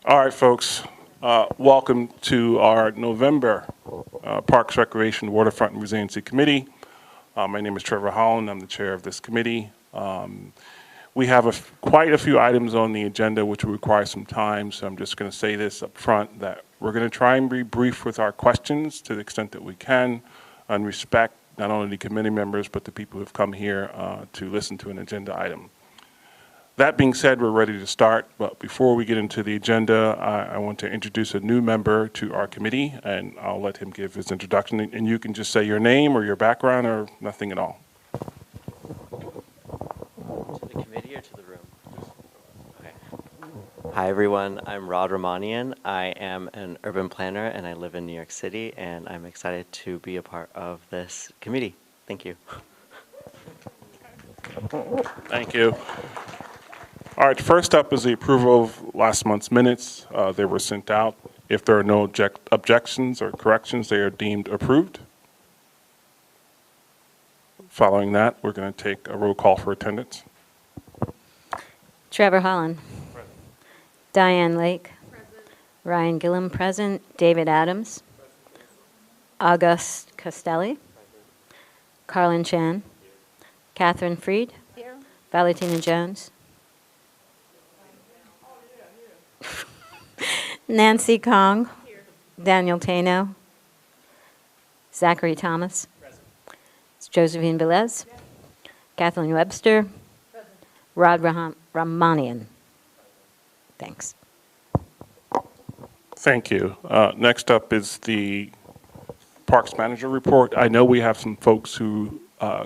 All right, folks. Welcome to our November Parks, Recreation, Waterfront, and Resiliency Committee. My name is Trevor Holland. I'm the chair of this committee. We have quite a few items on the agenda which will require some time, so I'm just going to say this up front, that we're going to try and be brief with our questions to the extent that we can, and respect not only the committee members but the people who have come here to listen to an agenda item. That being said, we're ready to start, but before we get into the agenda, I want to introduce a new member to our committee, and I'll let him give his introduction, and you can just say your name or your background or nothing at all. To the committee or to the room? Okay. Hi everyone, I'm Rod Romanian. I am an urban planner and I live in New York City, and I'm excited to be a part of this committee. Thank you. Thank you. All right, first up is the approval of last month's minutes. They were sent out. If there are no objections or corrections, they are deemed approved. Following that, we're going to take a roll call for attendance. Trevor Holland. Present. Diane Lake. Present. Ryan Gillum present. David Adams. Present. August Costelli. Present. Carlin Chan. Here. Catherine Freed. Here. Valentina Jones. Nancy Kong. Here. Daniel Tano. Zachary Thomas. Present. Josephine Velez. Yes. Kathleen Webster. Present. Rod Ramanian. Thanks. Thank you. Next up is the Parks Manager report. I know we have some folks who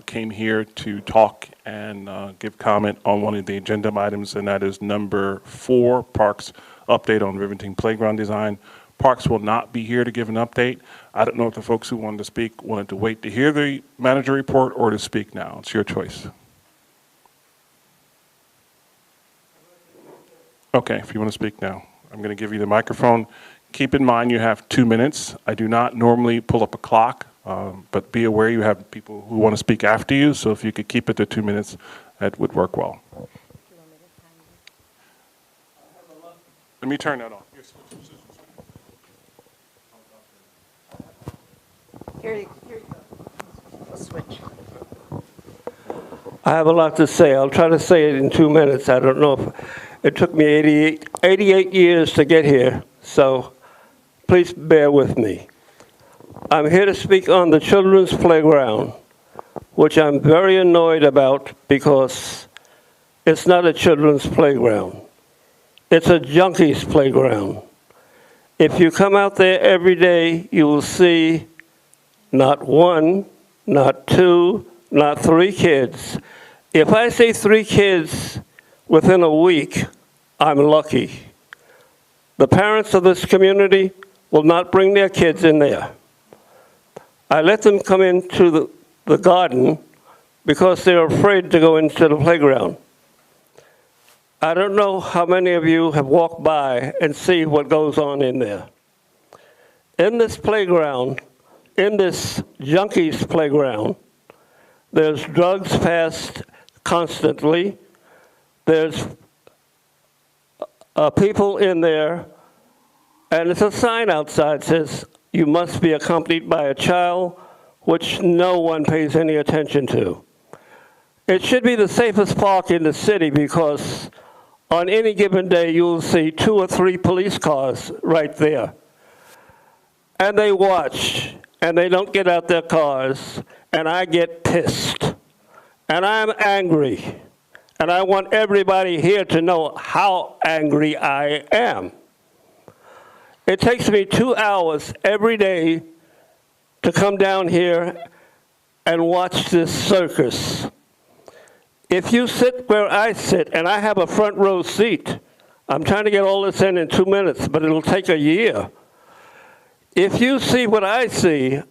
came here to talk and give comment on one of the agenda items, and that is number 4, Parks update on Rivington playground design. Parks will not be here to give an update. I don't know if the folks who wanted to speak wanted to wait to hear the manager report or to speak now. It's your choice. Okay, if you want to speak now. I'm going to give you the microphone. Keep in mind you have 2 minutes. I do not normally pull up a clock, but be aware you have people who want to speak after you, so if you could keep it to 2 minutes, that would work well. Let me turn that on. Here you go. Switch. I have a lot to say. I'll try to say it in 2 minutes. I don't know if it took me 88 years to get here, so please bear with me. I'm here to speak on the children's playground, which I'm very annoyed about because it's not a children's playground. It's a junkie's playground. If you come out there every day, you will see not 1, not 2, not 3 kids. If I see 3 kids within a week, I'm lucky. The parents of this community will not bring their kids in there. I let them come into the garden because they're afraid to go into the playground. I don't know how many of you have walked by and see what goes on in there. In this playground, in this junkie's playground, there's drugs passed constantly. There's people in there, and it's a sign outside that says, you must be accompanied by a child, which no one pays any attention to. It should be the safest park in the city because on any given day, you'll see 2 or 3 police cars right there. And they watch, and they don't get out their cars, and I get pissed. And I'm angry. And I want everybody here to know how angry I am. It takes me 2 hours every day to come down here and watch this circus. If you sit where I sit, and I have a front row seat, I'm trying to get all this in 2 minutes, but it'll take a year. If you see what I see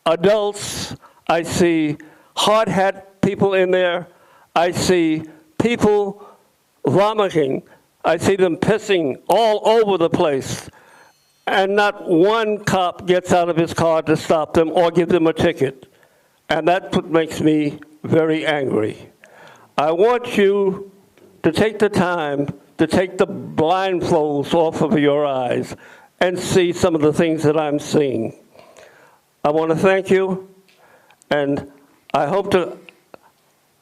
adults, I see hard hat people in there, I see people vomiting, I see them pissing all over the place, and not one cop gets out of his car to stop them or give them a ticket. And that's what makes me very angry. I want you to take the time to take the blindfolds off of your eyes and see some of the things that I'm seeing. I want to thank you, and I hope to,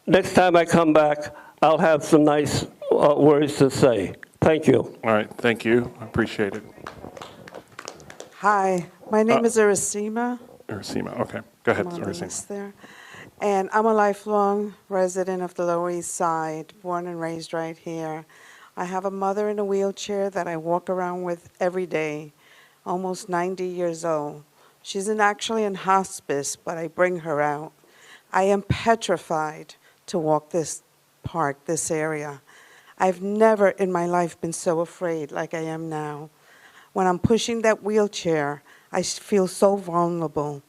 next time I come back, I'll have some nice words to say. Thank you. All right, thank you. I appreciate it. Hi, my name is Urasima. Ursima, okay. Go ahead, I'm on the Ursima. list there. And I'm a lifelong resident of the Lower East Side, born and raised right here. I have a mother in a wheelchair that I walk around with every day, almost 90 years old. She's actually in hospice, but I bring her out. I am petrified to walk this park, this area. I've never in my life been so afraid like I am now. When I'm pushing that wheelchair, I feel so vulnerable.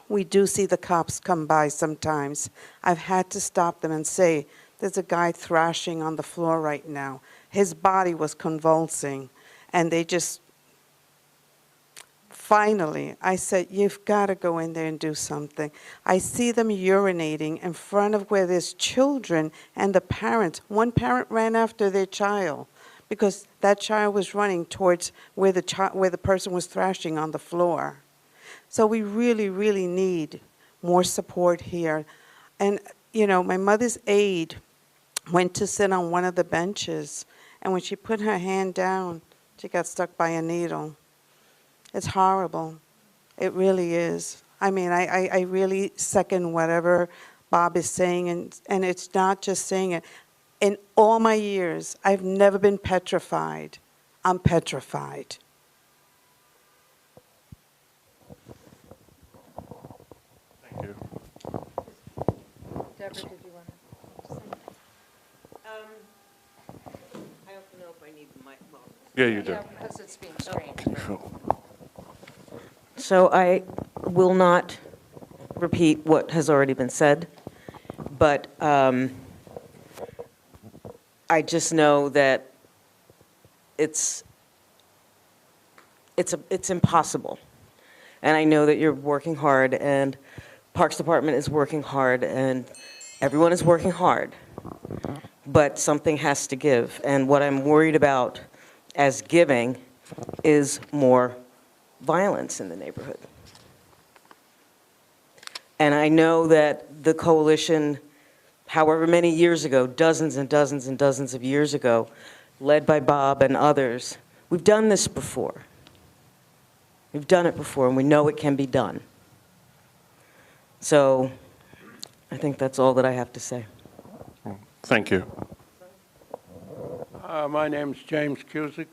We do see the cops come by sometimes. I've had to stop them and say, there's a guy thrashing on the floor right now. His body was convulsing, and they just, finally, I said, you've got to go in there and do something. I see them urinating in front of where there's children and the parents. One parent ran after their child because that child was running towards where the person was thrashing on the floor. So we really, really need more support here. And, you know, my mother's aide went to sit on one of the benches, and when she put her hand down, she got stuck by a needle. It's horrible. It really is. I mean, I really second whatever Bob is saying, and it's not just saying it. In all my years, I've never been petrified. I'm petrified. Thank you. Deborah, did you want to? I don't know if I need the mic. Well, Yeah, you do. yeah, because it's being streamed. Can you fill? So I will not repeat what has already been said, but I just know that it's impossible. And I know that you're working hard, and Parks Department is working hard, and everyone is working hard. But something has to give. And what I'm worried about as giving is more violence in the neighborhood. And I know that the coalition, however many years ago, dozens and dozens and dozens of years ago, led by Bob and others, we've done this before. We've done it before, and we know it can be done. So I think that's all that I have to say. Thank you. My name's James Cusick.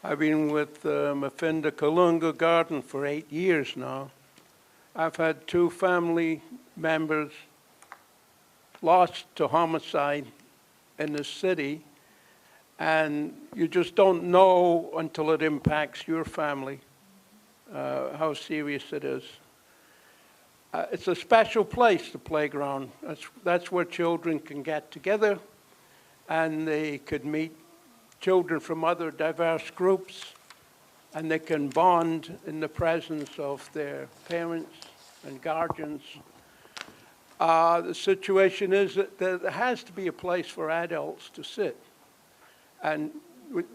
I've been with Mafinda Kalunga Garden for 8 years now. I've had 2 family members lost to homicide in the city, and you just don't know until it impacts your family how serious it is. It's a special place, the playground. That's where children can get together, and they could meet children from other diverse groups, and they can bond in the presence of their parents and guardians. The situation is that there has to be a place for adults to sit, and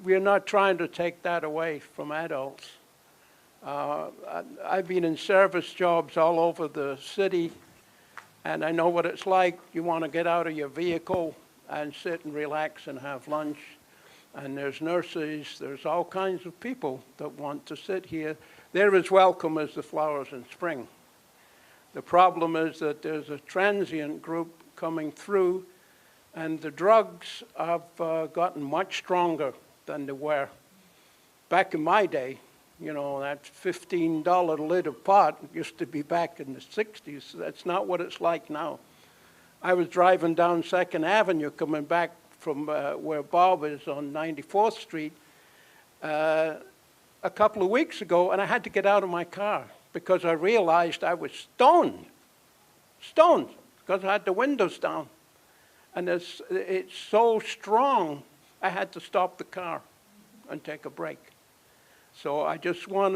we're not trying to take that away from adults. I've been in service jobs all over the city, and I know what it's like. You want to get out of your vehicle and sit and relax and have lunch. And there's nurses, there's all kinds of people that want to sit here. They're as welcome as the flowers in spring. The problem is that there's a transient group coming through, and the drugs have gotten much stronger than they were. Back in my day, you know, that $15 lid of pot used to be back in the 60s. That's not what it's like now. I was driving down 2nd Avenue coming back from where Bob is on 94th Street a couple of weeks ago, and I had to get out of my car because I realized I was stoned, because I had the windows down. And it's so strong, I had to stop the car and take a break. So I just want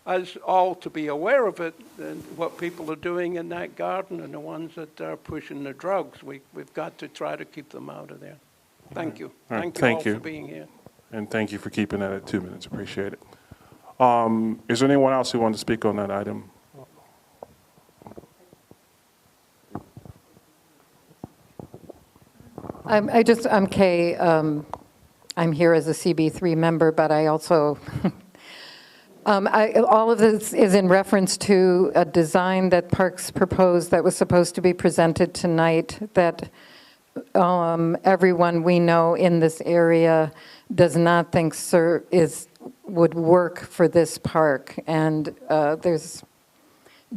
us all to be aware of it and what people are doing in that garden, and the ones that are pushing the drugs. We've got to try to keep them out of there. Thank you. All right, Thank you thank all you. for being here. And thank you for keeping that at 2 minutes. Appreciate it. Is there anyone else who wanted to speak on that item? I'm Kay. I'm here as a CB3 member, but I also, all of this is in reference to a design that Parks proposed that was supposed to be presented tonight that everyone we know in this area does not think would work for this park. And there's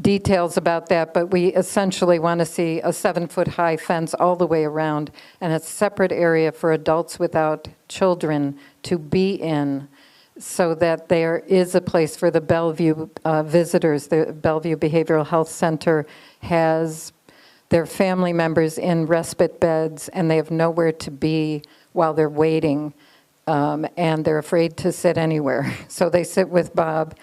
details about that, but we essentially want to see a 7-foot-high fence all the way around and a separate area for adults without children to be in, so that there is a place for the Bellevue visitors. The Bellevue Behavioral Health Center has their family members in respite beds, and they have nowhere to be while they're waiting, and they're afraid to sit anywhere. So they sit with Bob,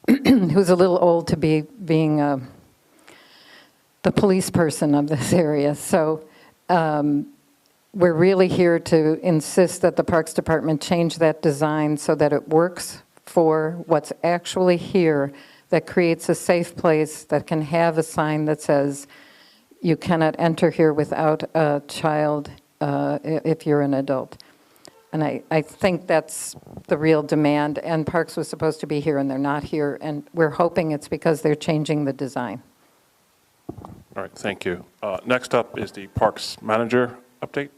who's a little old to be being the police person of this area. So we're really here to insist that the Parks Department change that design so that it works for what's actually here, that creates a safe place that can have a sign that says, you cannot enter here without a child if you're an adult. And I think that's the real demand, and Parks was supposed to be here and they're not here, and we're hoping it's because they're changing the design. All right, thank you. Next up is the Parks Manager update,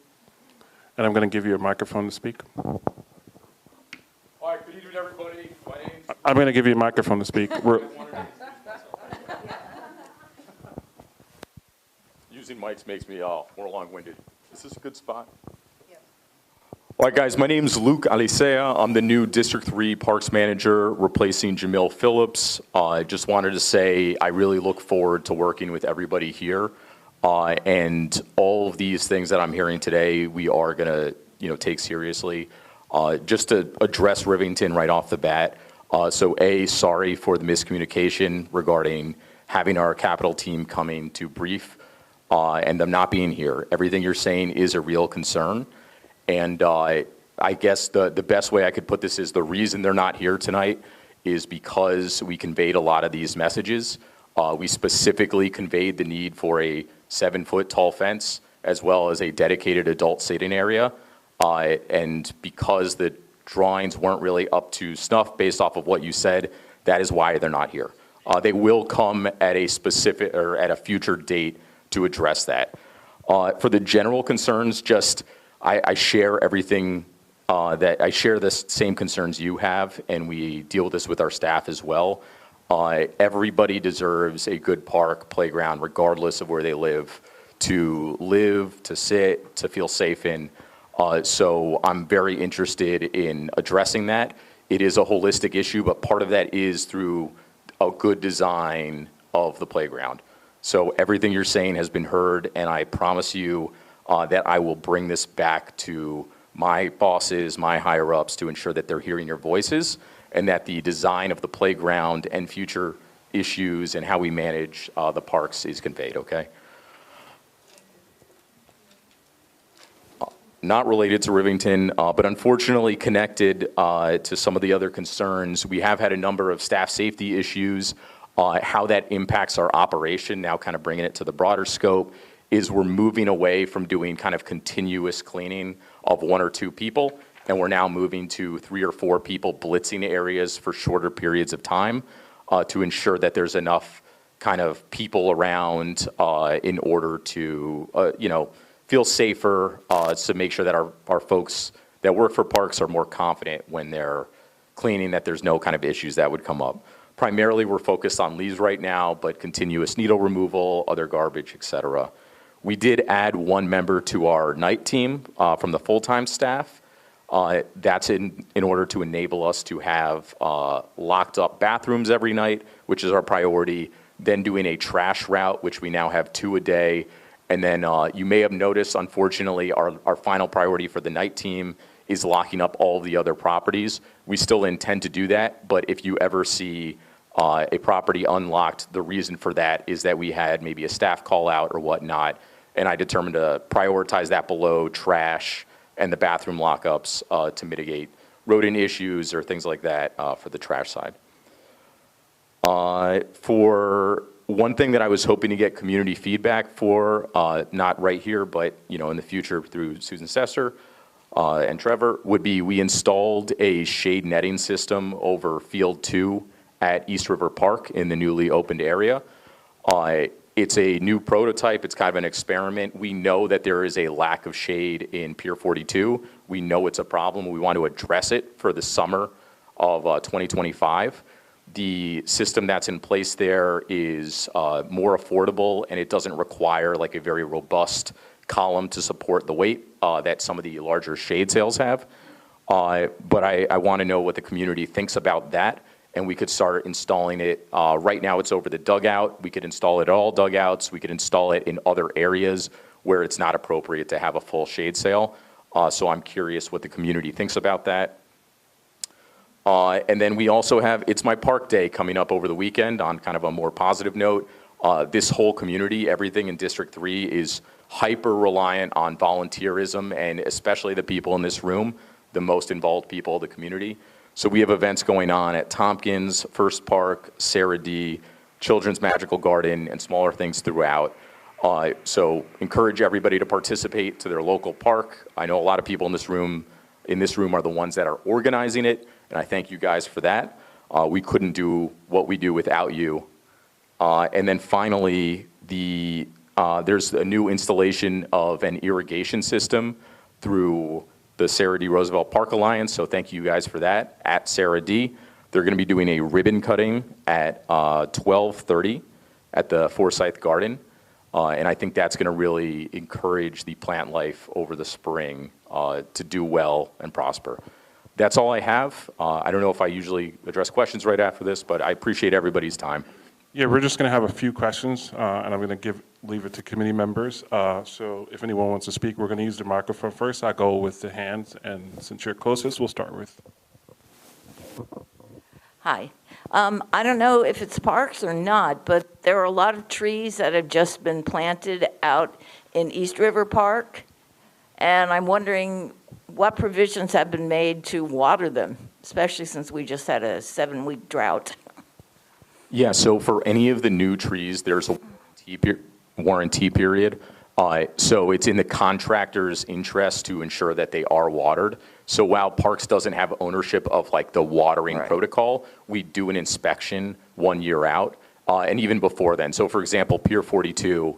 and I'm going to give you a microphone to speak. All right, good evening, everybody. My name's... I'm going to give you a microphone to speak. Using mics makes me more long-winded. Is this a good spot? All right, guys, my name's Luke Alicea. I'm the new District 3 Parks Manager, replacing Jamil Phillips. I just wanted to say I really look forward to working with everybody here. And all of these things that I'm hearing today, we are going to take seriously. Just to address Rivington right off the bat. So sorry for the miscommunication regarding having our capital team coming to brief and them not being here. Everything you're saying is a real concern. And I guess the best way I could put this is the reason they're not here tonight is because we conveyed a lot of these messages. We specifically conveyed the need for a 7-foot tall fence as well as a dedicated adult sitting area. And because the drawings weren't really up to snuff based off of what you said, that is why they're not here. They will come at a specific or at a future date to address that. For the general concerns, I share everything I share the same concerns you have, and we deal with this with our staff as well. Everybody deserves a good park, playground, regardless of where they live, to sit, to feel safe in. So I'm very interested in addressing that. It is a holistic issue, but part of that is through a good design of the playground. So everything you're saying has been heard, and I promise you that I will bring this back to my bosses, my higher-ups, to ensure that they're hearing your voices and that the design of the playground and future issues and how we manage the parks is conveyed, okay? Not related to Rivington, but unfortunately connected to some of the other concerns. We have had a number of staff safety issues. How that impacts our operation, now kind of bringing it to the broader scope, is we're moving away from doing kind of continuous cleaning of 1 or 2 people, and we're now moving to 3 or 4 people blitzing areas for shorter periods of time to ensure that there's enough kind of people around in order to, feel safer, to make sure that our folks that work for parks are more confident when they're cleaning, that there's no kind of issues that would come up. Primarily, we're focused on leaves right now, but continuous needle removal, other garbage, et cetera. We did add 1 member to our night team from the full-time staff. That's in order to enable us to have locked up bathrooms every night, which is our priority, then doing a trash route, which we now have 2 a day. And then you may have noticed, unfortunately, our final priority for the night team is locking up all the other properties. We still intend to do that, but if you ever see a property unlocked, the reason for that is that we had maybe a staff call out or whatnot, and I determined to prioritize that below trash, and the bathroom lockups to mitigate rodent issues or things like that for the trash side. For one thing that I was hoping to get community feedback for, not right here, but in the future through Susan Sesser and Trevor, would be we installed a shade netting system over Field 2 at East River Park in the newly opened area. It's a new prototype. It's kind of an experiment. We know that there is a lack of shade in Pier 42. We know it's a problem. We want to address it for the summer of 2025. The system that's in place there is more affordable, and it doesn't require like a very robust column to support the weight that some of the larger shade sails have. But I want to know what the community thinks about that, and we could start installing it. Right now it's over the dugout. We could install it at all dugouts. We could install it in other areas where it's not appropriate to have a full shade sail. So I'm curious what the community thinks about that. And then we also have It's My Park Day coming up over the weekend. On kind of a more positive note, this whole community, everything in District 3 is hyper reliant on volunteerism, and especially the people in this room, the most involved people of the community. So we have events going on at Tompkins, First Park, Sarah D, Children's Magical Garden, and smaller things throughout. So encourage everybody to participate to their local park. I know a lot of people in this room are the ones that are organizing it, and I thank you guys for that. We couldn't do what we do without you. And then finally, there's a new installation of an irrigation system through the Sarah D. Roosevelt Park Alliance, so thank you guys for that, at Sarah D. They're gonna be doing a ribbon cutting at 12:30 at the Forsyth Garden. And I think that's gonna really encourage the plant life over the spring to do well and prosper. That's all I have. I don't know if I usually address questions right after this, but I appreciate everybody's time. Yeah, we're just going to have a few questions, and I'm going to leave it to committee members. So if anyone wants to speak, we're going to use the microphone first. I'll go with the hands, and since you're closest, we'll start with. Hi. I don't know if it's parks or not, but there are a lot of trees that have just been planted out in East River Park, and I'm wondering what provisions have been made to water them, especially since we just had a 7-week drought. Yeah, so for any of the new trees, there's a warranty period. So it's in the contractor's interest to ensure that they are watered. So while Parks doesn't have ownership of like the watering protocol, we do an inspection 1 year out, and even before then. So for example, Pier 42,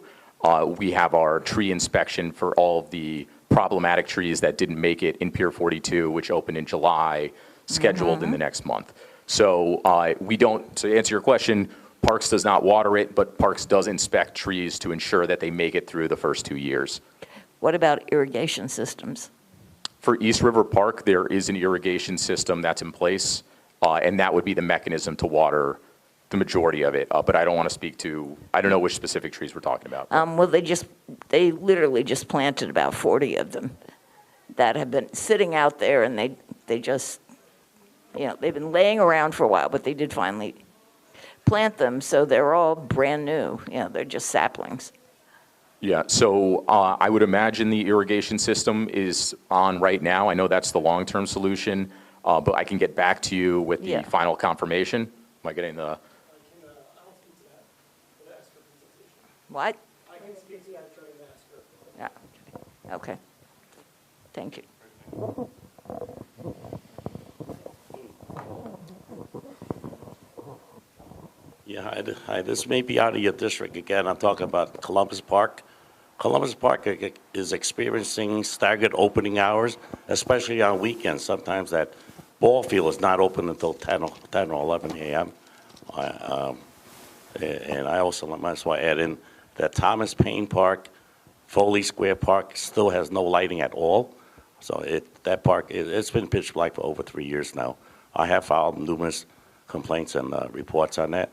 we have our tree inspection for all of the problematic trees that didn't make it in Pier 42, which opened in July, scheduled in the next month. So we don't, to answer your question, Parks does not water it, but Parks does inspect trees to ensure that they make it through the first 2 years. What about irrigation systems? For East River Park, there is an irrigation system that's in place, and that would be the mechanism to water the majority of it. But I don't want to speak to, I don't know which specific trees we're talking about. Well, they literally just planted about 40 of them that have been sitting out there, and they just, they've been laying around for a while, but they did finally plant them, so they're all brand new. They're just saplings. Yeah, so I would imagine the irrigation system is on right now. I know that's the long-term solution, but I can get back to you with the final confirmation. Am I getting the? What? I can speak to that during the ask her. Yeah. Okay. Thank you. Yeah, hi. This may be out of your district again. I'm talking about Columbus Park. Columbus Park is experiencing staggered opening hours, especially on weekends. Sometimes that ball field is not open until 10 or 11 a.m. And I also might as well add in that Thomas Paine Park, Foley Square Park still has no lighting at all. So that park, it's been pitch black for over 3 years now. I have filed numerous complaints and reports on that.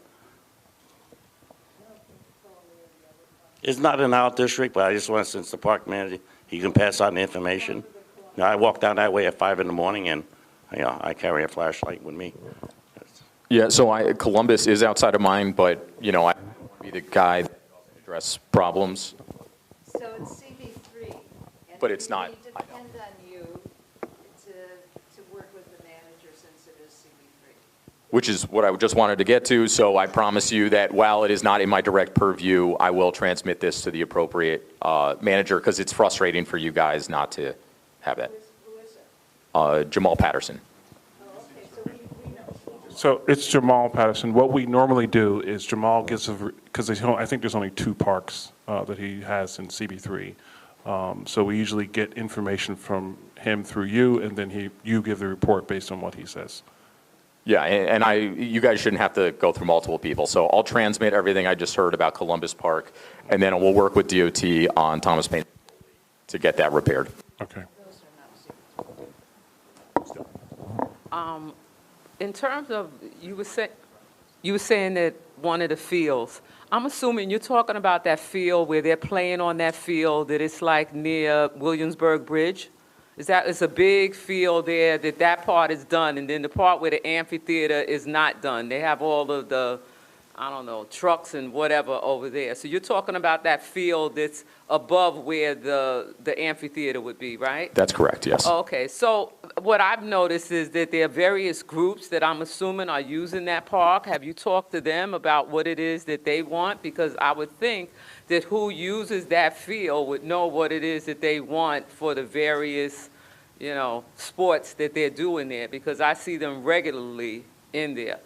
It's not in our district, but I just want, since the park manager, he can pass on the information. I walk down that way at 5 in the morning, and I carry a flashlight with me. Yeah, so Columbus is outside of mine, but I don't want to be the guy that doesn't address problems. So it's CB3. But it's not. We depend on you which is what I just wanted to get to. So I promise you that while it is not in my direct purview, I will transmit this to the appropriate manager, because it's frustrating for you guys not to have that. Jamal Patterson. So it's Jamal Patterson. What we normally do is Jamal gives, because I think there's only 2 parks that he has in CB3. So we usually get information from him through you, and then you give the report based on what he says. Yeah, and you guys shouldn't have to go through multiple people. So I'll transmit everything I just heard about Columbus Park, and then we'll work with DOT on Thomas Paine to get that repaired. Okay. In terms of, you were saying that one of the fields, I'm assuming you're talking about that field where they're playing on that field, that it's like near Williamsburg Bridge? It's a big field there, that part is done, and then the part where the amphitheater is not done. They have all of the, I don't know, trucks and whatever over there. So you're talking about that field that's above where the amphitheater would be, right? That's correct, yes. Okay, so what I've noticed is that there are various groups that I'm assuming are using that park. Have you talked to them about what it is that they want? Because I would think that who uses that field would know what it is that they want for the various, sports that they're doing there, because I see them regularly in there.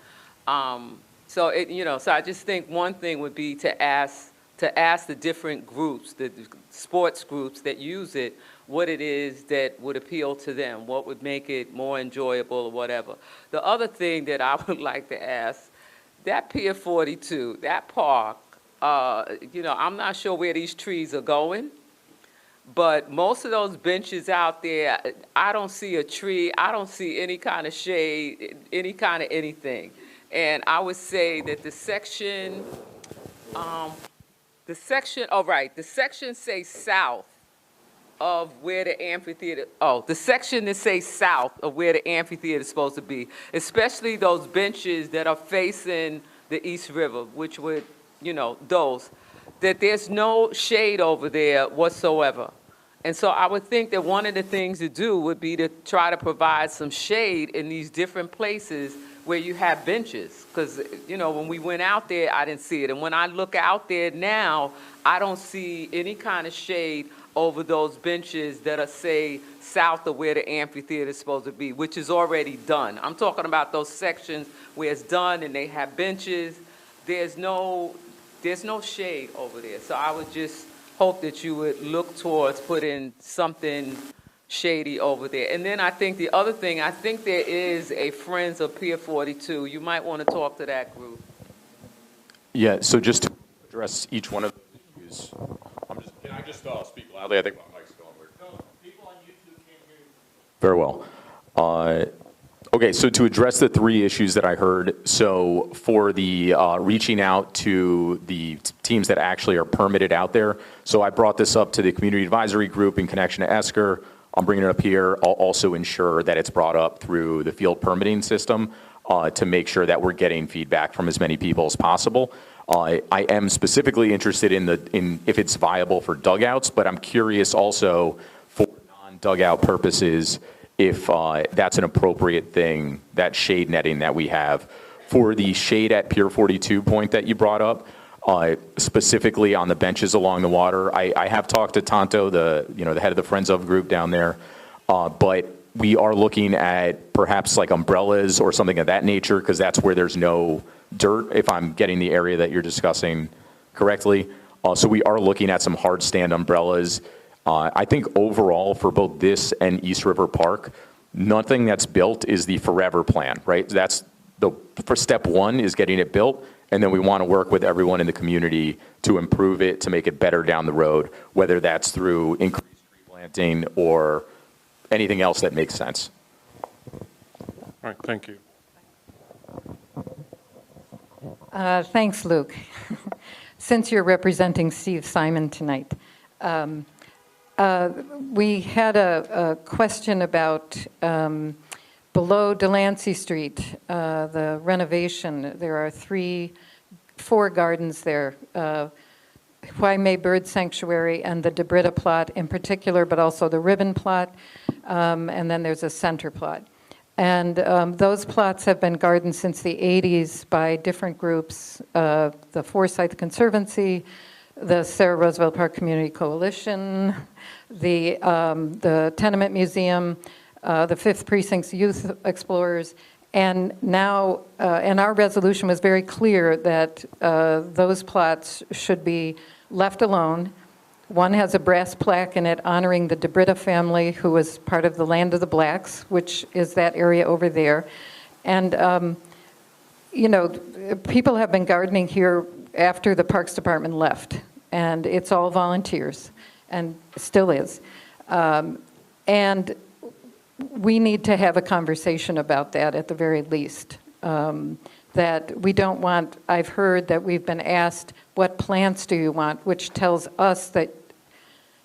So I just think one thing would be to ask the different groups, the sports groups that use it, what it is that would appeal to them, what would make it more enjoyable or whatever. The other thing that I would like to ask, that Pier 42, that park, I'm not sure where these trees are going, but most of those benches out there, I don't see a tree, I don't see any kind of shade, any kind of anything. And I would say that the section says south of where the amphitheater, the section that says south of where the amphitheater is supposed to be, especially those benches that are facing the East River, which would, those, that there's no shade over there whatsoever. And so I would think that one of the things to do would be to try to provide some shade in these different places where you have benches. Because, when we went out there, I didn't see it. And when I look out there now, I don't see any kind of shade over those benches that are, say, south of where the amphitheater is supposed to be, which is already done. I'm talking about those sections where it's done and they have benches. There's no shade over there. So I would just hope that you would look towards putting something shady over there. And then I think the other thing, I think there is a Friends of Pier 42. You might want to talk to that group. Yeah, so just to address each one of the issues, can I just speak loudly? I think my mic's going weird. No, people on YouTube can't hear you. Very well. Okay, so to address the 3 issues that I heard, so for the reaching out to the teams that actually are permitted out there, so I brought this up to the community advisory group in connection to ESCR. I'm bringing it up here. I'll also ensure that it's brought up through the field permitting system to make sure that we're getting feedback from as many people as possible. I am specifically interested in if it's viable for dugouts, but I'm curious also for non-dugout purposes if that's an appropriate thing, that shade netting that we have. For the shade at Pier 42 point that you brought up, specifically on the benches along the water, I have talked to Tonto, the head of the Friends of group down there, but we are looking at perhaps like umbrellas or something of that nature, because that's where there's no dirt, if I'm getting the area that you're discussing correctly. So we are looking at some hard stand umbrellas. I think overall for both this and East River Park, nothing that's built is the forever plan, right? That's for step 1 is getting it built, and then we want to work with everyone in the community to improve it, to make it better down the road, whether that's through increased tree planting or anything else that makes sense. All right, thank you. Thanks, Luke. Since you're representing Steve Simon tonight, we had a question about below Delancey Street, the renovation. There are 4 gardens there, Huayme Bird Sanctuary and the Debrida plot in particular, but also the ribbon plot, and then there's a center plot. And those plots have been gardened since the 80s by different groups, the Forsyth Conservancy, the Sarah Roosevelt Park Community Coalition, the Tenement Museum, the 5th Precinct's Youth Explorers, and now, and our resolution was very clear that those plots should be left alone. One has a brass plaque in it honoring the DeBritta family, who was part of the Land of the Blacks, which is that area over there. And, you know, people have been gardening here after the Parks Department left, and it's all volunteers, and still is. And we need to have a conversation about that at the very least. That we don't want, I've heard that we've been asked, what plants do you want? Which tells us that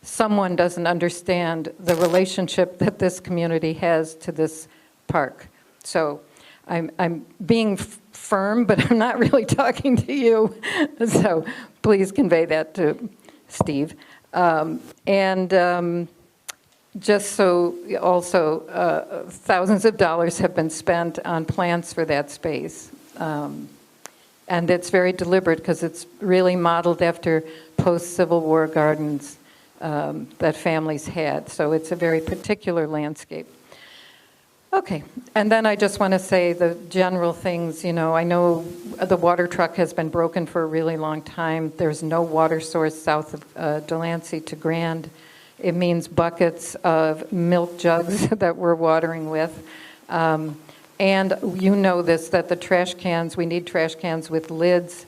someone doesn't understand the relationship that this community has to this park. So I'm being firm, but I'm not really talking to you. So please convey that to Steve. Just so also, thousands of dollars have been spent on plants for that space. And it's very deliberate because it's really modeled after post-Civil War gardens that families had. So it's a very particular landscape. Okay, and then I just want to say the general things, you know, I know the water truck has been broken for a really long time. There's no water source south of Delancey to Grand. It means buckets of milk jugs that we're watering with. And you know this, that the trash cans, we need trash cans with lids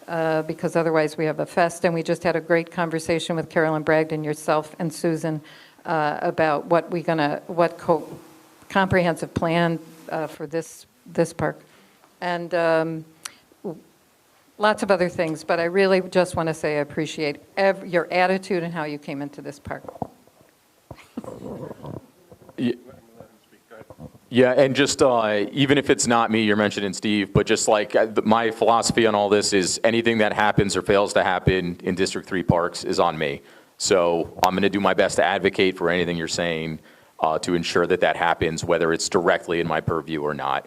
because otherwise we have a fest. And we just had a great conversation with Carolyn Bragdon, yourself, and Susan about what comprehensive plan for this park. And lots of other things, but I really just want to say I appreciate your attitude and how you came into this park. Yeah, and just even if it's not me, you're mentioning Steve, but just like my philosophy on all this is anything that happens or fails to happen in District 3 parks is on me. So I'm going to do my best to advocate for anything you're saying to ensure that that happens, whether it's directly in my purview or not.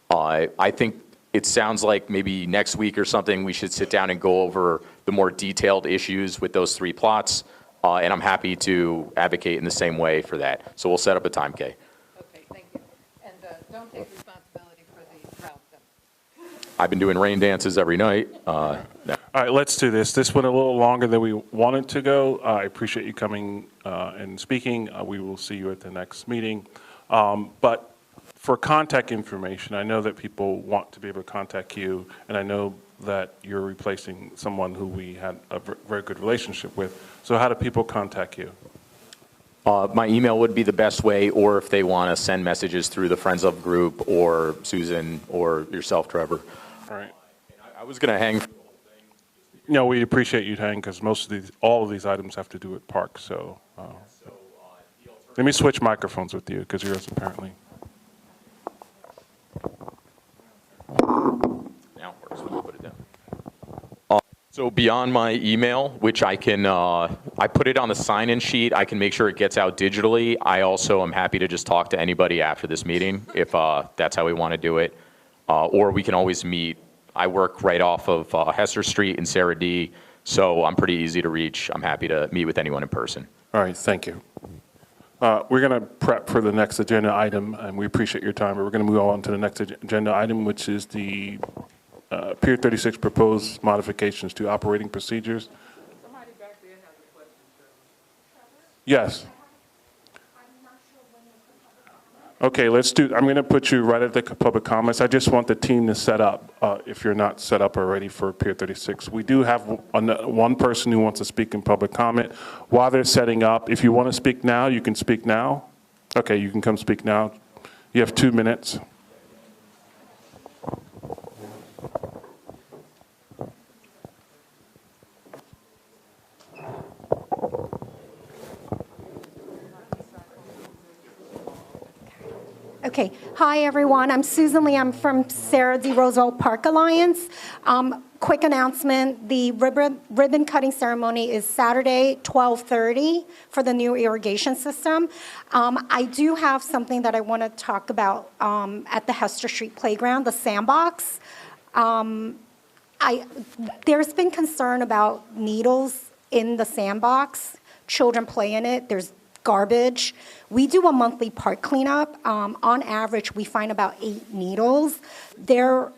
I think it sounds like maybe next week or something we should sit down and go over the more detailed issues with those 3 plots, and I'm happy to advocate in the same way for that. So we'll set up a time, Kay. Okay, thank you. And don't take responsibility for the route. I've been doing rain dances every night. No. All right, let's do this. This went a little longer than we wanted to go. I appreciate you coming and speaking. We will see you at the next meeting. But for contact information, I know that people want to be able to contact you, and I know that you're replacing someone who we had a very good relationship with. So how do people contact you? My email would be the best way, or if they want to send messages through the Friends of group or Susan or yourself, Trevor. All right. I was going to hang. No, we appreciate you hanging because all of these items have to do with parks. So let me switch microphones with you because yours apparently. Now it works when you put it down. So beyond my email, which I can, I put it on the sign-in sheet. I can make sure it gets out digitally. I also am happy to just talk to anybody after this meeting if that's how we want to do it. Or we can always meet. I work right off of Hester Street in Sarah D, so I'm pretty easy to reach. I'm happy to meet with anyone in person. All right, thank you. We're going to prep for the next agenda item, and we appreciate your time. But we're going to move on to the next agenda item, which is the Pier 36 proposed modifications to operating procedures. Somebody back there has a question, Trevor. Yes. Okay, let's do, I'm going to put you right at the public comments. I just want the team to set up, if you're not set up already for Pier 36. We do have one person who wants to speak in public comment. While they're setting up, if you want to speak now, you can speak now. Okay, you can come speak now. You have 2 minutes. Okay. Hi, everyone. I'm Susan Lee. I'm from Sarah D. Roosevelt Park Alliance. quick announcement, the ribbon cutting ceremony is Saturday, 12:30 for the new irrigation system. I do have something that I want to talk about at the Hester Street Playground, the sandbox. There's been concern about needles in the sandbox. Children play in it. There's garbage. We do a monthly park cleanup. On average, we find about 8 needles. They're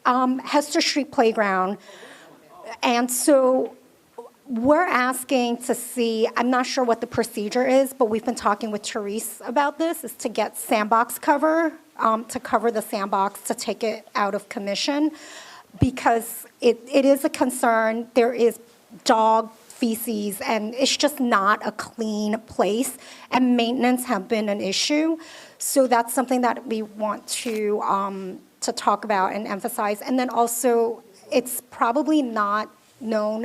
Hester Street Playground. And so we're asking to see, I'm not sure what the procedure is, but we've been talking with Therese about this, is to get sandbox cover, to cover the sandbox, to take it out of commission, because it is a concern. There is dog feces, and it's just not a clean place, and maintenance have been an issue. So that's something that we want to talk about and emphasize. And then also, it's probably not known,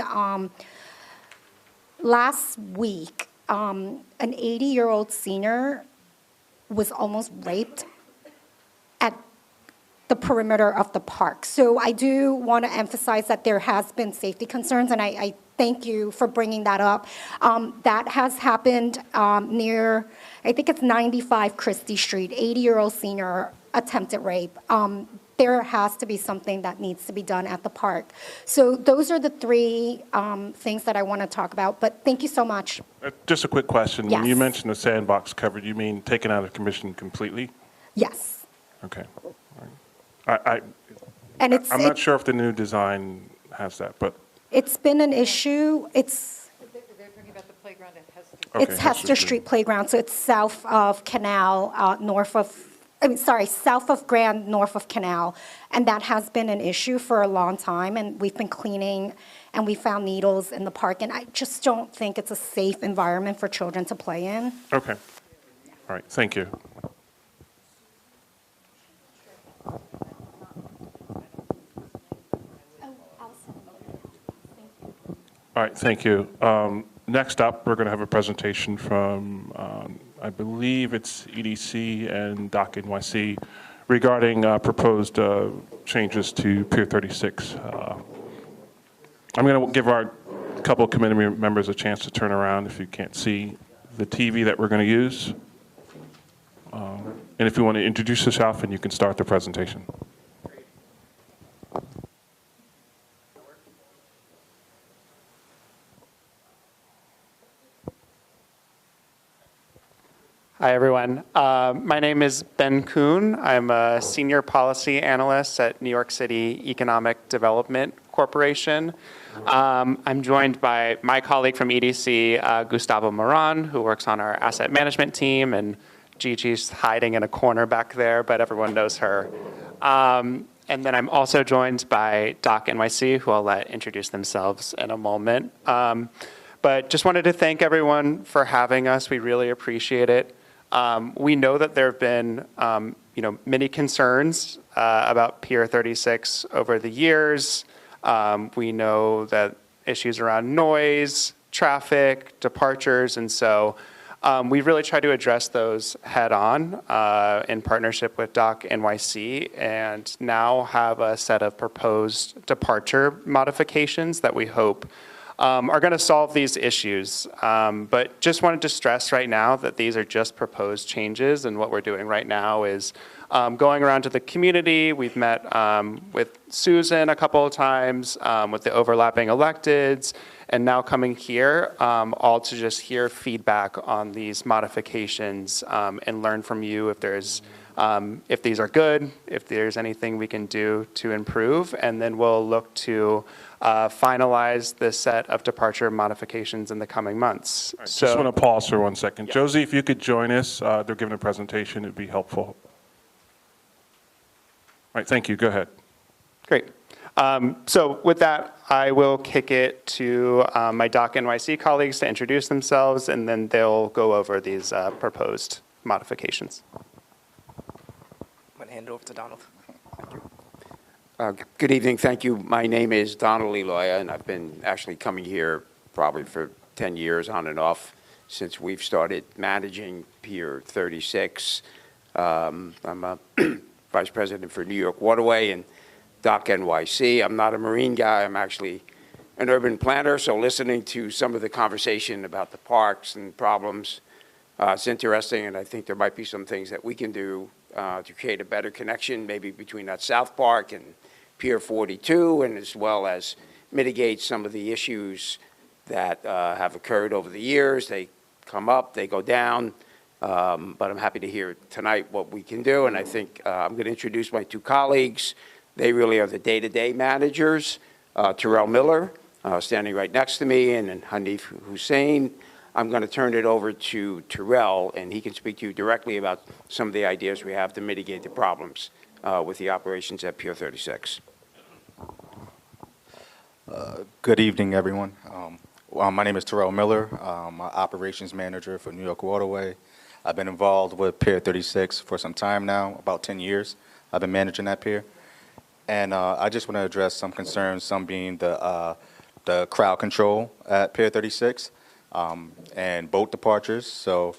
last week, an 80-year-old senior was almost raped at the perimeter of the park. So I do want to emphasize that there has been safety concerns, and I thank you for bringing that up. That has happened near, I think it's 95 Chrystie Street, 80-year-old senior attempted rape. There has to be something that needs to be done at the park. So those are the 3 things that I want to talk about, but thank you so much. Just a quick question. Yes. When you mentioned the sandbox covered, you mean taken out of commission completely? Yes. Okay. All right. And I'm not sure if the new design has that, but. It's been an issue. They're talking about the playground at Hester. Okay, It's Hester Street Playground, so it's south of Canal, south of Grand, north of Canal, and that has been an issue for a long time, and we've been cleaning, and we found needles in the park, and I just don't think it's a safe environment for children to play in. Okay. All right, thank you. All right, thank you. Next up, we're going to have a presentation from, I believe it's EDC and Doc NYC regarding proposed changes to Pier 36. I'm going to give our couple of committee members a chance to turn around if you can't see the TV that we're going to use. And if you want to introduce yourself, and you can start the presentation. Hi, everyone. My name is Ben Kuhn. I'm a senior policy analyst at New York City Economic Development Corporation. I'm joined by my colleague from EDC, Gustavo Moran, who works on our asset management team, and Gigi's hiding in a corner back there, but everyone knows her. And then I'm also joined by Doc NYC, who I'll let introduce themselves in a moment. But just wanted to thank everyone for having us. We really appreciate it. We know that there have been, many concerns about Pier 36 over the years. We know that issues around noise, traffic, departures, and so we really try to address those head on in partnership with Doc NYC, and now have a set of proposed departure modifications that we hope are going to solve these issues. But just wanted to stress right now that these are just proposed changes, and what we're doing right now is going around to the community. We've met with Susan a couple of times, with the overlapping electeds, and now coming here, all to just hear feedback on these modifications and learn from you if there's if these are good, if there's anything we can do to improve, and then we'll look to finalize the set of departure modifications in the coming months. Right, so, just want to pause for 1 second. Yeah. Josie, if you could join us, they're giving a presentation, it'd be helpful. All right, thank you, go ahead. Great. So with that, I will kick it to my Doc NYC colleagues to introduce themselves, and then they'll go over these proposed modifications. I'm going to hand it over to Donald. Thank you. Good evening. Thank you. My name is Donald Eloya, and I've been actually coming here probably for 10 years on and off since we've started managing Pier 36. I'm a vice president for New York Waterway, and Dock NYC. I'm not a marine guy. I'm actually an urban planner, so listening to some of the conversation about the parks and problems, it's interesting, and I think there might be some things that we can do to create a better connection, maybe between that South Park and Pier 42, and as well as mitigate some of the issues that have occurred over the years. They come up, they go down, but I'm happy to hear tonight what we can do, and I think I'm going to introduce my two colleagues. They really are the day-to-day managers. Terrell Miller, standing right next to me, and then Hanif Hussein. I'm going to turn it over to Terrell, and he can speak to you directly about some of the ideas we have to mitigate the problems with the operations at Pier 36. Good evening, everyone. My name is Terrell Miller. I'm an operations manager for New York Waterway. I've been involved with Pier 36 for some time now, about 10 years. I've been managing that pier. And I just want to address some concerns, some being the crowd control at Pier 36 and boat departures. So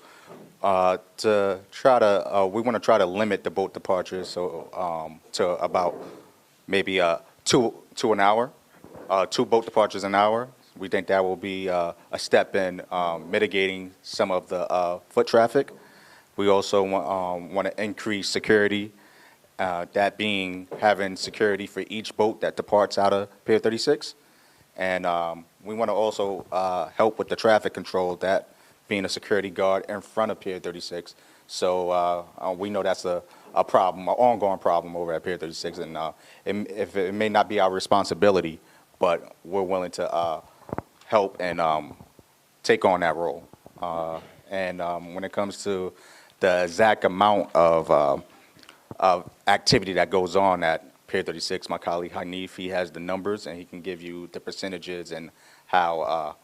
to try to, we want to try to limit the boat departures so to about maybe two an hour, 2 boat departures an hour. We think that will be a step in mitigating some of the foot traffic. We also want to increase security, that being having security for each boat that departs out of Pier 36. And we want to also help with the traffic control, that being a security guard in front of Pier 36. So we know that's a problem, an ongoing problem over at Pier 36. And it may not be our responsibility, but we're willing to help and take on that role. And when it comes to the exact amount of activity that goes on at Pier 36, my colleague Hanif, he has the numbers and he can give you the percentages and how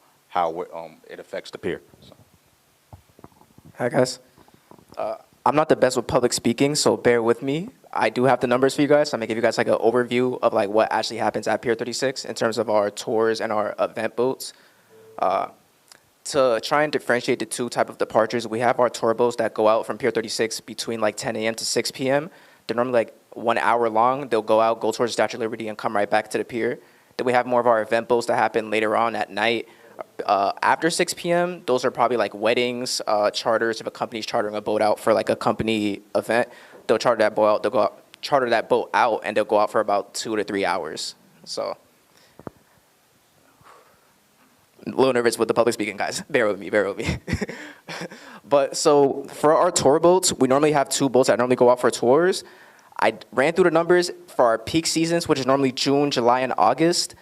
it affects the pier. So. Hi guys. I'm not the best with public speaking, so bear with me. I do have the numbers for you guys. So I'm gonna give you guys like an overview of like what actually happens at Pier 36 in terms of our tours and our event boats. To try and differentiate the two type of departures, we have our tour boats that go out from Pier 36 between like 10 a.m. to 6 p.m. They're normally like 1 hour long. They'll go out, go towards the Statue of Liberty, and come right back to the pier. Then we have more of our event boats that happen later on at night. After 6 p.m., those are probably like weddings, charters. If a company's chartering a boat out for like a company event, they'll charter that boat out. They'll go out, charter that boat out, and they'll go out for about 2 to 3 hours. So. A little nervous with the public speaking, guys. Bear with me, bear with me. But so for our tour boats, we normally have 2 boats that normally go out for tours. I ran through the numbers for our peak seasons, which is normally June, July, and August.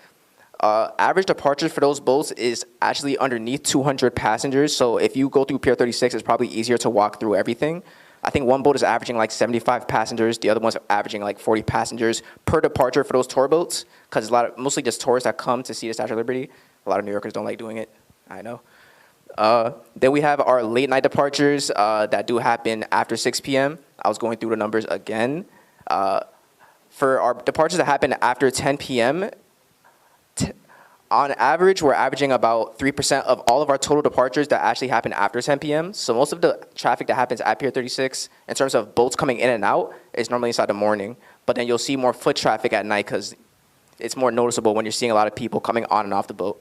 Average departures for those boats is actually underneath 200 passengers. So if you go through Pier 36, it's probably easier to walk through everything. I think one boat is averaging like 75 passengers. The other one's averaging like 40 passengers per departure for those tour boats, because it's mostly just tourists that come to see the Statue of Liberty. A lot of New Yorkers don't like doing it, I know. Then we have our late night departures that do happen after 6 p.m. I was going through the numbers again. For our departures that happen after 10 p.m., on average, we're averaging about 3% of all of our total departures that actually happen after 10 p.m. So most of the traffic that happens at Pier 36, in terms of boats coming in and out, is normally inside the morning. But then you'll see more foot traffic at night because it's more noticeable when you're seeing a lot of people coming on and off the boat.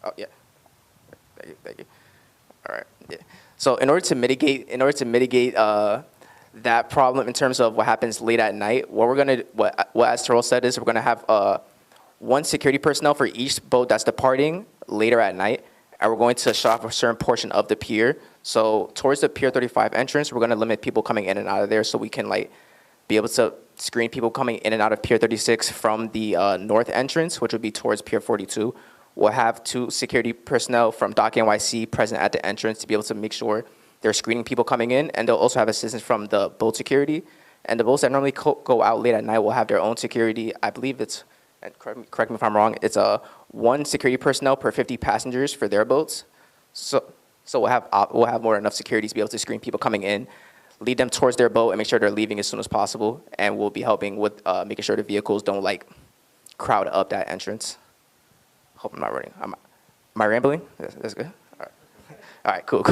Oh, yeah. Thank you. All right, yeah. So in order to mitigate that problem in terms of what happens late at night, what as Terrell said is we're gonna have 1 security personnel for each boat that's departing later at night, and we're going to shut off a certain portion of the pier. So towards the Pier 35 entrance, we're gonna limit people coming in and out of there so we can like be able to screen people coming in and out of Pier 36 from the north entrance, which would be towards Pier 42. We'll have 2 security personnel from Dock NYC present at the entrance to be able to make sure they're screening people coming in, and they'll also have assistance from the boat security. And the boats that normally go out late at night will have their own security. I believe it's, and correct me if I'm wrong, it's 1 security personnel per 50 passengers for their boats. So we'll have more than enough security to be able to screen people coming in, lead them towards their boat, and make sure they're leaving as soon as possible. And we'll be helping with making sure the vehicles don't like crowd up that entrance. Hope I'm not running. Am I rambling? That's good. All right, cool.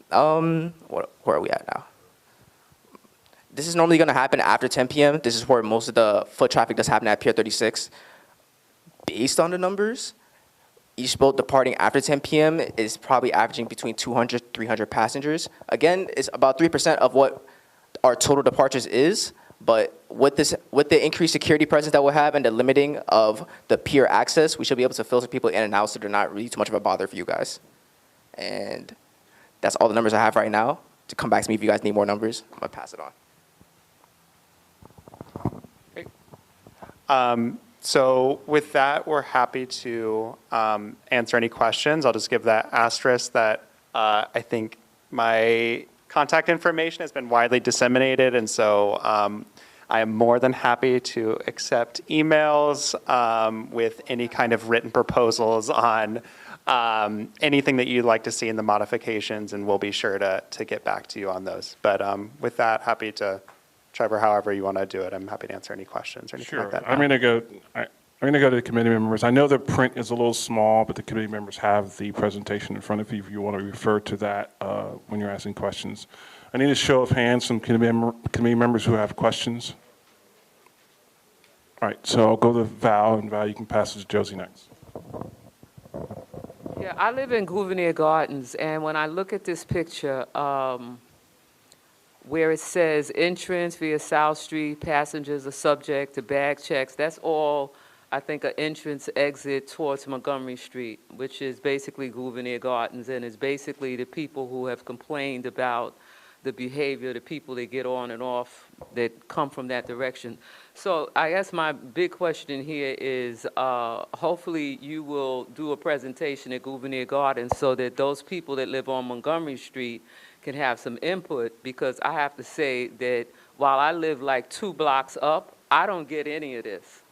Where are we at now? this is normally going to happen after 10 p.m. This is where most of the foot traffic does happen at Pier 36. Based on the numbers, each boat departing after 10 p.m. is probably averaging between 200, 300 passengers. Again, it's about 3% of what our total departures is, but with the increased security presence that we'll have and the limiting of the pier access, we should be able to filter people in and out so they're not really too much of a bother for you guys. And that's all the numbers I have right now. To come back to me if you guys need more numbers, I'm gonna pass it on. So with that, we're happy to answer any questions. I'll just give that asterisk that I think my contact information has been widely disseminated, and so I am more than happy to accept emails with any kind of written proposals on anything that you'd like to see in the modifications, and we'll be sure to get back to you on those. But with that, happy to, Trevor, however you want to do it, I'm happy to answer any questions or anything like that. I'm going to go to the committee members. I know the print is a little small, but the committee members have the presentation in front of you if you want to refer to that when you're asking questions. I need a show of hands from committee members who have questions. All right, so I'll go to Val, and Val, you can pass it to Josie next. Yeah, I live in Gouverneur Gardens, and when I look at this picture, where it says entrance via South Street, passengers are subject to bag checks, that's all, I think, an entrance exit towards Montgomery Street, which is basically Gouverneur Gardens, and it's basically the people who have complained about the behavior, the people that get on and off that come from that direction. So I guess my big question here is hopefully you will do a presentation at Gouverneur Gardens so that those people that live on Montgomery Street can have some input, because I have to say that while I live like 2 blocks up, I don't get any of this.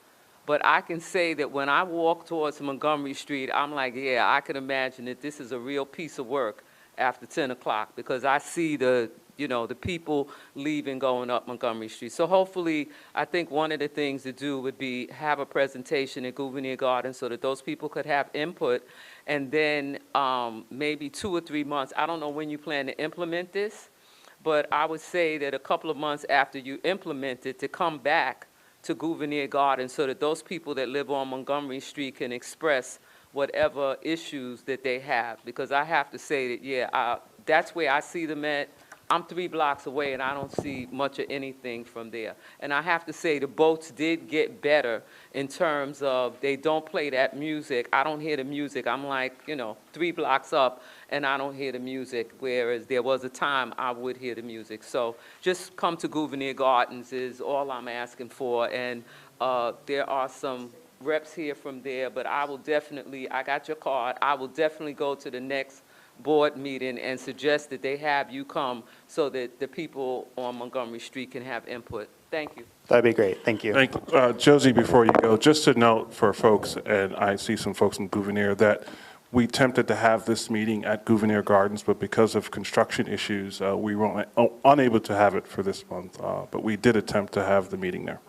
But I can say that when I walk towards Montgomery Street, I'm like, yeah, I can imagine that this is a real piece of work after 10 o'clock, because I see the people leaving, going up Montgomery Street. So hopefully, I think one of the things to do would be have a presentation at Gouverneur Gardens so that those people could have input, and then maybe 2 or 3 months, I don't know when you plan to implement this, but I would say that a couple of months after you implement it, to come back to Gouverneur Gardens so that those people that live on Montgomery Street can express whatever issues that they have. Because I have to say that, yeah, that's where I see them at. I'm 3 blocks away, and I don't see much of anything from there. And I have to say the boats did get better in terms of they don't play that music. I don't hear the music. I'm like, 3 blocks up, and I don't hear the music, whereas there was a time I would hear the music. So just come to Gouverneur Gardens is all I'm asking for. And there are some reps here from there, but I will definitely, I got your card, I will definitely go to the next board meeting and suggest that they have you come so that the people on Montgomery Street can have input. Thank you. That'd be great. Thank you. Thank you. Josie, before you go, just to note for folks, and I see some folks in Gouverneur, that we attempted to have this meeting at Gouverneur Gardens, but because of construction issues, we were unable to have it for this month, but we did attempt to have the meeting there.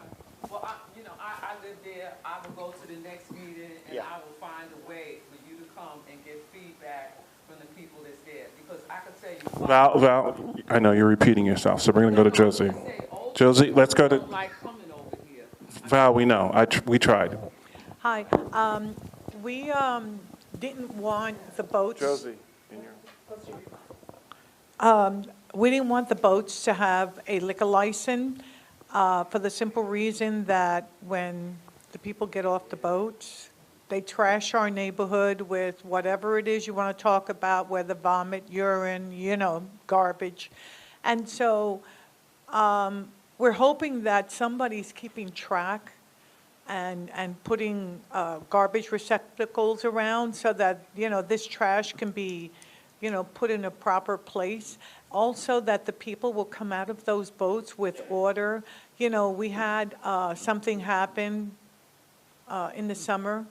Well, I live there. I will go to the next meeting, and I will find a way for you to come and get feedback from the people that's there. Because I can tell you... Val, I know you're repeating yourself, so we're going to go to Josie. Josie, let's go to... Val, we know. We tried. Hi. We didn't want the boats... Josie, we didn't want the boats to have a liquor license for the simple reason that when the people get off the boats, they trash our neighborhood with whatever it is you want to talk about, whether vomit, urine, garbage. And so we're hoping that somebody's keeping track and putting garbage receptacles around so that, this trash can be, put in a proper place. Also that the people will come out of those boats with order. We had something happen in the summer.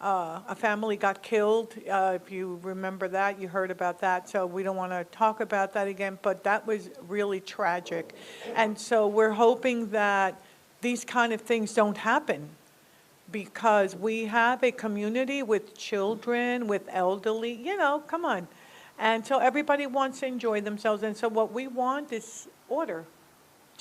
A family got killed. If you remember that, you heard about that. So we don't want to talk about that again, but that was really tragic. And so we're hoping that these kind of things don't happen, because we have a community with children, with elderly, come on. And so everybody wants to enjoy themselves. And so what we want is order.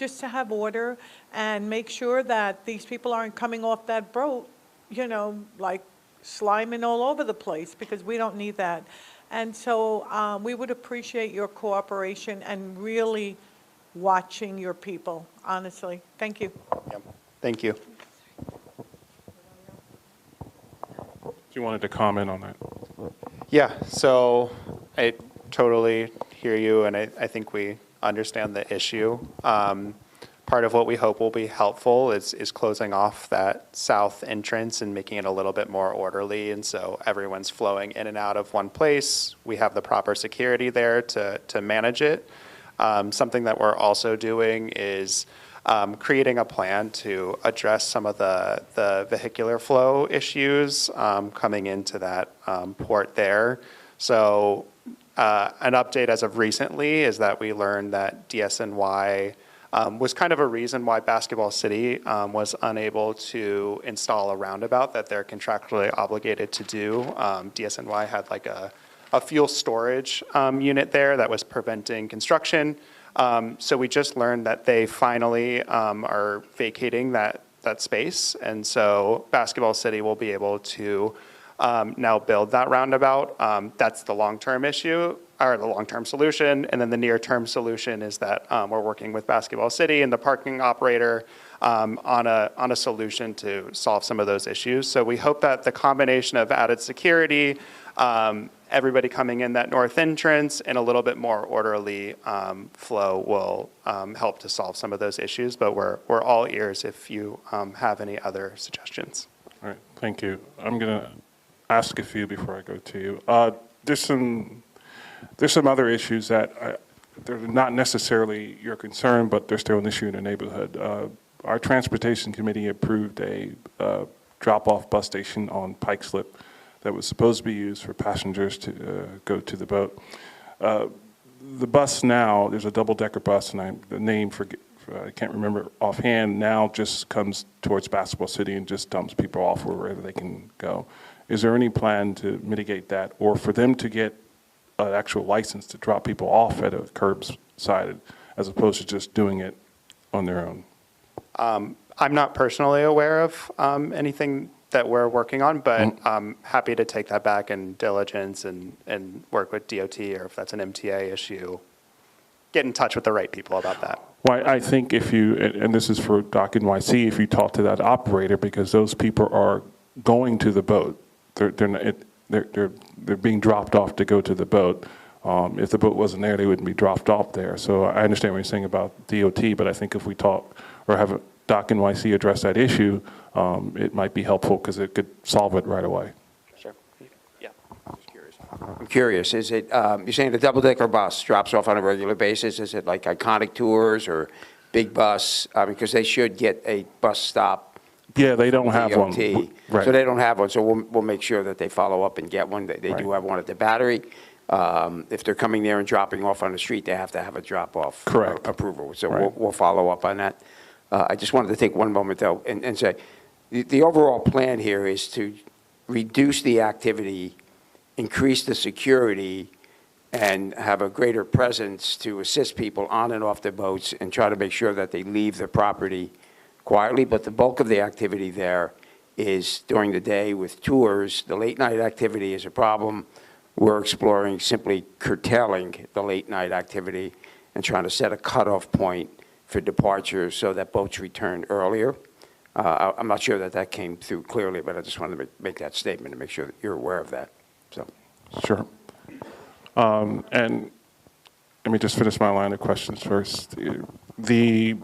just to have order and make sure that these people aren't coming off that boat, you know, like sliming all over the place, because we don't need that. And so we would appreciate your cooperation and really watching your people, honestly. Thank you. Thank you. You wanted to comment on that? Yeah, so I totally hear you, and I think we understand the issue. Part of what we hope will be helpful is closing off that south entrance and making it a little bit more orderly, and so everyone's flowing in and out of one place. We have the proper security there to manage it. Something that we're also doing is creating a plan to address some of the vehicular flow issues coming into that port there. So an update as of recently is that we learned that DSNY was kind of a reason why Basketball City was unable to install a roundabout that they're contractually obligated to do. DSNY had like a fuel storage unit there that was preventing construction. So we just learned that they finally are vacating that space, and so Basketball City will be able to now build that roundabout. That's the long-term issue, or the long-term solution, and then the near-term solution is that we're working with Basketball City and the parking operator on a solution to solve some of those issues. So we hope that the combination of added security, everybody coming in that north entrance, and a little bit more orderly flow will help to solve some of those issues. But we're all ears if you have any other suggestions. All right, thank you. I'm going to ask a few before I go to you. There's some other issues that they're not necessarily your concern, but they're still an issue in the neighborhood. Our transportation committee approved a drop-off bus station on Pike Slip that was supposed to be used for passengers to go to the boat. The bus now, there's a double-decker bus, and the name I can't remember offhand, now just comes towards Basketball City and just dumps people off wherever they can go. Is there any plan to mitigate that, or for them to get an actual license to drop people off at a curbside as opposed to just doing it on their own? I'm not personally aware of anything that we're working on, but I'm happy to take that back and diligence and work with DOT, or if that's an MTA issue, get in touch with the right people about that. Well, I think if you, and this is for Doc NYC, if you talk to that operator, because those people are going to the boat, they're being dropped off to go to the boat. If the boat wasn't there, they wouldn't be dropped off there. So I understand what you're saying about DOT, but I think if we talk or have Doc NYC address that issue, it might be helpful because it could solve it right away. Sure. Yeah. I'm curious, is it, you're saying the double-decker bus drops off on a regular basis? Is it like Iconic Tours or Big Bus? Because they should get a bus stop. Yeah, they don't have one. Right. So they don't have one, so we'll make sure that they follow up and get one. They do have one at the Battery. If they're coming there and dropping off on the street, they have to have a drop-off approval. So we'll follow up on that. I just wanted to take one moment, though, and say the overall plan here is to reduce the activity, increase the security, and have a greater presence to assist people on and off the boats and try to make sure that they leave the property quietly. But the bulk of the activity there is during the day with tours. The late-night activity is a problem. We're exploring simply curtailing the late-night activity and trying to set a cutoff point for departures so that boats return earlier. I'm not sure that came through clearly, but I just wanted to make that statement and make sure that you're aware of that. So. Sure. And let me just finish my line of questions first. The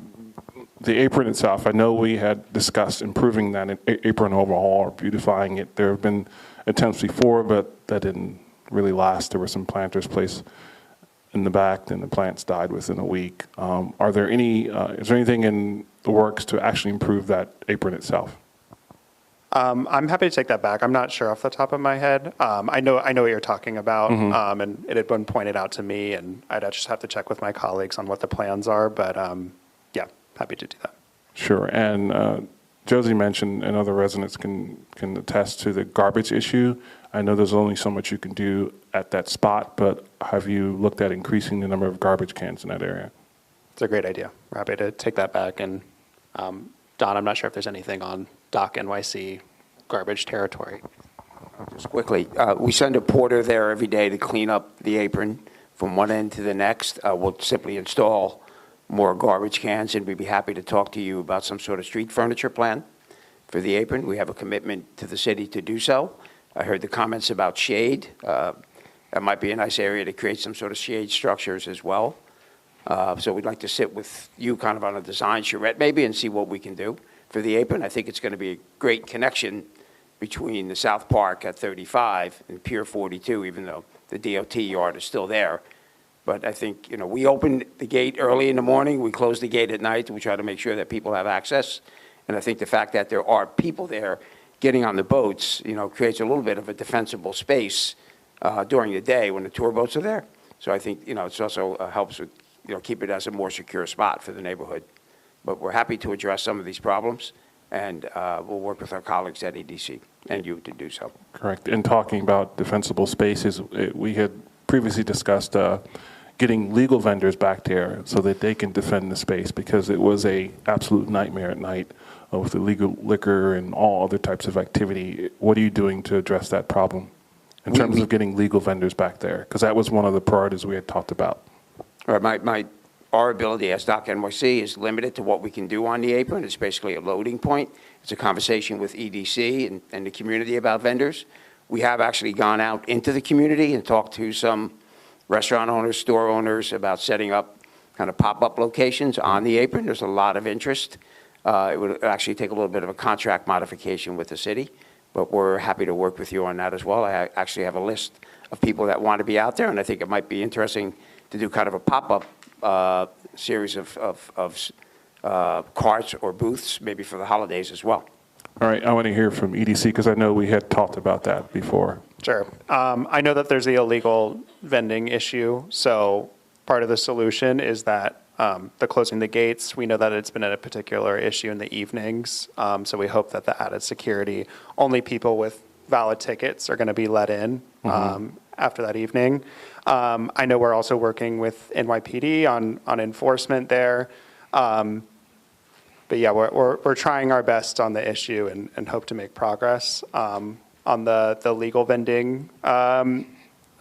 apron itself, I know we had discussed improving that apron overhaul or beautifying it. There have been attempts before, but that didn't really last. There were some planters placed in the back, then the plants died within a week. Is there anything in the works to actually improve that apron itself? I'm happy to take that back. I'm not sure off the top of my head. I know what you're talking about, and it had been pointed out to me, and I'd just have to check with my colleagues on what the plans are, but yeah, happy to do that. Sure, and Josie mentioned, and other residents can attest to the garbage issue. I know there's only so much you can do at that spot, but have you looked at increasing the number of garbage cans in that area? It's a great idea. We're happy to take that back. And Don, I'm not sure if there's anything on Dock NYC garbage territory. Just quickly, we send a porter there every day to clean up the apron from one end to the next. We'll simply install more garbage cans, and we'd be happy to talk to you about some sort of street furniture plan for the apron. We have a commitment to the city to do so. I heard the comments about shade. That might be a nice area to create some sort of shade structures as well. So we'd like to sit with you kind of on a design charrette maybe and see what we can do for the apron. I think it's going to be a great connection between the South Park at 35 and Pier 42, even though the DOT yard is still there. But I think, you know, we open the gate early in the morning, we close the gate at night, we try to make sure that people have access. And I think the fact that there are people there getting on the boats, you know, creates a little bit of a defensible space during the day when the tour boats are there. So I think, you know, it's also helps with, you know, keep it as a more secure spot for the neighborhood. But we're happy to address some of these problems, and we'll work with our colleagues at EDC and you to do so. Correct. In talking about defensible spaces, we had previously discussed getting legal vendors back there so that they can defend the space, because it was a absolute nightmare at night with illegal liquor and all other types of activity. What are you doing to address that problem in terms of getting legal vendors back there? Because that was one of the priorities we had talked about. All right, our ability as Dock NYC is limited to what we can do on the apron. It's basically a loading point. It's a conversation with EDC and the community about vendors. We have actually gone out into the community and talked to some restaurant owners, store owners about setting up kind of pop-up locations on the apron. There's a lot of interest. It would actually take a little bit of a contract modification with the city, but we're happy to work with you on that as well. I actually have a list of people that want to be out there, and I think it might be interesting to do kind of a pop-up series of carts or booths, maybe for the holidays as well. All right, I want to hear from EDC because I know we had talked about that before. Sure. I know that there's the illegal vending issue. So part of the solution is that the closing the gates. We know that it's been a particular issue in the evenings. So we hope that the added security, only people with valid tickets are going to be let in after that evening. I know we're also working with NYPD on enforcement there. But yeah, we're trying our best on the issue and hope to make progress. On the legal vending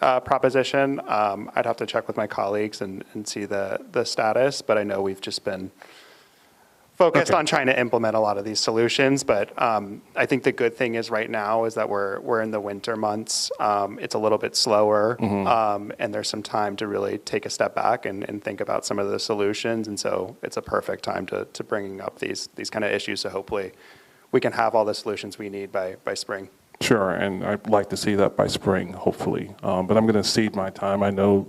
proposition, I'd have to check with my colleagues and see the status, but I know we've just been focused on trying to implement a lot of these solutions. But I think the good thing is right now is that we're in the winter months. It's a little bit slower, and there's some time to really take a step back and think about some of the solutions. And so it's a perfect time to bringing up these kind of issues. So hopefully we can have all the solutions we need by spring. Sure, and I'd like to see that by spring, hopefully. But I'm going to cede my time. I know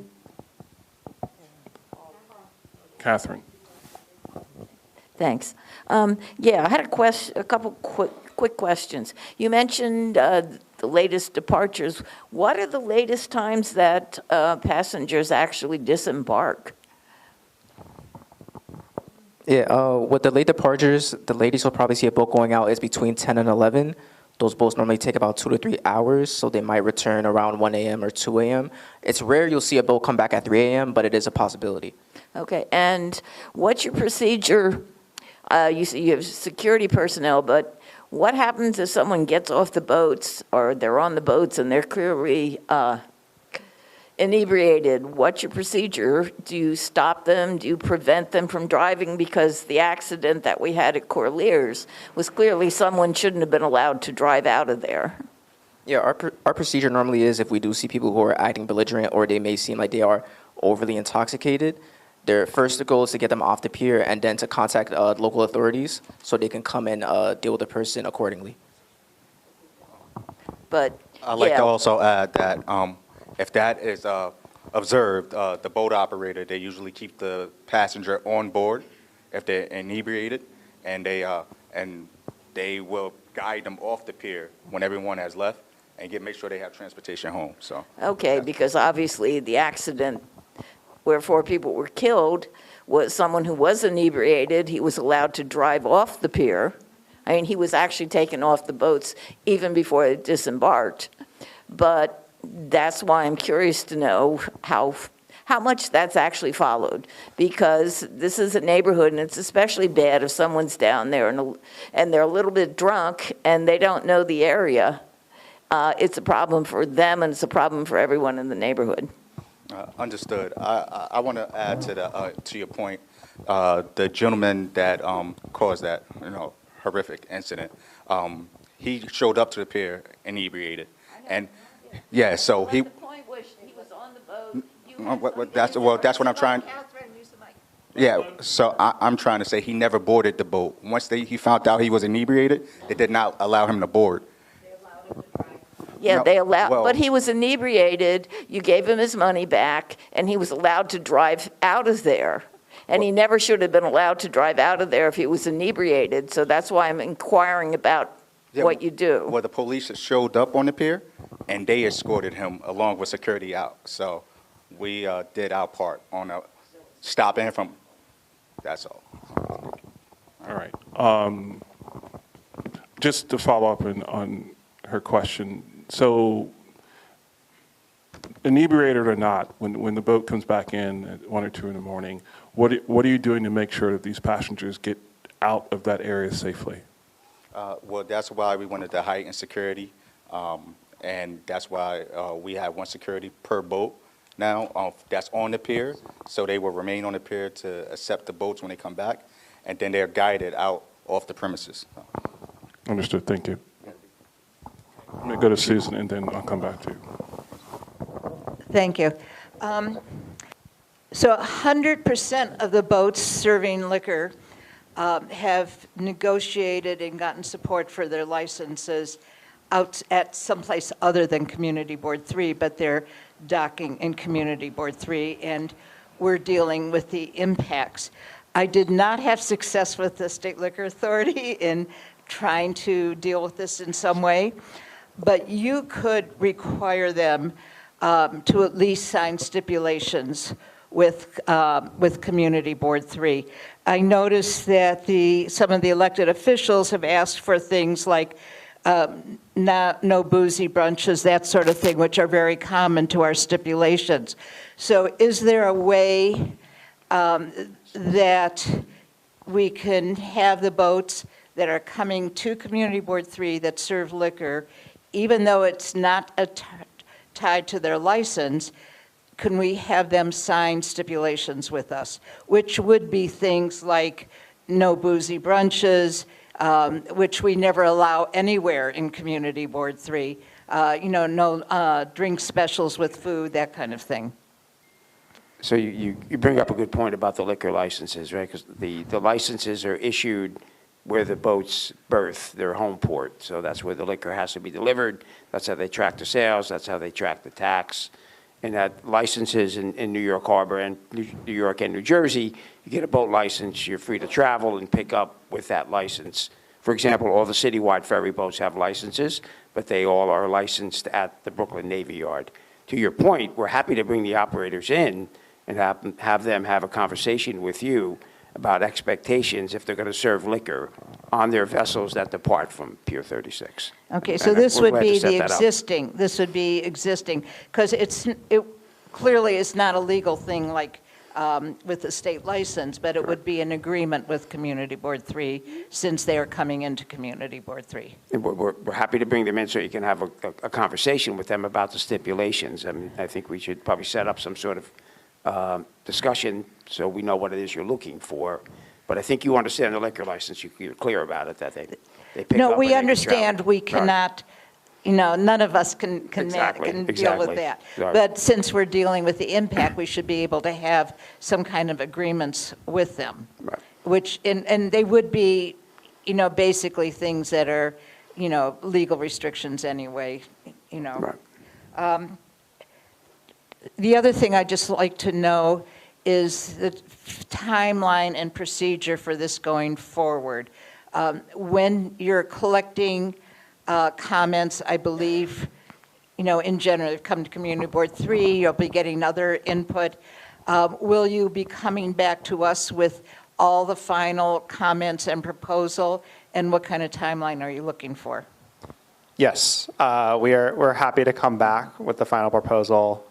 Catherine. Thanks. Yeah, I had a couple quick questions. You mentioned the latest departures. What are the latest times that passengers actually disembark? Yeah, with the late departures, the latest you'll probably see a boat going out is between 10 and 11. Those boats normally take about 2 to 3 hours, so they might return around 1 a.m. or 2 a.m. It's rare you'll see a boat come back at 3 a.m., but it is a possibility. Okay, and what's your procedure? You see you have security personnel, but what happens if someone gets off the boats or they're on the boats and they're clearly inebriated? What's your procedure? Do you stop them? Do you prevent them from driving? Because the accident that we had at Corlears was clearly someone shouldn't have been allowed to drive out of there. Yeah, our procedure normally is if we do see people who are acting belligerent or they may seem like they are overly intoxicated, their first goal is to get them off the pier and then to contact local authorities so they can come and deal with the person accordingly. But I'd like to also add that if that is observed, the boat operator, they usually keep the passenger on board if they're inebriated, and they will guide them off the pier when everyone has left and make sure they have transportation home. So okay, because obviously the accident where 4 people were killed was someone who was inebriated. He was allowed to drive off the pier. I mean, he was actually taken off the boats even before they disembarked. But that's why I'm curious to know how how much that's actually followed. Because this is a neighborhood, and it's especially bad if someone's down there and they're a little bit drunk and they don't know the area. It's a problem for them, and it's a problem for everyone in the neighborhood. Understood. I want to add to your point. The gentleman that caused that horrific incident, he showed up to the pier inebriated, and yeah, so he. The point was he was on the boat. That's what I'm trying. Yeah, so I'm trying to say he never boarded the boat. Once he found out he was inebriated, they did not allow him to board. Yeah, No, they allowed, well- but he was inebriated. You gave him his money back, and he was allowed to drive out of there. And he never should have been allowed to drive out of there if he was inebriated. So that's why I'm inquiring about what you do. Well, the police showed up on the pier, and they escorted him along with security out. So we did our part on stopping him from. That's all. All right. Just to follow up on her question. So, inebriated or not, when the boat comes back in at 1 or 2 in the morning, what are you doing to make sure that these passengers get out of that area safely? Well, that's why we wanted to heighten security, and that's why we have one security per boat now that's on the pier, so they will remain on the pier to accept the boats when they come back, and then they're guided out off the premises. Understood. Thank you. Let me go to Susan, and then I'll come back to you. Thank you. So 100% of the boats serving liquor have negotiated and gotten support for their licenses out at someplace other than Community Board 3, but they're docking in Community Board 3, and we're dealing with the impacts. I did not have success with the State Liquor Authority in trying to deal with this in some way, but you could require them to at least sign stipulations with Community Board 3. I noticed that some of the elected officials have asked for things like no boozy brunches, that sort of thing, which are very common to our stipulations. So is there a way that we can have the boats that are coming to Community Board 3 that serve liquor, even though it's not tied to their license, can we have them sign stipulations with us, which would be things like no boozy brunches, which we never allow anywhere in Community Board 3, no drink specials with food, that kind of thing. So you bring up a good point about the liquor licenses, right? Because the licenses are issued where the boats berth, their home port. So that's where the liquor has to be delivered. That's how they track the sales. That's how they track the tax. And that licenses in New York Harbor and New York and New Jersey, you get a boat license, you're free to travel and pick up with that license. For example, all the citywide ferry boats have licenses, but they all are licensed at the Brooklyn Navy Yard. To your point, we're happy to bring the operators in and have them have a conversation with you about expectations if they're going to serve liquor on their vessels that depart from Pier 36. Okay, so And this we're would glad to be set the that up. existing, this would be existing, because it clearly is not a legal thing like with the state license, but it would be an agreement with Community Board 3 since they are coming into Community Board 3. And we're happy to bring them in so you can have a conversation with them about the stipulations. I mean, I think we should probably set up some sort of discussion so we know what it is you're looking for. But I think you understand the liquor license. You're clear about it, that they pick up. No, and we they can understand travel. we Right. cannot, none of us can Exactly, deal exactly. with that. Right. But since we're dealing with the impact, we should be able to have some kind of agreements with them. Right. Which, and they would be, basically things that are, legal restrictions anyway, Right. The other thing I'd just like to know is the timeline and procedure for this going forward. When you're collecting comments, I believe, in general, you've come to Community Board 3, you'll be getting other input. Will you be coming back to us with all the final comments and proposal, and what kind of timeline are you looking for? Yes, we're happy to come back with the final proposal.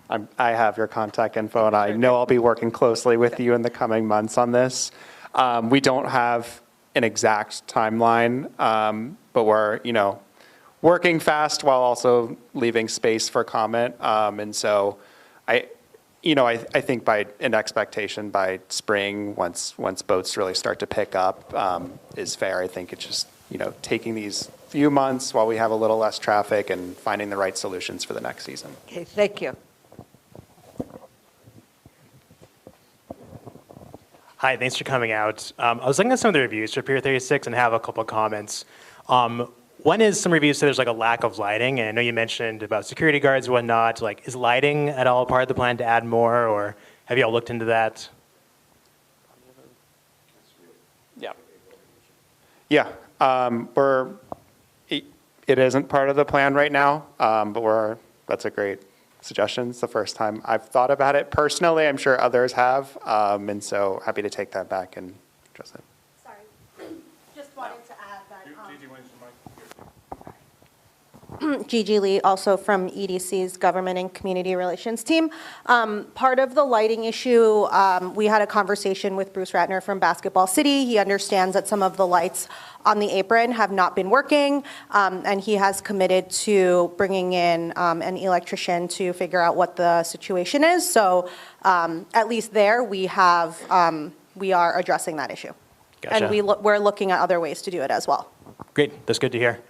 I have your contact info, and I know I'll be working closely with you in the coming months on this. We don't have an exact timeline, but we're, working fast while also leaving space for comment. And so I think by an expectation by spring, once boats really start to pick up, is fair. I think it's just, taking these few months while we have a little less traffic and finding the right solutions for the next season. Okay, thank you. Hi, thanks for coming out. I was looking at some of the reviews for Pier 36 and have a couple of comments. One is some reviews say there's like a lack of lighting, and I know you mentioned about security guards and whatnot. Like, is lighting at all part of the plan to add more, or have you all looked into that? Yeah, it isn't part of the plan right now, but that's a great suggestion. It's the first time I've thought about it personally. I'm sure others have, and so happy to take that back and address it. Sorry, just wanted to add that. Gigi Lee, also from EDC's Government and Community Relations team. Part of the lighting issue, we had a conversation with Bruce Ratner from Basketball City. He understands that some of the lights on the apron have not been working, and he has committed to bringing in an electrician to figure out what the situation is. So at least there, we are addressing that issue. Gotcha. And we're looking at other ways to do it as well. Great, that's good to hear.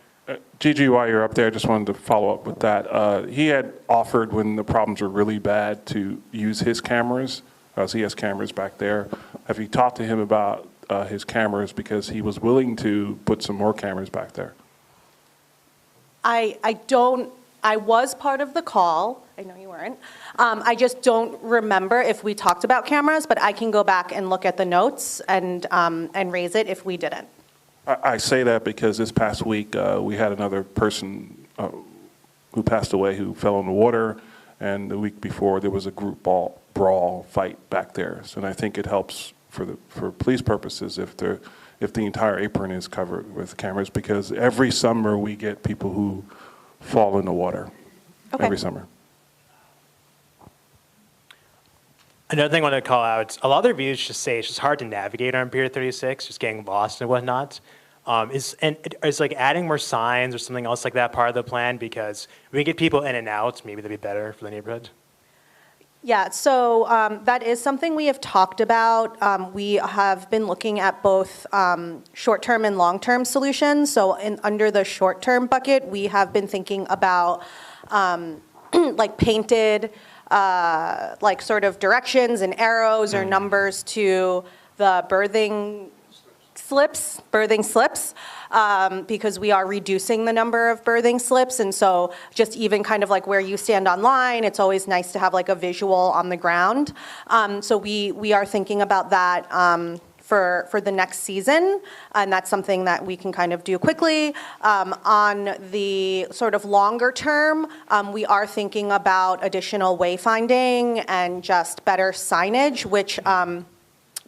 Gigi, while you're up there, I just wanted to follow up with that. He had offered, when the problems were really bad, to use his cameras, so he has cameras back there. Have you talked to him about his cameras, because he was willing to put some more cameras back there? I was part of the call. I know you weren't. I just don't remember if we talked about cameras, but I can go back and look at the notes and raise it if we didn't. I say that because this past week we had another person who passed away who fell in the water, and the week before there was a group brawl fight back there. So, and I think it helps for police purposes if the entire apron is covered with cameras, because every summer we get people who fall in the water. Okay. Every summer. Another thing I want to call out, a lot of the reviews just say it's just hard to navigate on Pier 36, just getting lost and whatnot. Is like adding more signs or something else like that part of the plan? Because if we get people in and out, maybe that'd be better for the neighborhood. Yeah, so that is something we have talked about. We have been looking at both short-term and long-term solutions. So under the short-term bucket, we have been thinking about like painted like sort of directions and arrows or numbers to the birthing slips, because we are reducing the number of birthing slips. And so just even kind of like where you stand online, it's always nice to have like a visual on the ground. So we are thinking about that for the next season, and that's something that we can kind of do quickly. On the sort of longer term, we are thinking about additional wayfinding and just better signage, which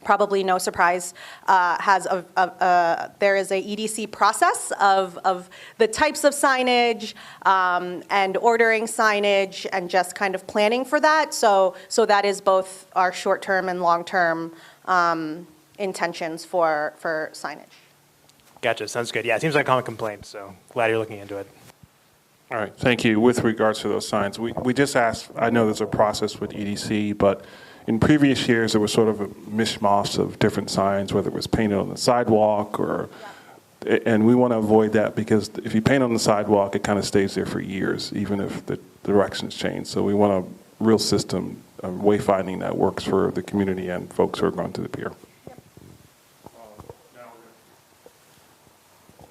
probably no surprise, there is a EDC process of the types of signage and ordering signage and just kind of planning for that. So that is both our short-term and long-term intentions for signage. Gotcha, sounds good. Yeah, it seems like a common complaint, so glad you're looking into it. All right, thank you. With regards to those signs, we just asked, I know there's a process with EDC, but in previous years, there was sort of a mishmash of different signs, whether it was painted on the sidewalk and we want to avoid that, because if you paint on the sidewalk, it kind of stays there for years, even if the directions change. So we want a real system of wayfinding that works for the community and folks who are going to the pier.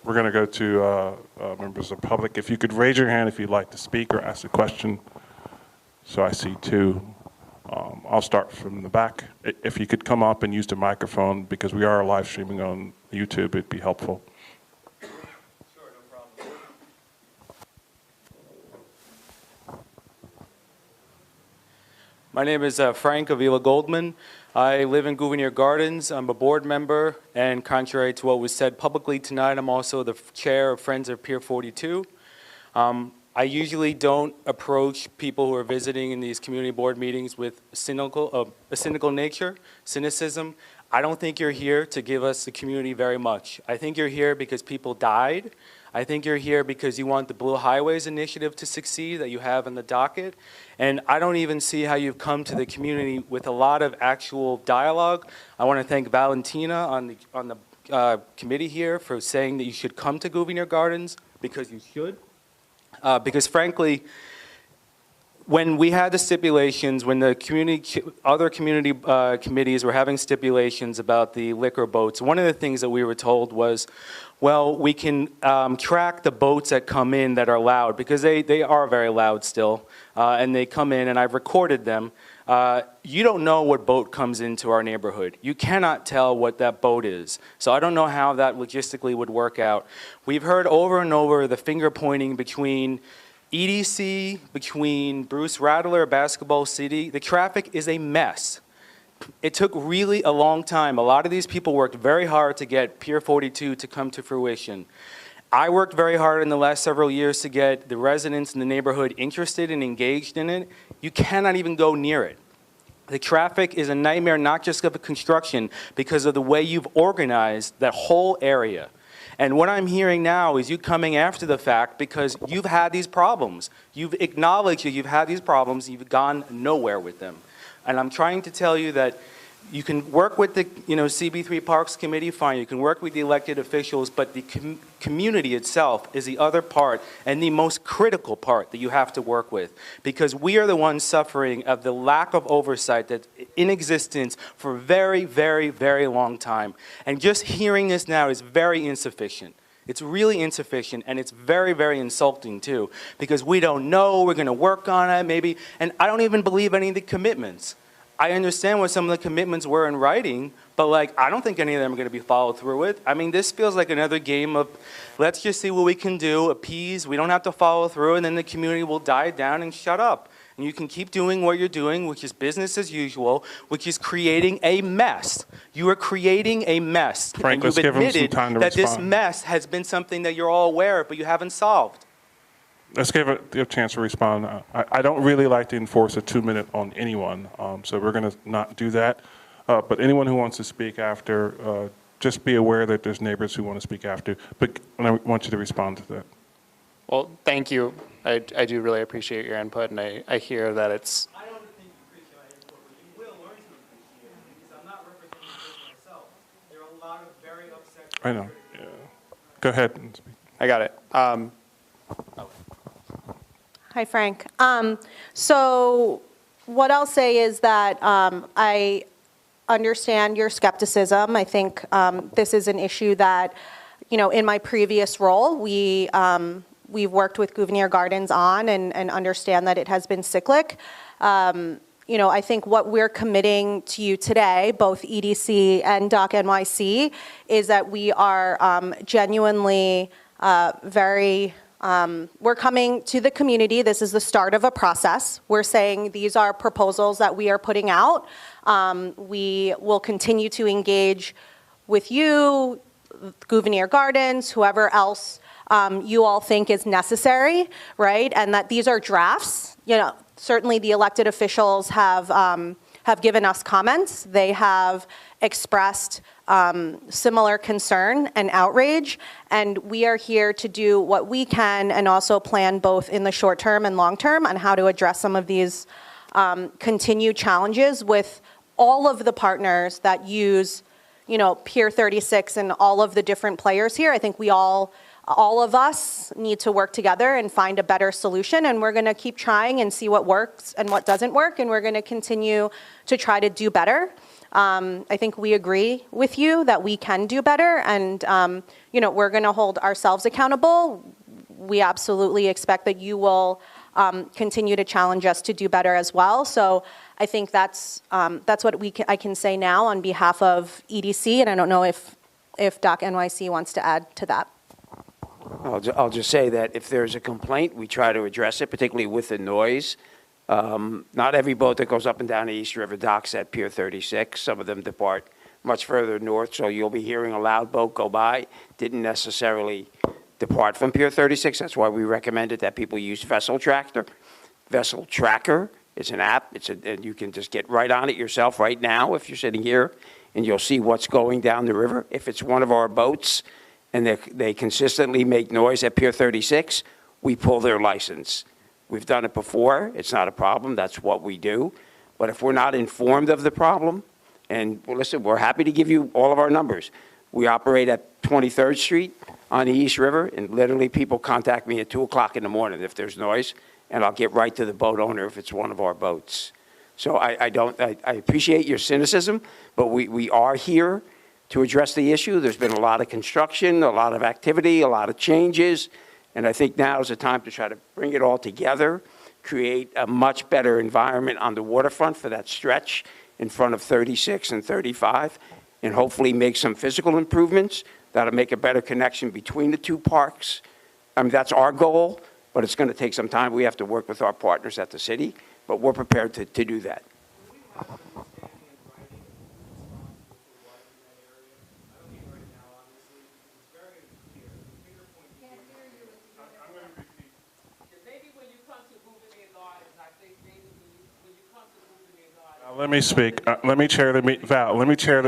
We're going to go to members of the public. If you could raise your hand if you'd like to speak or ask a question. So I see two. I'll start from the back. If you could come up and use the microphone, because we are live streaming on YouTube, it'd be helpful. Sure, no problem. My name is Frank Avila Goldman. I live in Gouverneur Gardens. I'm a board member, and contrary to what was said publicly tonight, I'm also the chair of Friends of Pier 42. I usually don't approach people who are visiting in these community board meetings with a cynical nature, cynicism. I don't think you're here to give us the community very much. I think you're here because people died. I think you're here because you want the Blue Highways initiative to succeed that you have in the docket. And I don't even see how you've come to the community with a lot of actual dialogue. I want to thank Valentina on the committee here for saying that you should come to Gouverneur Gardens, because you should. Because frankly, when we had the stipulations, when the other community committees were having stipulations about the liquor boats, one of the things that we were told was, well, we can track the boats that come in that are loud, because they are very loud still, and they come in, and I've recorded them. You don't know what boat comes into our neighborhood. You cannot tell what that boat is. So I don't know how that logistically would work out. We've heard over and over the finger pointing between EDC, between Bruce Rattler, Basketball City. The traffic is a mess. It took really a long time. A lot of these people worked very hard to get Pier 42 to come to fruition. I worked very hard in the last several years to get the residents in the neighborhood interested and engaged in it. You cannot even go near it. The traffic is a nightmare, not just of the construction, because of the way you've organized that whole area. And what I'm hearing now is you coming after the fact because you've had these problems. You've acknowledged that you've had these problems, you've gone nowhere with them. And I'm trying to tell you that you can work with the CB3 Parks Committee, fine. You can work with the elected officials, but the community itself is the other part and the most critical part that you have to work with, because we are the ones suffering of the lack of oversight that's in existence for a very, very, very long time. And just hearing this now is very insufficient. It's really insufficient, and it's very, very insulting too, because we don't know, we're gonna work on it maybe, and I don't even believe any of the commitments. I understand what some of the commitments were in writing, but like, I don't think any of them are gonna be followed through with. I mean, this feels like another game of, let's just see what we can do, appease, we don't have to follow through, and then the community will die down and shut up. And you can keep doing what you're doing, which is business as usual, which is creating a mess. You are creating a mess. Frank, and let's you've give him some admitted time to that this respond. mess has been something that you're all aware of, but you haven't solved. Let's give it a chance to respond. I don't really like to enforce a 2-minute on anyone, so we're going to not do that. But anyone who wants to speak after, just be aware that there's neighbors who want to speak after. But I want you to respond to that. Well, thank you. I do really appreciate your input, and I hear that it's. I don't think you appreciate my input, but you will learn to appreciate it, because I'm not representing just myself. There are a lot of very upset. I know. Yeah. Go ahead and speak. I got it. Hi, Frank. So what I'll say is that I understand your skepticism. I think this is an issue that, in my previous role, we've worked with Gouverneur Gardens on and understand that it has been cyclic. I think what we're committing to you today, both EDC and Doc NYC, is that we are genuinely very. We're coming to the community. This is the start of a process. We're saying these are proposals that we are putting out. We will continue to engage with you, Gouverneur Gardens, whoever else you all think is necessary, right? And that these are drafts. Certainly the elected officials have given us comments. They have expressed similar concern and outrage, and we are here to do what we can and also plan both in the short term and long term on how to address some of these continued challenges with all of the partners that use, Pier 36 and all of the different players here. I think we all of us need to work together and find a better solution, and we're gonna keep trying and see what works and what doesn't work, and we're gonna continue to try to do better. I think we agree with you that we can do better, and we're going to hold ourselves accountable. We absolutely expect that you will continue to challenge us to do better as well. So I think that's what I can say now on behalf of EDC, and I don't know if Doc NYC wants to add to that. I'll just say that if there's a complaint, we try to address it, particularly with the noise. Not every boat that goes up and down the East River docks at Pier 36. Some of them depart much further north, so you'll be hearing a loud boat go by. Didn't necessarily depart from Pier 36. That's why we recommended that people use Vessel Tracker. Vessel Tracker is an app. And you can just get right on it yourself right now if you're sitting here, and you'll see what's going down the river. If it's one of our boats and they consistently make noise at Pier 36, we pull their license. We've done it before. It's not a problem. That's what we do. But if we're not informed of the problem, and well, listen, we're happy to give you all of our numbers. We operate at 23rd Street on the East River, and literally people contact me at 2 o'clock in the morning if there's noise, and I'll get right to the boat owner if it's one of our boats. So I appreciate your cynicism, but we are here to address the issue. There's been a lot of construction, a lot of activity, a lot of changes, and I think now is the time to try to bring it all together, create a much better environment on the waterfront for that stretch in front of 36 and 35, and hopefully make some physical improvements that'll make a better connection between the two parks. I mean, that's our goal, but it's going to take some time. We have to work with our partners at the city, but we're prepared to do that. Let me speak. Let me chair the meeting. Val, let me chair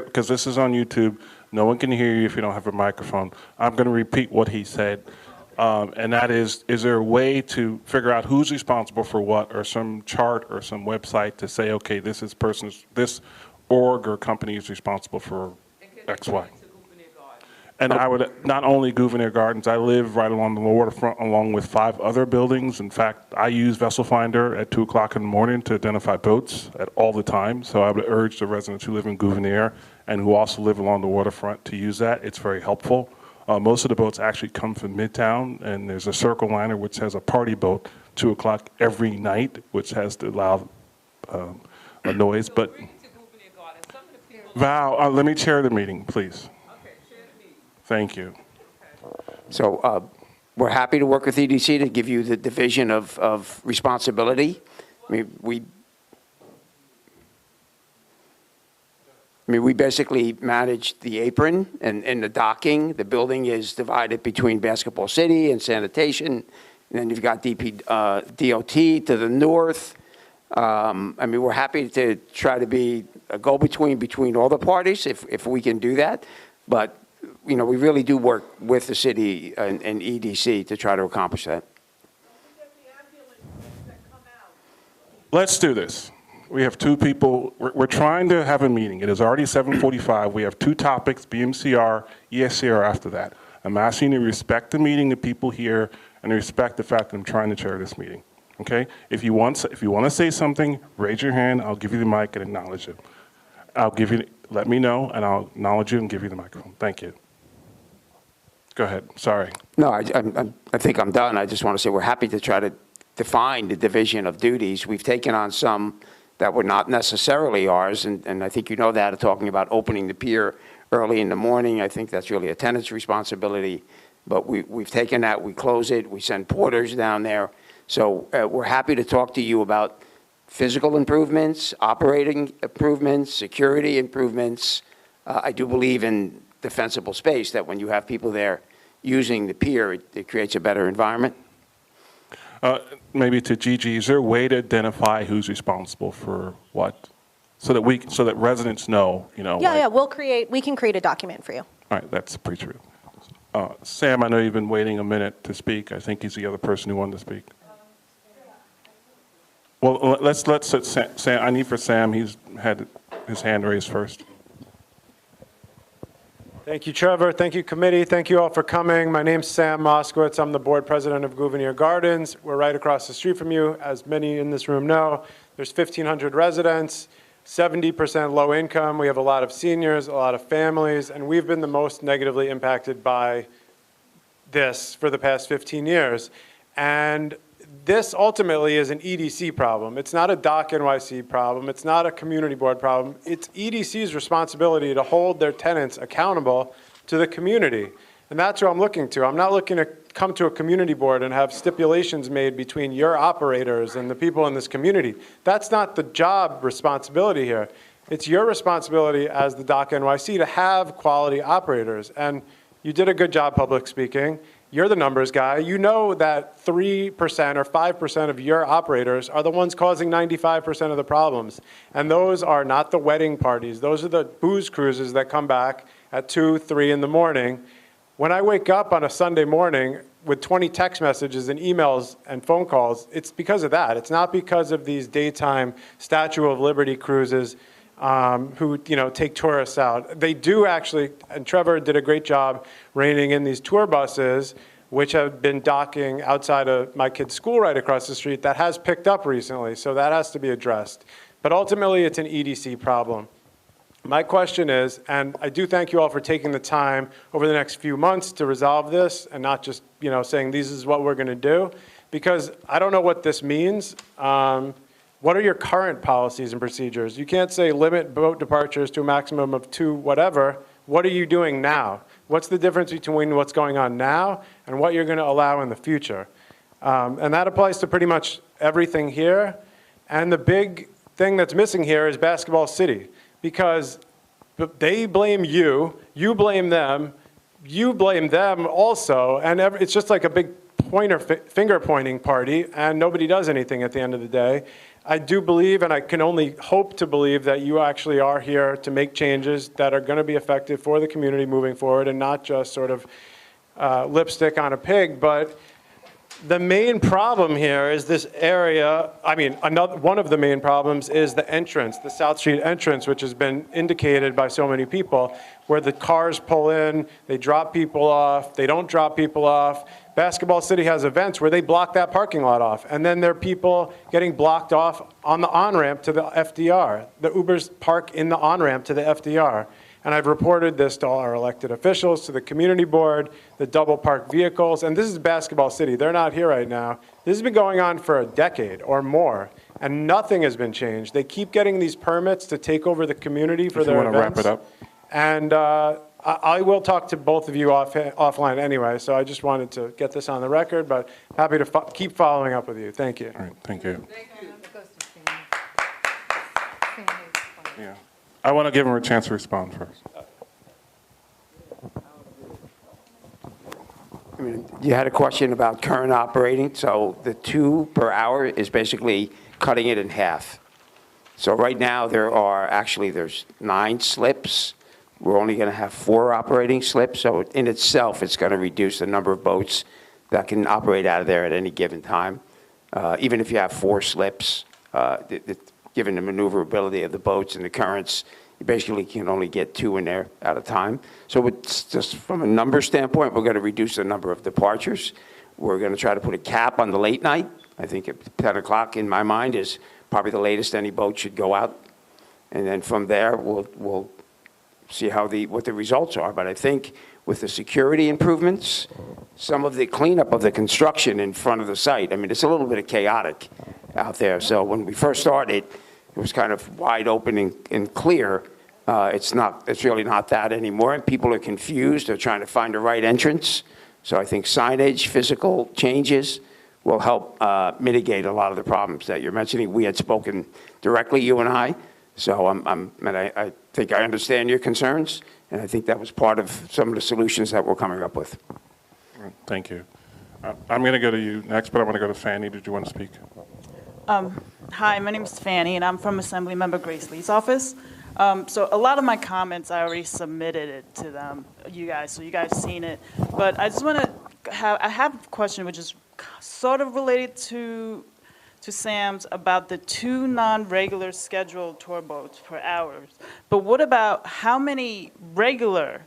because this is on YouTube. No one can hear you if you don't have a microphone. I'm going to repeat what he said. And that is there a way to figure out who's responsible for what, or some chart or some website to say, okay, this org or company is responsible for X, Y? And I would, not only Gouverneur Gardens, I live right along the waterfront along with 5 other buildings. In fact, I use Vessel Finder at 2 o'clock in the morning to identify boats at all the time. So I would urge the residents who live in Gouverneur and who also live along the waterfront to use that. It's very helpful. Most of the boats actually come from Midtown, and there's a circle liner which has a party boat 2 o'clock every night, which has the loud a noise. But Val, let me chair the meeting, please. Thank you. So we're happy to work with EDC to give you the division of responsibility. I mean, we basically manage the apron and the docking. The building is divided between Basketball City and sanitation. And then you've got DOT to the north. I mean, we're happy to try to be a go-between between all the parties if we can do that. But you know, we really do work with the city and EDC to try to accomplish that. Let's do this. We have 2 people. We're trying to have a meeting. It is already 7:45. We have 2 topics, BMCR, ESCR after that. I'm asking you to respect the meeting, the people here, and respect the fact that I'm trying to chair this meeting. Okay? If you want to say something, raise your hand. I'll give you the mic and acknowledge it. Let me know, and I'll acknowledge you and give you the microphone. Thank you. Go ahead. Sorry. No, I think I'm done. I just want to say we're happy to try to define the division of duties. We've taken on some that were not necessarily ours, and I think you know that, talking about opening the pier early in the morning. I think that's really a tenant's responsibility. But we've taken that, we close it, we send porters down there. So we're happy to talk to you about physical improvements, operating improvements, security improvements. I do believe in defensible space, that when you have people there using the pier, it creates a better environment. Maybe to Gigi, is there a way to identify who's responsible for what, so that residents know, you know? Yeah, we can create a document for you. All right, that's pretty true. Sam, I know you've been waiting a minute to speak. I think he's the other person who wanted to speak. Well, let's Sam. I need for Sam. He's had his hand raised first. Thank you, Trevor. Thank you, committee. Thank you all for coming. My name's Sam Moskowitz. I'm the board president of Gouverneur Gardens. We're right across the street from you. As many in this room know, there's 1,500 residents, 70% low income. We have a lot of seniors, a lot of families, and we've been the most negatively impacted by this for the past 15 years. And this ultimately is an EDC problem. It's not a DOC NYC problem. It's not a community board problem. It's EDC's responsibility to hold their tenants accountable to the community. And that's what I'm looking to. I'm not looking to come to a community board and have stipulations made between your operators and the people in this community. That's not the job responsibility here. It's your responsibility as the DOC NYC to have quality operators. And You did a good job public speaking. You're the numbers guy. You know that 3% or 5% of your operators are the ones causing 95% of the problems. And those are not the wedding parties. Those are the booze cruises that come back at 2, 3 in the morning. When I wake up on a Sunday morning with 20 text messages and emails and phone calls, it's because of that. It's not because of these daytime Statue of Liberty cruises who take tourists out. They do actually, and Trevor did a great job reining in these tour buses, which have been docking outside of my kid's school right across the street. That has picked up recently, so that has to be addressed. But ultimately, it's an EDC problem. My question is, and I do thank you all for taking the time over the next few months to resolve this and not just saying this is what we're going to do, because I don't know what this means. What are your current policies and procedures? You can't say limit boat departures to a maximum of 2 whatever. What are you doing now? What's the difference between what's going on now and what you're going to allow in the future? And that applies to pretty much everything here. And the big thing that's missing here is Basketball City, because they blame you, you blame them, you blame them also, and it's just like a big finger pointing party, and nobody does anything at the end of the day. I do believe, and I can only hope to believe, that you actually are here to make changes that are going to be effective for the community moving forward, and not just sort of lipstick on a pig. But the main problem here is this area. I mean, one of the main problems is the entrance, the South Street entrance, which has been indicated by so many people, where the cars pull in, they drop people off, they don't drop people off. Basketball City has events where they block that parking lot off, and then there are people getting blocked off on the on-ramp to the FDR. The Ubers park in the on-ramp to the FDR. And I've reported this to all our elected officials, to the community board, the double parked vehicles, and this is Basketball City. They're not here right now. This has been going on for a decade or more, and nothing has been changed. They keep getting these permits to take over the community for their events. If you want to wrap it up. And I will talk to both of you offline anyway, so I just wanted to get this on the record, but happy to keep following up with you. Thank you. All right, thank you. Yeah. I want to give him a chance to respond first. I mean, you had a question about current operating, so the 2 per hour is basically cutting it in half. So right now there's 9 slips. We're only going to have 4 operating slips, so in itself it's going to reduce the number of boats that can operate out of there at any given time. Even if you have 4 slips, given the maneuverability of the boats and the currents, you basically can only get 2 in there at a time. So it's just from a number standpoint, we're going to reduce the number of departures. We're going to try to put a cap on the late night. I think at 10 o'clock in my mind is probably the latest any boat should go out. And then from there, we'll see what the results are. But I think with the security improvements, some of the cleanup of the construction in front of the site, I mean, it's a little bit chaotic out there. So when we first started, it was kind of wide open and clear. It's really not that anymore. And people are confused. They're trying to find the right entrance. So I think signage, physical changes will help mitigate a lot of the problems that you're mentioning. We had spoken directly, you and I. So I think I understand your concerns, and I think that was part of some of the solutions that we're coming up with. Thank you. I'm going to go to you next, but I want to go to Fanny. Did you want to speak? Hi, my name is Fanny, and I'm from Assemblymember Grace Lee's office. So a lot of my comments, I already submitted it to them, you guys, so you guys seen it. But I just want to I have a question which is sort of related to Sam's about the 2 non-regular scheduled tour boats per hour. But what about how many regular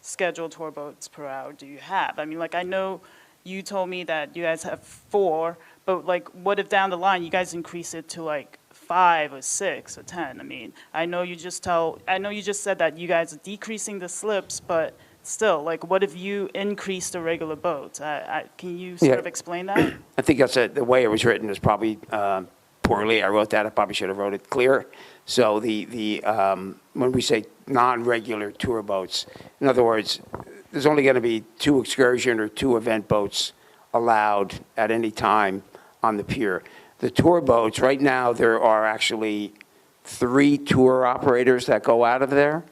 scheduled tour boats per hour do you have? I mean, like, I know you told me that you guys have 4, but like, what if down the line you guys increase it to like 5 or 6 or 10? I mean, I know you just said that you guys are decreasing the slips, but still, like, what if you increase the regular boats? Can you sort of explain that? I think that's the way it was written is probably poorly. I wrote that. I probably should have wrote it clear. So when we say non-regular tour boats, in other words, there's only going to be 2 excursion or 2 event boats allowed at any time on the pier. The tour boats, right now, there are actually 3 tour operators that go out of there.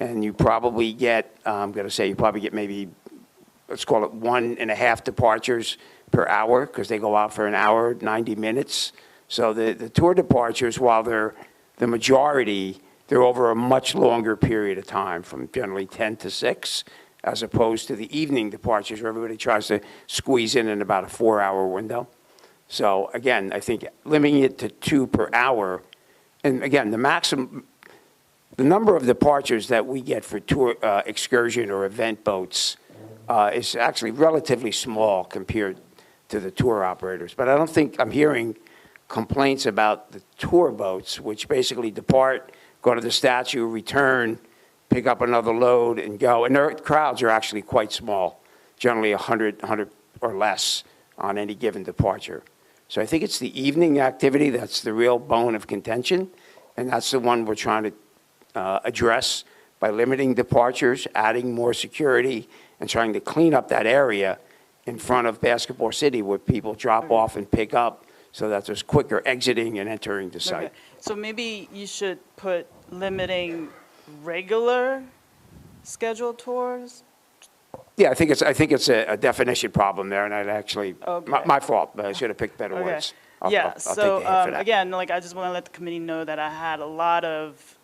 and you probably get, I'm going to say you probably get maybe, let's call it 1.5 departures per hour, because they go out for an hour, 90 minutes. So the tour departures, while they're the majority, they're over a much longer period of time, from generally 10 to 6, as opposed to the evening departures where everybody tries to squeeze in about a 4-hour window. So again, I think limiting it to 2 per hour, and again, the number of departures that we get for tour, excursion or event boats is actually relatively small compared to the tour operators. But I don't think I'm hearing complaints about the tour boats, which basically depart, go to the statue, return, pick up another load, and go. And their crowds are actually quite small, generally 100 or less on any given departure. So I think it's the evening activity that's the real bone of contention, and that's the one we're trying to address by limiting departures, adding more security, and trying to clean up that area in front of Basketball City where people drop off and pick up, so that there's quicker exiting and entering the site. Okay. So maybe you should put limiting regular scheduled tours? Yeah, I think it's a definition problem there, and I'd actually, my fault, but I should have picked better words. I'll take the hit for that. Again, like, I just want to let the committee know that I had a lot of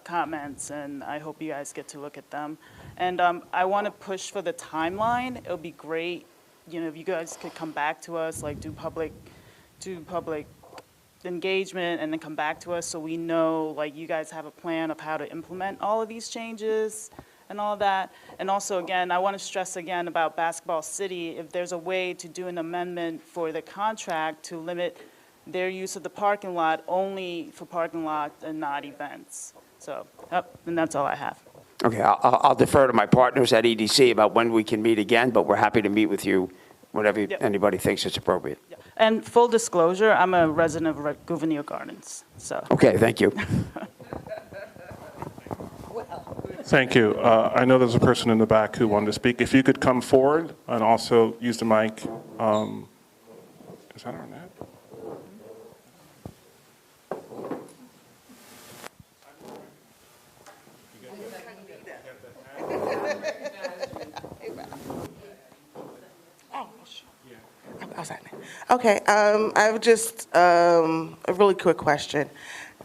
comments, and I hope you guys get to look at them. And I want to push for the timeline. It would be great, you know, if you guys could come back to us, like do public engagement, and then come back to us so we know, like, you guys have a plan of how to implement all of these changes and all of that. And also, again, I want to stress again about Basketball City, if there's a way to do an amendment for the contract to limit their use of the parking lot only for parking lots and not events. So, and that's all I have. Okay, I'll defer to my partners at EDC about when we can meet again, but we're happy to meet with you whenever anybody thinks it's appropriate. And full disclosure, I'm a resident of Gouverneur Gardens, so. Okay, thank you. Thank you. I know there's a person in the back who wanted to speak. If you could come forward and also use the mic. Is that on that? Okay, I have just a really quick question.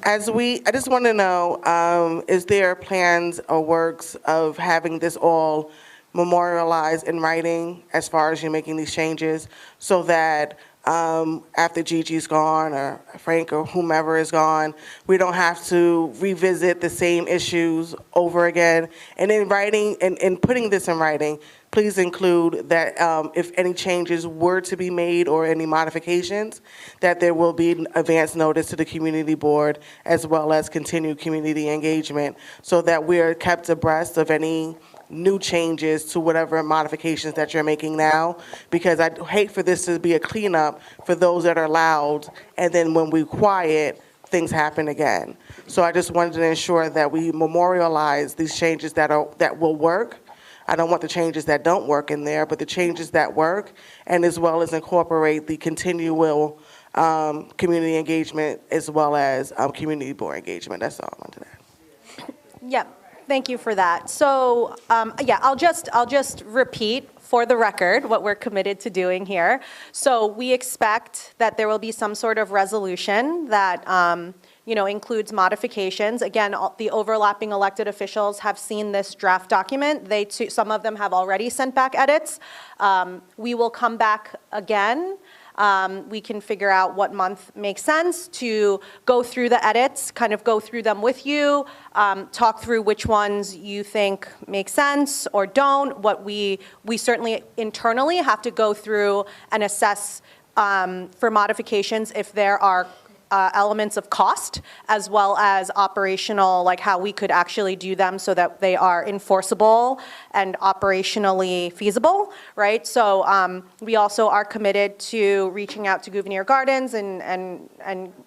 I just want to know, is there plans or works of having this all memorialized in writing as far as you making these changes, so that after Gigi's gone or Frank or whomever is gone, we don't have to revisit the same issues over again? And in writing, and putting this in writing, please include that if any changes were to be made or any modifications, that there will be advance notice to the community board, as well as continued community engagement, so that we're kept abreast of any new changes to whatever modifications that you're making now, because I'd hate for this to be a cleanup for those that are loud, and then when we quiet, things happen again. So I just wanted to ensure that we memorialize these changes that will work. I don't want the changes that don't work in there, but the changes that work, and as well as incorporate the continual community engagement, as well as community board engagement. That's all I wanted to add. Yeah, thank you for that. So, yeah, I'll just repeat for the record what we're committed to doing here. So we expect that there will be some sort of resolution that includes modifications. Again, the overlapping elected officials have seen this draft document. Some of them have already sent back edits. We will come back again. We can figure out what month makes sense to go through the edits, kind of go through them with you, talk through which ones you think make sense or don't. What we certainly internally have to go through and assess for modifications if there are elements of cost, as well as operational, like how we could actually do them so that they are enforceable and operationally feasible, right? So we also are committed to reaching out to Gouverneur Gardens and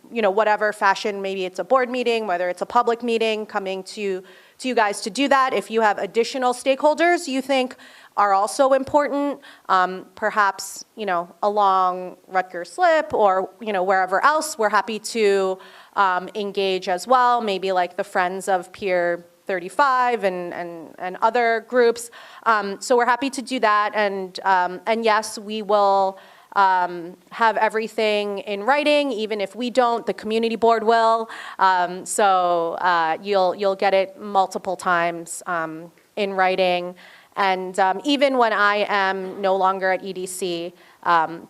whatever fashion, maybe it's a board meeting, whether it's a public meeting, coming to you guys to do that. If you have additional stakeholders you think are also important, perhaps, along Rutgers Slip or, wherever else, we're happy to engage as well. Maybe like the Friends of Pier 35 and other groups. So we're happy to do that, and yes, we will have everything in writing. Even if we don't, the community board will. So you'll get it multiple times in writing. And even when I am no longer at EDC,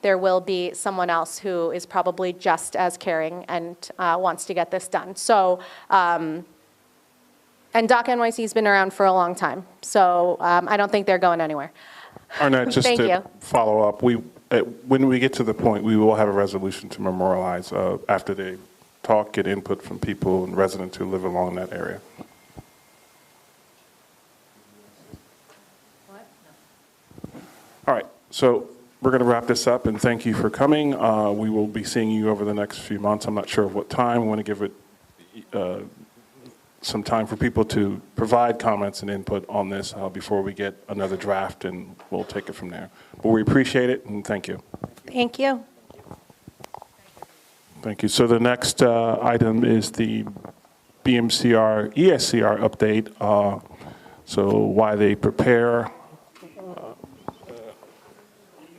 there will be someone else who is probably just as caring and wants to get this done. So, and Doc NYC has been around for a long time, so I don't think they're going anywhere. Arnett, just Thank to you. follow up, when we get to the point, we will have a resolution to memorialize after they talk, get input from people and residents who live along that area. All right, so we're going to wrap this up, and thank you for coming. We will be seeing you over the next few months. I'm not sure of what time. We want to give it some time for people to provide comments and input on this before we get another draft, and we'll take it from there. But we appreciate it, and thank you. Thank you. Thank you. So the next item is the BMCR ESCR update. So why they prepare.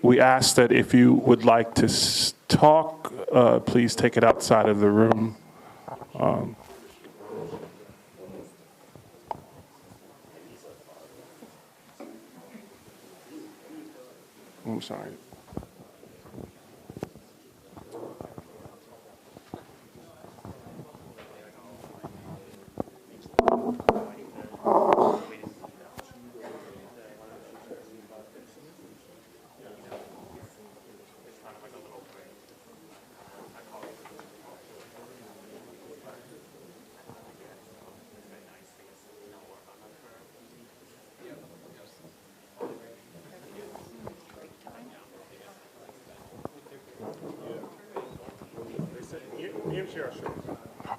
We ask that if you would like to talk, please take it outside of the room. I'm sorry.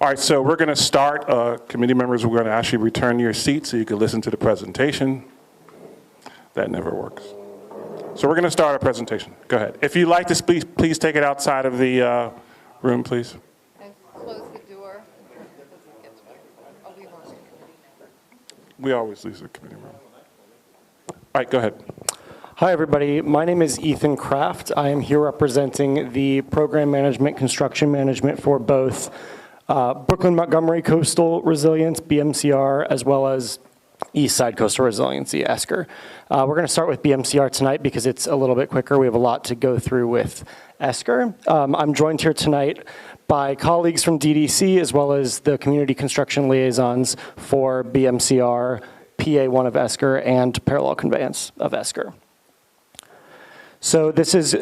All right, so we're going to start. Committee members, we're going to ask you to return to your seat so you can listen to the presentation. That never works. So we're going to start our presentation. Go ahead. If you'd like to speak, please take it outside of the room, please. And close the door. We always leave the committee room. All right, go ahead. Hi, everybody. My name is Ethan Kraft. I am here representing the program management, construction management for both Brooklyn Montgomery Coastal Resilience, BMCR, as well as East Side Coastal Resiliency, ESCR. We're going to start with BMCR tonight because it's a little bit quicker. We have a lot to go through with ESCR. I'm joined here tonight by colleagues from DDC as well as the community construction liaisons for BMCR, PA1 of ESCR, and parallel conveyance of ESCR. So this is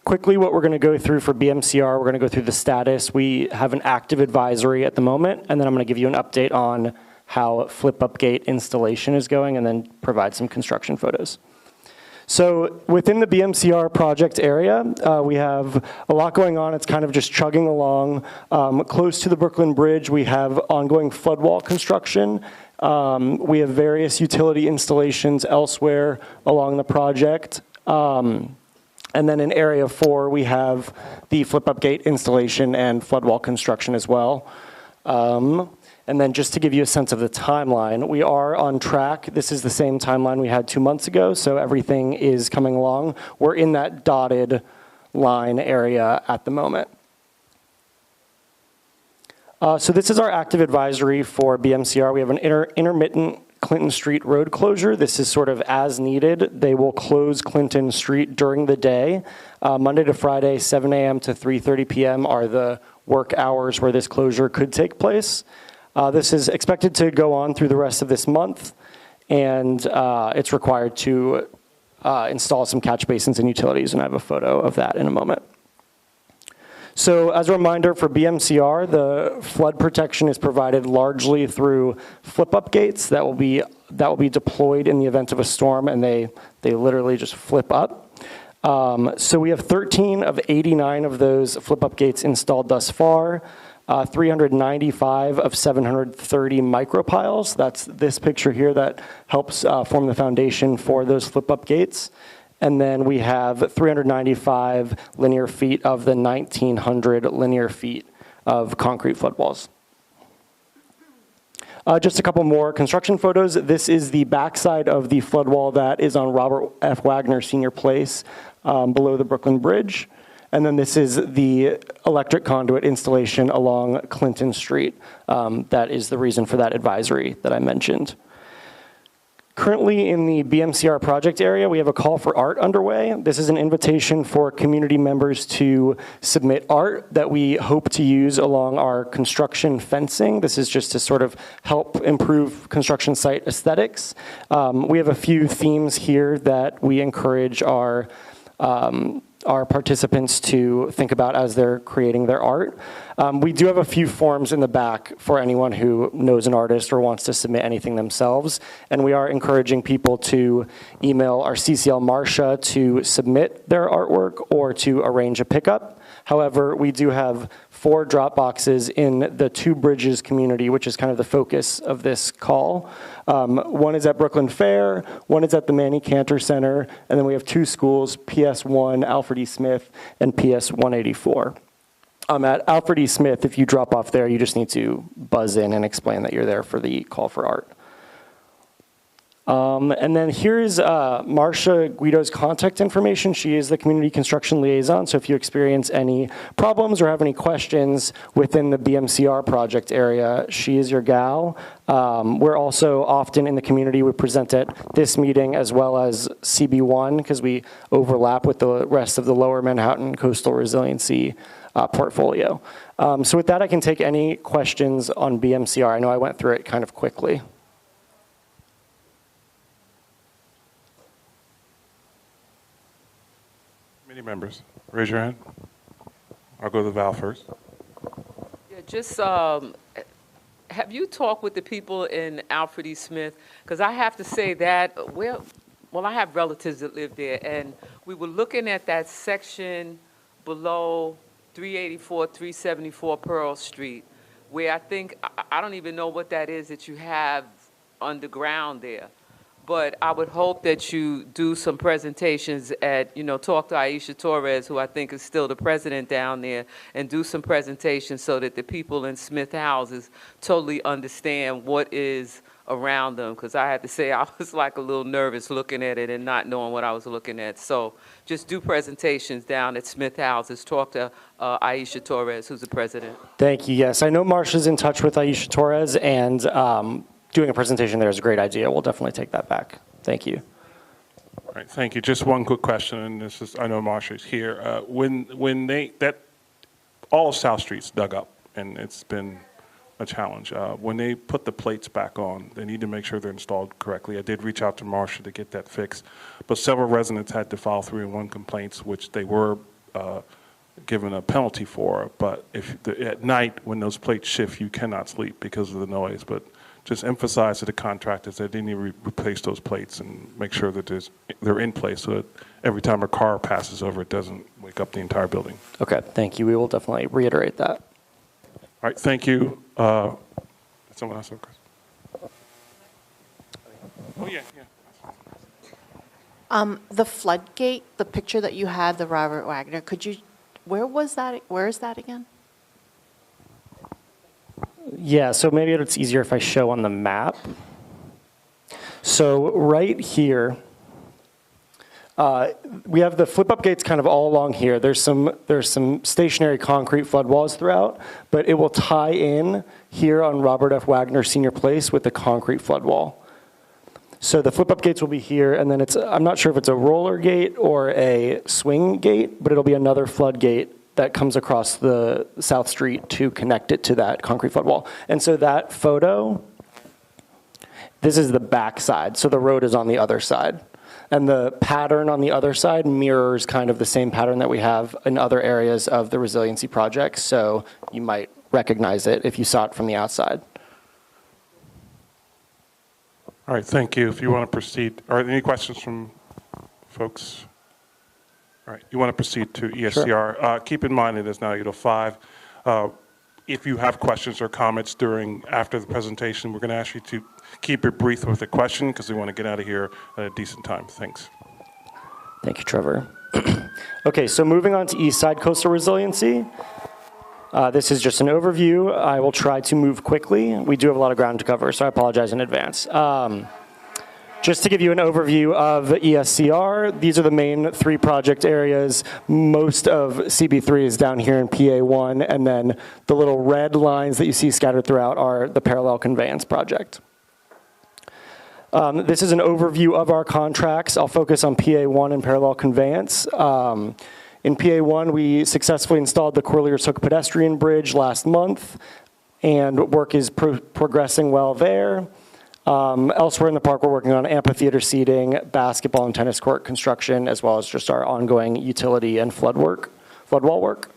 quickly what we're going to go through for BMCR. We're going to go through the status. We have an active advisory at the moment, and then I'm going to give you an update on how flip-up gate installation is going, and then provide some construction photos. So within the BMCR project area, we have a lot going on. It's kind of just chugging along. Close to the Brooklyn Bridge, we have ongoing flood wall construction. We have various utility installations elsewhere along the project. And then in Area 4, we have the flip-up gate installation and flood wall construction as well. And then just to give you a sense of the timeline, we are on track. This is the same timeline we had 2 months ago, so everything is coming along. We're in that dotted line area at the moment. So this is our active advisory for BMCR. We have an intermittent Clinton Street road closure. This is sort of as needed. They will close Clinton Street during the day. Monday to Friday, 7 a.m. to 3:30 p.m. are the work hours where this closure could take place. This is expected to go on through the rest of this month, and it's required to install some catch basins and utilities, and I have a photo of that in a moment. So as a reminder for BMCR, the flood protection is provided largely through flip-up gates that will be deployed in the event of a storm, and they literally just flip up. So we have 13 of 89 of those flip-up gates installed thus far. 395 of 730 micropiles. That's this picture here that helps form the foundation for those flip-up gates. And then we have 395 linear feet of the 1,900 linear feet of concrete flood walls. Just a couple more construction photos. This is the backside of the flood wall that is on Robert F. Wagner Senior Place below the Brooklyn Bridge. And then this is the electric conduit installation along Clinton Street. That is the reason for that advisory that I mentioned. Currently in the BMCR project area, we have a call for art underway. This is an invitation for community members to submit art that we hope to use along our construction fencing. This is just to sort of help improve construction site aesthetics. We have a few themes here that we encourage our participants to think about as they're creating their art. We do have a few forms in the back for anyone who knows an artist or wants to submit anything themselves, and we are encouraging people to email our CCL Marcia to submit their artwork or to arrange a pickup. However, we do have 4 drop boxes in the Two Bridges community, which is kind of the focus of this call. One is at Brooklyn Fair, one is at the Manny Cantor Center, and then we have 2 schools, PS1, Alfred E. Smith, and PS 184. At Alfred E. Smith, if you drop off there, you just need to buzz in and explain that you're there for the call for art. And then here's Marcia Guido's contact information. She is the community construction liaison, so if you experience any problems or have any questions within the BMCR project area, she is your gal. We're also often in the community. We present at this meeting as well as CB1 because we overlap with the rest of the Lower Manhattan Coastal Resiliency portfolio. So with that, I can take any questions on BMCR. I know I went through it kind of quickly. Committee members, raise your hand. I'll go to Val first. Yeah, just have you talked with the people in Alfred E. Smith? Because I have to say that, well, I have relatives that live there, and we were looking at that section below 384, 374 Pearl Street, where I think, I don't even know what that is that you have underground there. But I would hope that you do some presentations at, talk to Aisha Torres, who I think is still the president down there, and do some presentations so that the people in Smith houses totally understand what is around them. Because I have to say, I was like a little nervous looking at it and not knowing what I was looking at. So just do presentations down at Smith houses. Talk to Aisha Torres, who's the president. Thank you. Yes, I know Marcia's in touch with Aisha Torres, and doing a presentation there is a great idea. We'll definitely take that back. Thank you. All right, thank you. Just one quick question, and this is, I know Marcia's here. All of South Street's dug up, and it's been a challenge. When they put the plates back on, they need to make sure they're installed correctly. I did reach out to Marcia to get that fixed, but several residents had to file 301 complaints, which they were given a penalty for. But at night, when those plates shift, you cannot sleep because of the noise. But just emphasize to the contractors that they need to replace those plates and make sure that they're in place so that every time a car passes over, it doesn't wake up the entire building. Okay, thank you. We will definitely reiterate that. All right, thank you. Someone else have a question? Oh, yeah. The floodgate, the picture that you had, the Robert Wagner, where is that again? Yeah, so maybe it's easier if I show on the map. So right here, we have the flip-up gates kind of all along here. There's some stationary concrete flood walls throughout, but it will tie in here on Robert F. Wagner Senior Place with the concrete flood wall. So the flip-up gates will be here, and then I'm not sure if it's a roller gate or a swing gate, but it'll be another flood gate that comes across the South Street to connect it to that concrete flood wall. And so that photo, this is the back side, so the road is on the other side. And the pattern on the other side mirrors kind of the same pattern that we have in other areas of the resiliency project, so you might recognize it if you saw it from the outside. All right, thank you. If you want to proceed, are there any questions from folks? All right, you want to proceed to ESCR. Sure. Keep in mind it is now 8:05. If you have questions or comments after the presentation, we're going to ask you to keep it brief with a question because we want to get out of here at a decent time. Thanks. Thank you, Trevor. Okay, so moving on to East Side Coastal Resiliency. This is just an overview. I will try to move quickly. We do have a lot of ground to cover, so I apologize in advance. Just to give you an overview of ESCR, these are the main 3 project areas. Most of CB3 is down here in PA1, and then the little red lines that you see scattered throughout are the parallel conveyance project. This is an overview of our contracts. I'll focus on PA1 and parallel conveyance. In PA1, we successfully installed the Corlears Hook pedestrian bridge last month, and work is progressing well there. Elsewhere in the park, we're working on amphitheater seating, basketball and tennis court construction, as well as just our ongoing utility and flood wall work.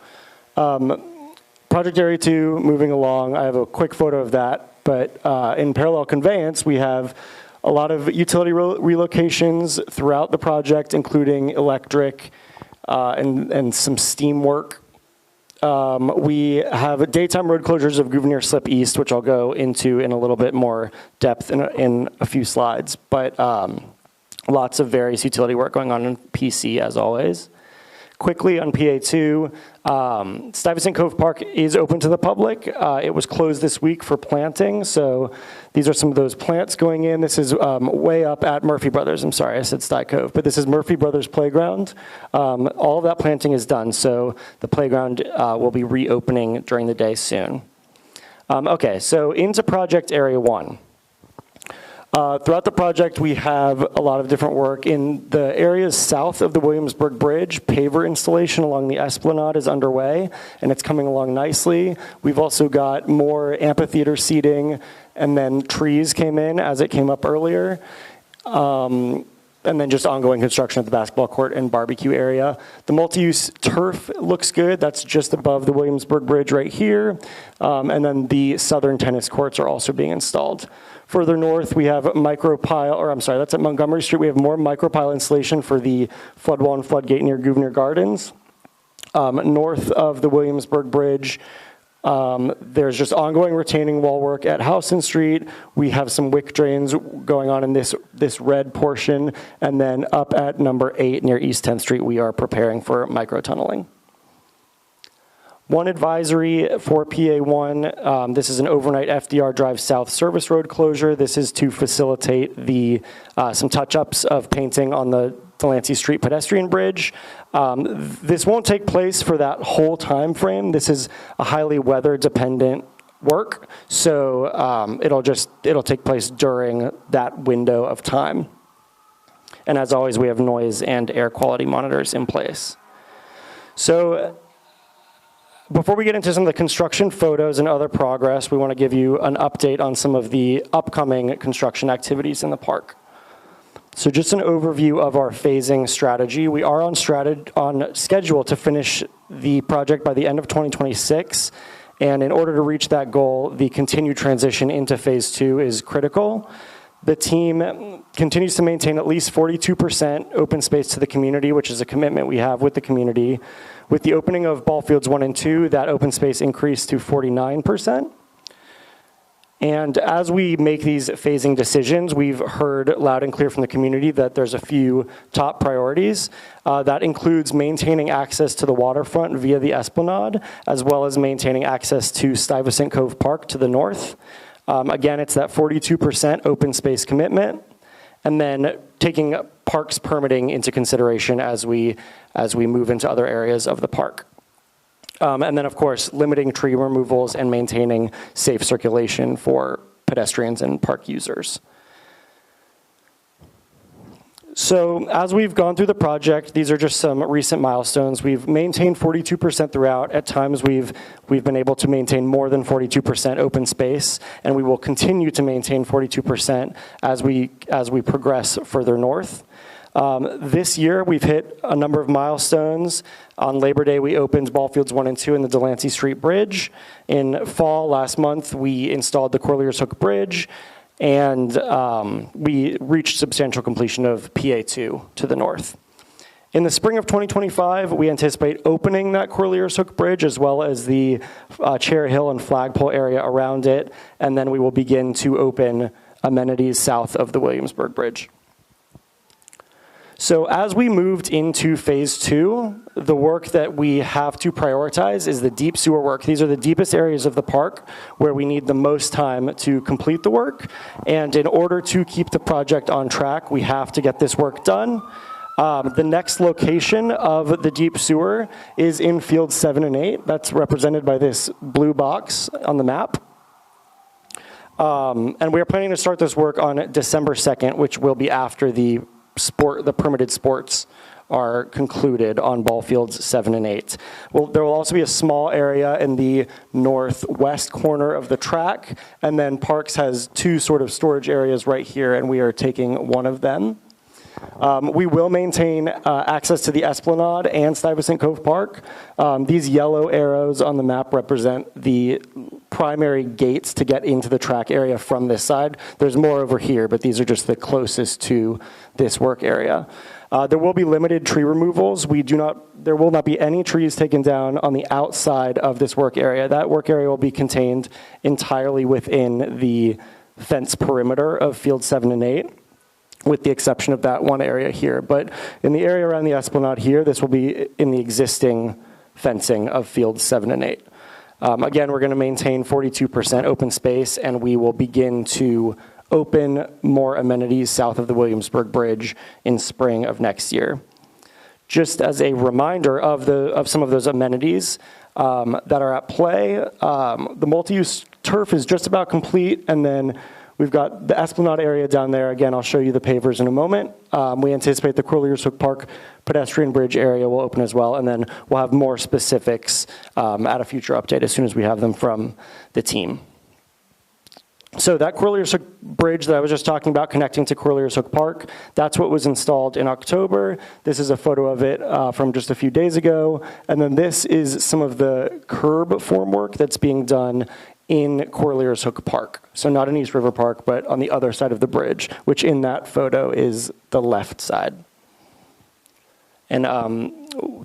Project Area 2, moving along. I have a quick photo of that, but in parallel conveyance, we have a lot of utility relocations throughout the project, including electric and some steam work. We have daytime road closures of Gouverneur Slip East, which I'll go into in a little bit more depth in a few slides, but lots of various utility work going on in PC as always. Quickly on PA2, Stuyvesant Cove Park is open to the public. It was closed this week for planting, so these are some of those plants going in. This is way up at Murphy Brothers. I'm sorry, I said Sty Cove, but this is Murphy Brothers Playground. All of that planting is done, so the playground will be reopening during the day soon. Okay, so into Project Area 1. Throughout the project, we have a lot of different work. In the areas south of the Williamsburg Bridge, paver installation along the Esplanade is underway, and it's coming along nicely. We've also got more amphitheater seating, and then trees came in as it came up earlier. And then just ongoing construction of the basketball court and barbecue area. The multi-use turf looks good. That's just above the Williamsburg Bridge right here. And then the southern tennis courts are also being installed. Further north, we have that's at Montgomery Street. We have more micropile installation for the flood wall and floodgate near Gouverneur Gardens. North of the Williamsburg Bridge, there's just ongoing retaining wall work at Howson Street. We have some wick drains going on in this red portion. And then up at number 8 near East 10th Street, we are preparing for micro-tunneling. One advisory for PA1, this is an overnight FDR Drive South service road closure. This is to facilitate some touch-ups of painting on the Delancey Street pedestrian bridge. This won't take place for that whole time frame. This is a highly weather-dependent work, so it'll take place during that window of time. And as always, we have noise and air quality monitors in place. So before we get into some of the construction photos and other progress, we want to give you an update on some of the upcoming construction activities in the park. So just an overview of our phasing strategy. We are on schedule to finish the project by the end of 2026. And in order to reach that goal, the continued transition into phase 2 is critical. The team continues to maintain at least 42% open space to the community, which is a commitment we have with the community. With the opening of ball fields 1 and 2, that open space increased to 49%. And as we make these phasing decisions, we've heard loud and clear from the community that there's a few top priorities. That includes maintaining access to the waterfront via the Esplanade, as well as maintaining access to Stuyvesant Cove Park to the north. Again, it's that 42% open space commitment, and then taking parks permitting into consideration as we move into other areas of the park. And then, of course, limiting tree removals and maintaining safe circulation for pedestrians and park users. So as we've gone through the project, these are just some recent milestones. We've maintained 42% throughout. At times, we've been able to maintain more than 42% open space, and we will continue to maintain 42% as we progress further north. This year, we've hit a number of milestones. On Labor Day, we opened ball fields 1 and 2 in the Delancey Street Bridge. In fall last month, we installed the Corlears Hook Bridge, and we reached substantial completion of PA2 to the north. In the spring of 2025, we anticipate opening that Corlears Hook Bridge as well as the Chair Hill and flagpole area around it, and then we will begin to open amenities south of the Williamsburg Bridge. So as we moved into phase 2, the work that we have to prioritize is the deep sewer work. These are the deepest areas of the park where we need the most time to complete the work. And in order to keep the project on track, we have to get this work done. The next location of the deep sewer is in fields 7 and 8. That's represented by this blue box on the map. And we are planning to start this work on December 2nd, which will be after the permitted sports are concluded on ball fields 7 and 8. Well, there will also be a small area in the northwest corner of the track, and then Parks has 2 sort of storage areas right here, and we are taking one of them. We will maintain access to the Esplanade and Stuyvesant Cove Park. These yellow arrows on the map represent the primary gates to get into the track area from this side. There's more over here, but these are just the closest to this work area. There will be limited tree removals. There will not be any trees taken down on the outside of this work area. That work area will be contained entirely within the fence perimeter of field 7 and 8. With the exception of that one area here. But in the area around the Esplanade here, this will be in the existing fencing of fields 7 and 8. Again, we're going to maintain 42% open space, and we will begin to open more amenities south of the Williamsburg Bridge in spring of next year. Just as a reminder of some of those amenities that are at play, the multi-use turf is just about complete, and then we've got the Esplanade area down there. Again, I'll show you the pavers in a moment. We anticipate the Corlears Hook Park pedestrian bridge area will open as well, and then we'll have more specifics at a future update as soon as we have them from the team. So that Corlears Hook bridge that I was just talking about connecting to Corlears Hook Park, that's what was installed in October. This is a photo of it from just a few days ago. And then this is some of the curb formwork that's being done in Corlears Hook Park. So not in East River Park, but on the other side of the bridge, which in that photo is the left side. And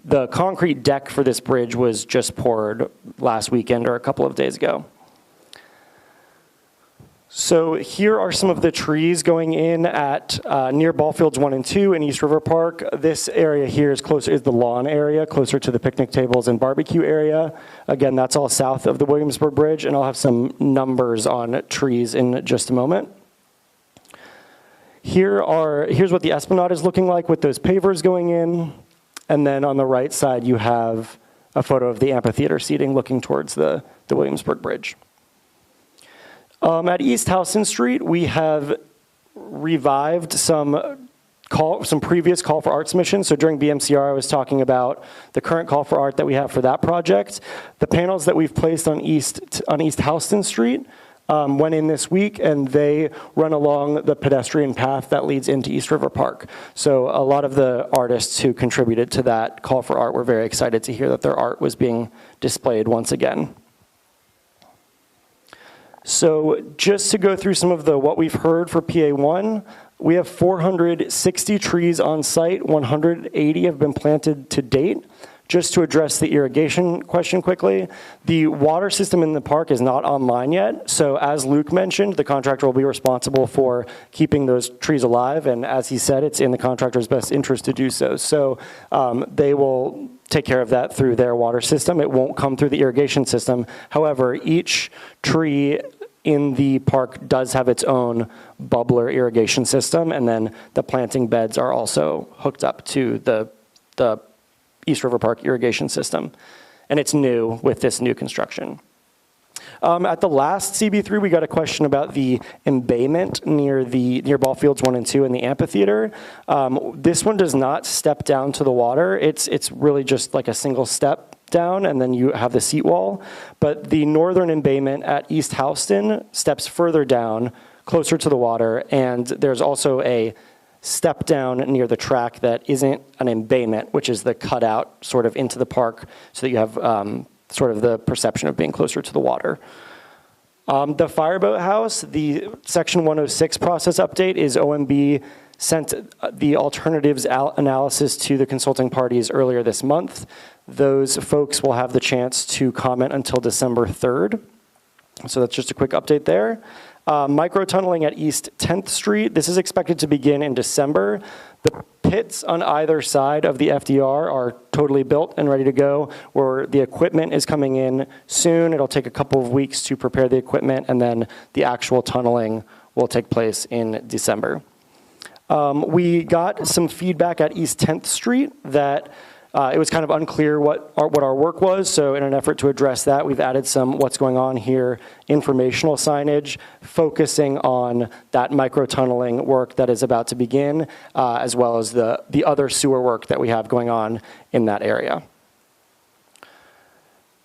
the concrete deck for this bridge was just poured last weekend or a couple of days ago. So here are some of the trees going in at near ball fields 1 and 2 in East River Park. This area here is the lawn area, closer to the picnic tables and barbecue area. Again, that's all south of the Williamsburg Bridge, and I'll have some numbers on trees in just a moment. Here's what the Esplanade is looking like with those pavers going in, and then on the right side you have a photo of the amphitheater seating looking towards the Williamsburg Bridge. At East Houston Street, we have revived some previous call for art submissions. So during BMCR, I was talking about the current call for art that we have for that project. The panels that we've placed on East Houston Street went in this week, and they run along the pedestrian path that leads into East River Park. So a lot of the artists who contributed to that call for art were very excited to hear that their art was being displayed once again. So just to go through some of what we've heard for PA1, we have 460 trees on site, 180 have been planted to date. Just to address the irrigation question quickly, the water system in the park is not online yet, so as Luke mentioned, the contractor will be responsible for keeping those trees alive, and as he said, it's in the contractor's best interest to do so. So they will take care of that through their water system. It won't come through the irrigation system. However, each tree in the park does have its own bubbler irrigation system, and then the planting beds are also hooked up to the East River Park irrigation system. And it's new with this new construction. At the last CB3, we got a question about the embayment near ball fields 1 and 2 in the amphitheater. This one does not step down to the water. It's really just like a single step down, and then you have the seat wall. But the northern embayment at East Houston steps further down, closer to the water, and there's also a step down near the track that isn't an embayment, which is the cutout sort of into the park, so that you have sort of the perception of being closer to the water. The Fireboat House, the Section 106 process update is OMB sent the alternatives analysis to the consulting parties earlier this month. Those folks will have the chance to comment until December 3rd. So that's just a quick update there. Micro tunneling at East 10th Street. This is expected to begin in December. The pits on either side of the FDR are totally built and ready to go, where the equipment is coming in soon. It'll take a couple of weeks to prepare the equipment, and then the actual tunneling will take place in December. We got some feedback at East 10th Street that it was kind of unclear what our work was, so in an effort to address that, we've added some what's going on here informational signage, focusing on that micro-tunneling work that is about to begin, as well as the other sewer work that we have going on in that area.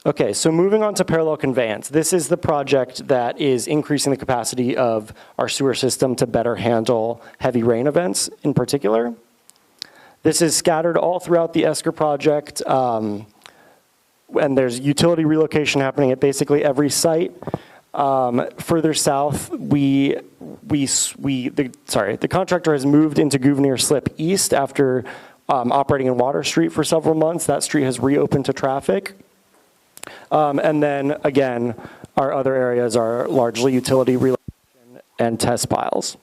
Okay, so moving on to parallel conveyance. This is the project that is increasing the capacity of our sewer system to better handle heavy rain events in particular. This is scattered all throughout the ESCR project, and there's utility relocation happening at basically every site. Further south, the contractor has moved into Gouverneur Slip East after operating in Water Street for several months. That street has reopened to traffic. And then, again, our other areas are largely utility relocation and test piles.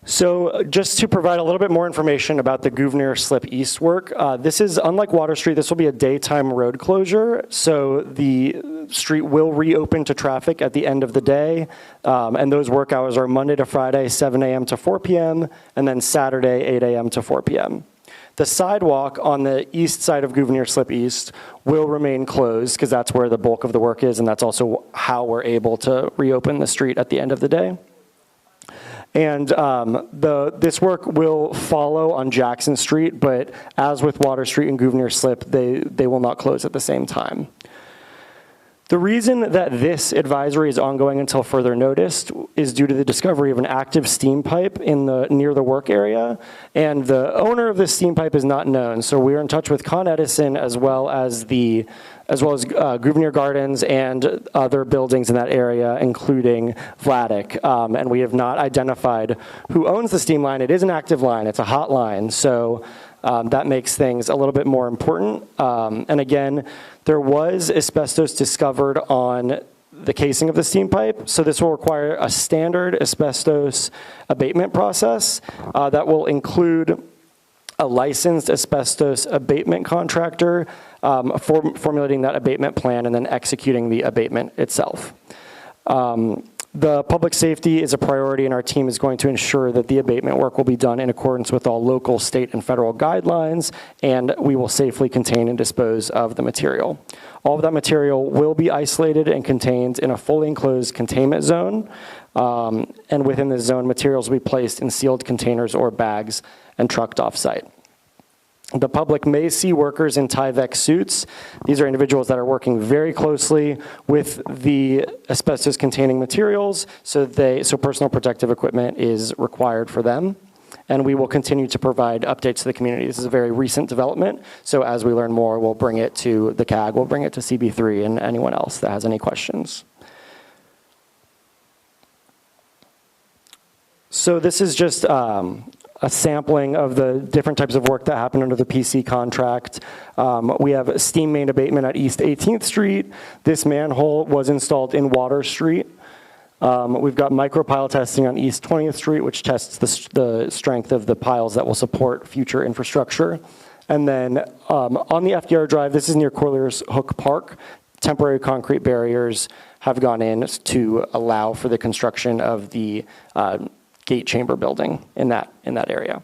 So just to provide a little bit more information about the Gouverneur Slip East work, this is, unlike Water Street, this will be a daytime road closure. So the street will reopen to traffic at the end of the day. And those work hours are Monday to Friday, 7 a.m. to 4 p.m., and then Saturday, 8 a.m. to 4 p.m. The sidewalk on the east side of Gouverneur Slip East will remain closed because that's where the bulk of the work is, and that's also how we're able to reopen the street at the end of the day. And this work will follow on Jackson Street, but as with Water Street and Gouverneur Slip, they will not close at the same time. The reason that this advisory is ongoing until further notice is due to the discovery of an active steam pipe near the work area, and the owner of this steam pipe is not known. So we are in touch with Con Edison as well as Gouverneur Gardens and other buildings in that area, including Vladeck, and we have not identified who owns the steam line. It is an active line; it's a hot line, so that makes things a little bit more important. And again, there was asbestos discovered on the casing of the steam pipe, so this will require a standard asbestos abatement process that will include a licensed asbestos abatement contractor formulating that abatement plan and then executing the abatement itself. The public safety is a priority, and our team is going to ensure that the abatement work will be done in accordance with all local, state, and federal guidelines, and we will safely contain and dispose of the material. All of that material will be isolated and contained in a fully enclosed containment zone, and within this zone, materials will be placed in sealed containers or bags and trucked off-site. The public may see workers in Tyvek suits. These are individuals that are working very closely with the asbestos-containing materials, so personal protective equipment is required for them. And we will continue to provide updates to the community. This is a very recent development, so as we learn more, we'll bring it to the CAG, we'll bring it to CB3 and anyone else that has any questions. So this is just a sampling of the different types of work that happen under the PC contract. We have a steam main abatement at East 18th Street. This manhole was installed in Water Street. We've got micropile testing on East 20th Street, which tests the strength of the piles that will support future infrastructure. And then on the FDR Drive, this is near Corlier's Hook Park. Temporary concrete barriers have gone in to allow for the construction of the gate chamber building in that area.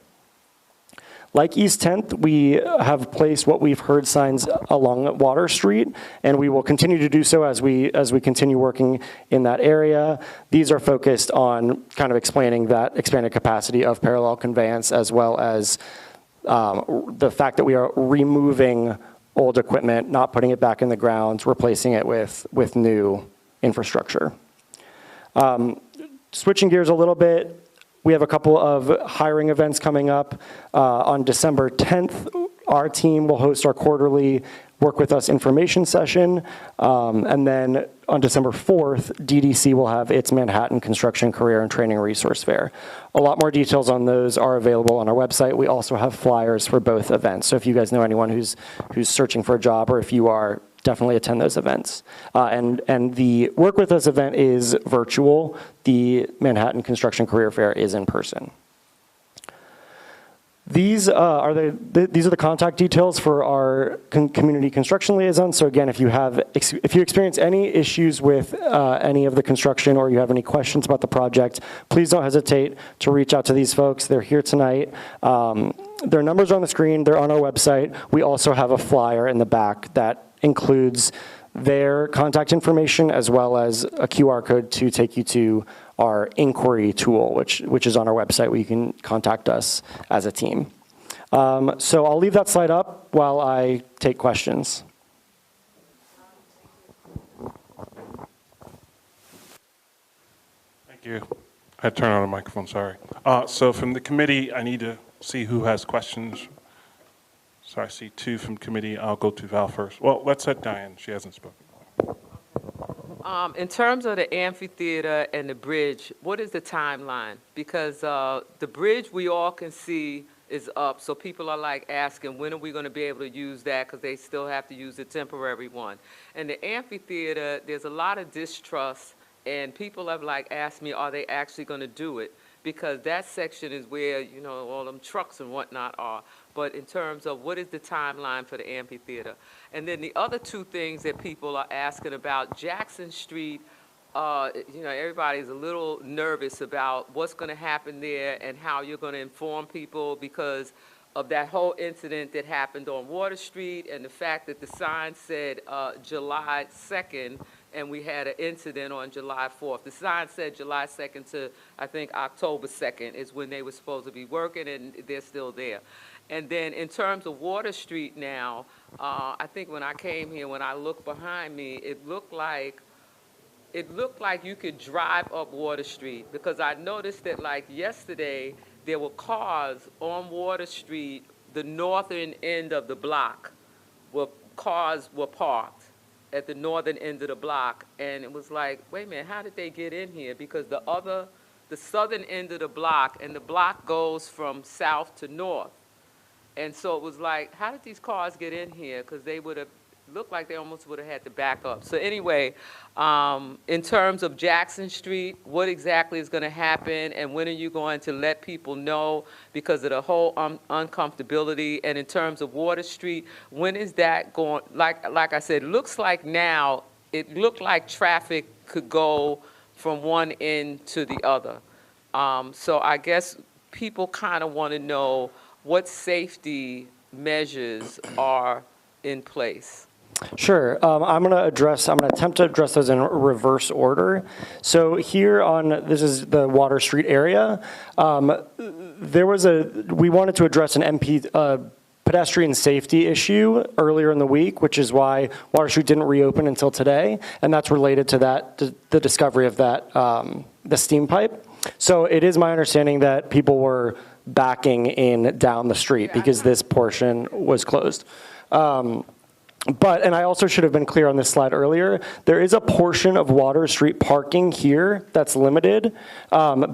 Like East 10th, we have placed what we've heard signs along Water Street, and we will continue to do so as we continue working in that area. These are focused on kind of explaining that expanded capacity of parallel conveyance, as well as the fact that we are removing old equipment, not putting it back in the ground, replacing it with new infrastructure. Switching gears a little bit, we have a couple of hiring events coming up. On December 10th, our team will host our quarterly Work With Us information session. And then on December 4th, DDC will have its Manhattan Construction Career and Training Resource Fair. A lot more details on those are available on our website. We also have flyers for both events. So if you guys know anyone who's searching for a job, or if you are, definitely attend those events. And the Work With Us event is virtual. The Manhattan Construction Career Fair is in person. These are the contact details for our community construction liaison. So again, if you experience any issues with any of the construction or you have any questions about the project, please don't hesitate to reach out to these folks. They're here tonight. Their numbers are on the screen. They're on our website. We also have a flyer in the back that includes their contact information as well as a QR code to take you to our inquiry tool, which is on our website where you can contact us as a team. So I'll leave that slide up while I take questions. Thank you. I had to turn on the microphone, sorry. So from the committee, I need to see who has questions. So I see two from committee. I'll go to Val first. Well, let's let Diane. She hasn't spoken. In terms of the amphitheater and the bridge, what is the timeline? Because the bridge we all can see is up, so people are like asking, when are we going to be able to use that, because they still have to use the temporary one. And the amphitheater, there's a lot of distrust, and people have like asked me, are they actually going to do it? Because that section is where, you know, all them trucks and whatnot are. But in terms of what is the timeline for the amphitheater? And then the other two things that people are asking about, Jackson Street, you know, everybody's a little nervous about what's going to happen there and how you're going to inform people because of that whole incident that happened on Water Street and the fact that the sign said July 2nd and we had an incident on July 4th. The sign said July 2nd to, I think, October 2nd is when they were supposed to be working, and they're still there. And then in terms of Water Street now, I think when I came here, when I looked behind me, it looked like you could drive up Water Street, because I noticed that like yesterday, there were cars on Water Street, the northern end of the block, where cars were parked at the northern end of the block. And it was like, wait a minute, how did they get in here? Because the southern end of the block, and the block goes from south to north. And so it was like, how did these cars get in here? Because they would have looked like they almost would have had to back up. So anyway, in terms of Jackson Street, what exactly is going to happen, and when are you going to let people know because of the whole uncomfortability? And in terms of Water Street, when is that going? Like I said, it looks like now, it looked like traffic could go from one end to the other. So I guess people kind of want to know what safety measures are in place. Sure. I'm going to attempt to address those in reverse order. So here this is the Water Street area. We wanted to address an pedestrian safety issue earlier in the week, which is why Water Street didn't reopen until today. And that's related to the discovery of the steam pipe. So it is my understanding that people were backing in down the street because this portion was closed. And I also should have been clear on this slide earlier, there is a portion of Water Street parking here that's limited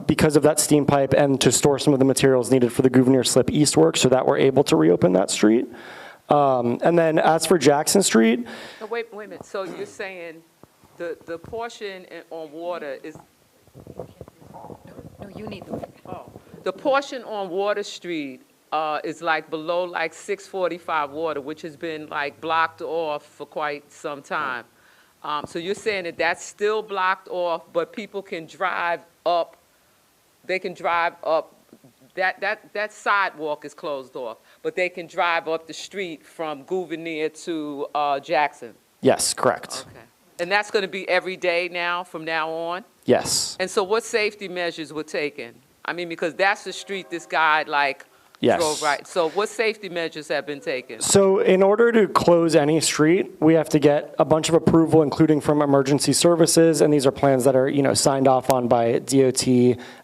because of that steam pipe and to store some of the materials needed for the Gouverneur Slip East work, so that we're able to reopen that street. And then as for Jackson Street. No, wait a minute. So you're saying the portion on Water is. No, you need the mic. Oh. The portion on Water Street is like below like 645 Water, which has been like blocked off for quite some time. So you're saying that that's still blocked off, but people can drive up. They can drive up. That sidewalk is closed off, but they can drive up the street from Gouverneur to Jackson. Yes, correct. Okay. And that's going to be every day now, from now on? Yes. And so what safety measures were taken? I mean, because that's the street this guy Yes. drove right. So what safety measures have been taken? So in order to close any street, we have to get a bunch of approval, including from emergency services, and these are plans that are, signed off on by DOT,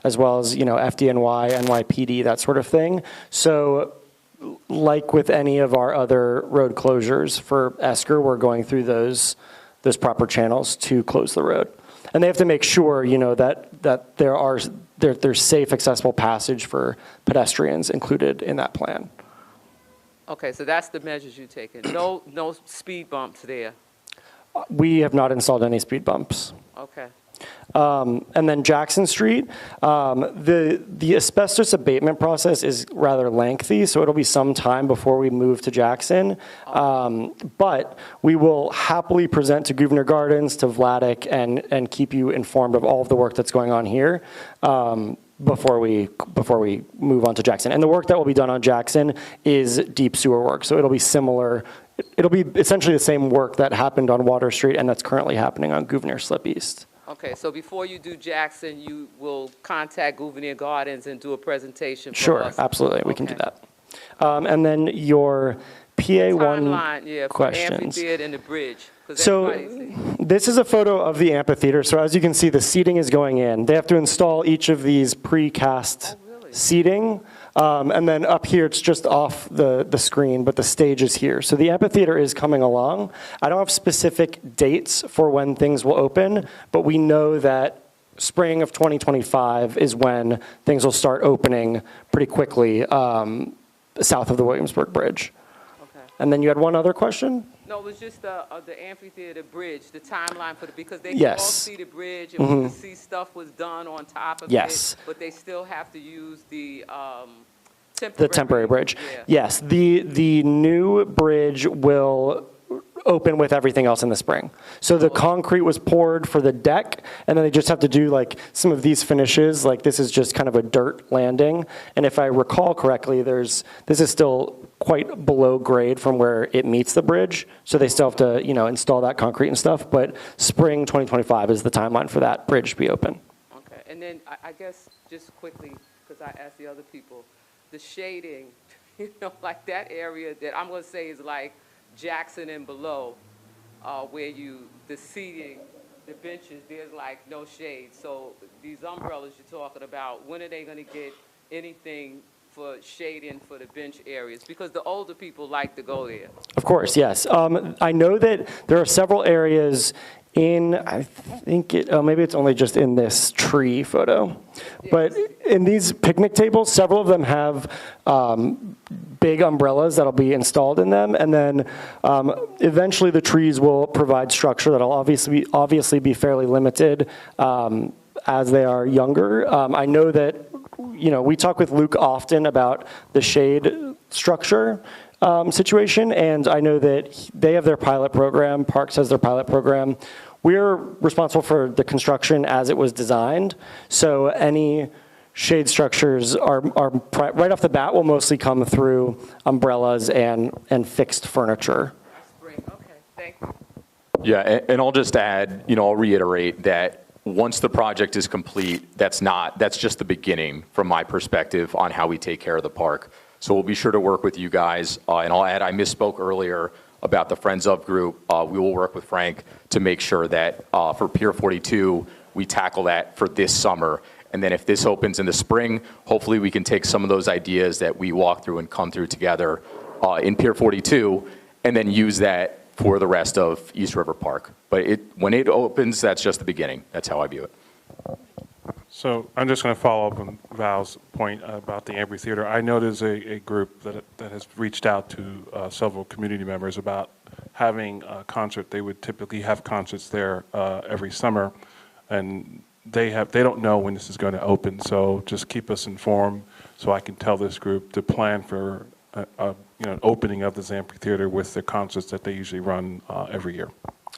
as well as, FDNY, NYPD, that sort of thing. So like with any of our other road closures for ESCR, we're going through those proper channels to close the road. And they have to make sure, that there's safe, accessible passage for pedestrians included in that plan. Okay, so that's the measures you've taken. No speed bumps there. We have not installed any speed bumps. Okay. And then Jackson Street, the asbestos abatement process is rather lengthy, so it'll be some time before we move to Jackson. But we will happily present to Gouverneur Gardens, to Vladeck, and keep you informed of all of the work that's going on here before we move on to Jackson. And the work that will be done on Jackson is deep sewer work, so it'll be similar. It'll be essentially the same work that happened on Water Street and that's currently happening on Gouverneur Slip East. Okay, so before you do Jackson, you will contact Gouverneur Gardens and do a presentation for Sure, us? absolutely, we can do that. And then your PA1 Timeline, yeah, for questions. amphitheater and the bridge. 'cause So everybody's- this is a photo of the amphitheater. So as you can see, the seating is going in. They have to install each of these precast seating. And then up here, it's just off the screen, but the stage is here. So the amphitheater is coming along. I don't have specific dates for when things will open, but we know that spring of 2025 is when things will start opening pretty quickly south of the Williamsburg Bridge. Okay. And then you had one other question? No, it was just the amphitheater bridge, the timeline for because they Yes. can all see the bridge and we can see stuff was done on top of Yes. it, but they still have to use the Temporary bridge. Yes, the new bridge will open with everything else in the spring. So the concrete was poured for the deck, and then they just have to do like some of these finishes. Like this is just kind of a dirt landing. And if I recall correctly, this is still quite below grade from where it meets the bridge. So they still have to, install that concrete and stuff. But spring 2025 is the timeline for that bridge to be open. Okay, and then I guess just quickly, because I asked the other people, the shading, like that area that I'm going to say is like Jackson and below, where the seating, the benches, there's like no shade. So these umbrellas you're talking about, when are they going to get anything for shading for the bench areas? Because the older people like to go there. Of course, yes. I know that there are several areas I think maybe it's only just in this tree photo. But in these picnic tables, several of them have big umbrellas that'll be installed in them. And then eventually the trees will provide structure that'll obviously be fairly limited as they are younger. I know that, we talk with Luke often about the shade structure situation, and I know that they have their pilot program, Parks has their pilot program. We're responsible for the construction as it was designed, so any shade structures are right off the bat will mostly come through umbrellas and fixed furniture. Okay, thank you. Yeah, and I'll just add, I'll reiterate that once the project is complete, that's just the beginning from my perspective on how we take care of the park. So we'll be sure to work with you guys. And I'll add, I misspoke earlier about the Friends of group. We will work with Frank to make sure that for Pier 42, we tackle that for this summer. And then if this opens in the spring, hopefully we can take some of those ideas that we walk through and come through together in Pier 42 and then use that for the rest of East River Park. But when it opens, that's just the beginning. That's how I view it. So I'm just going to follow up on Val's point about the amphitheater. I know there's a group that has reached out to several community members about having a concert. They would typically have concerts there every summer, and they don't know when this is going to open. So just keep us informed so I can tell this group to plan for an opening of this amphitheater with the concerts that they usually run every year.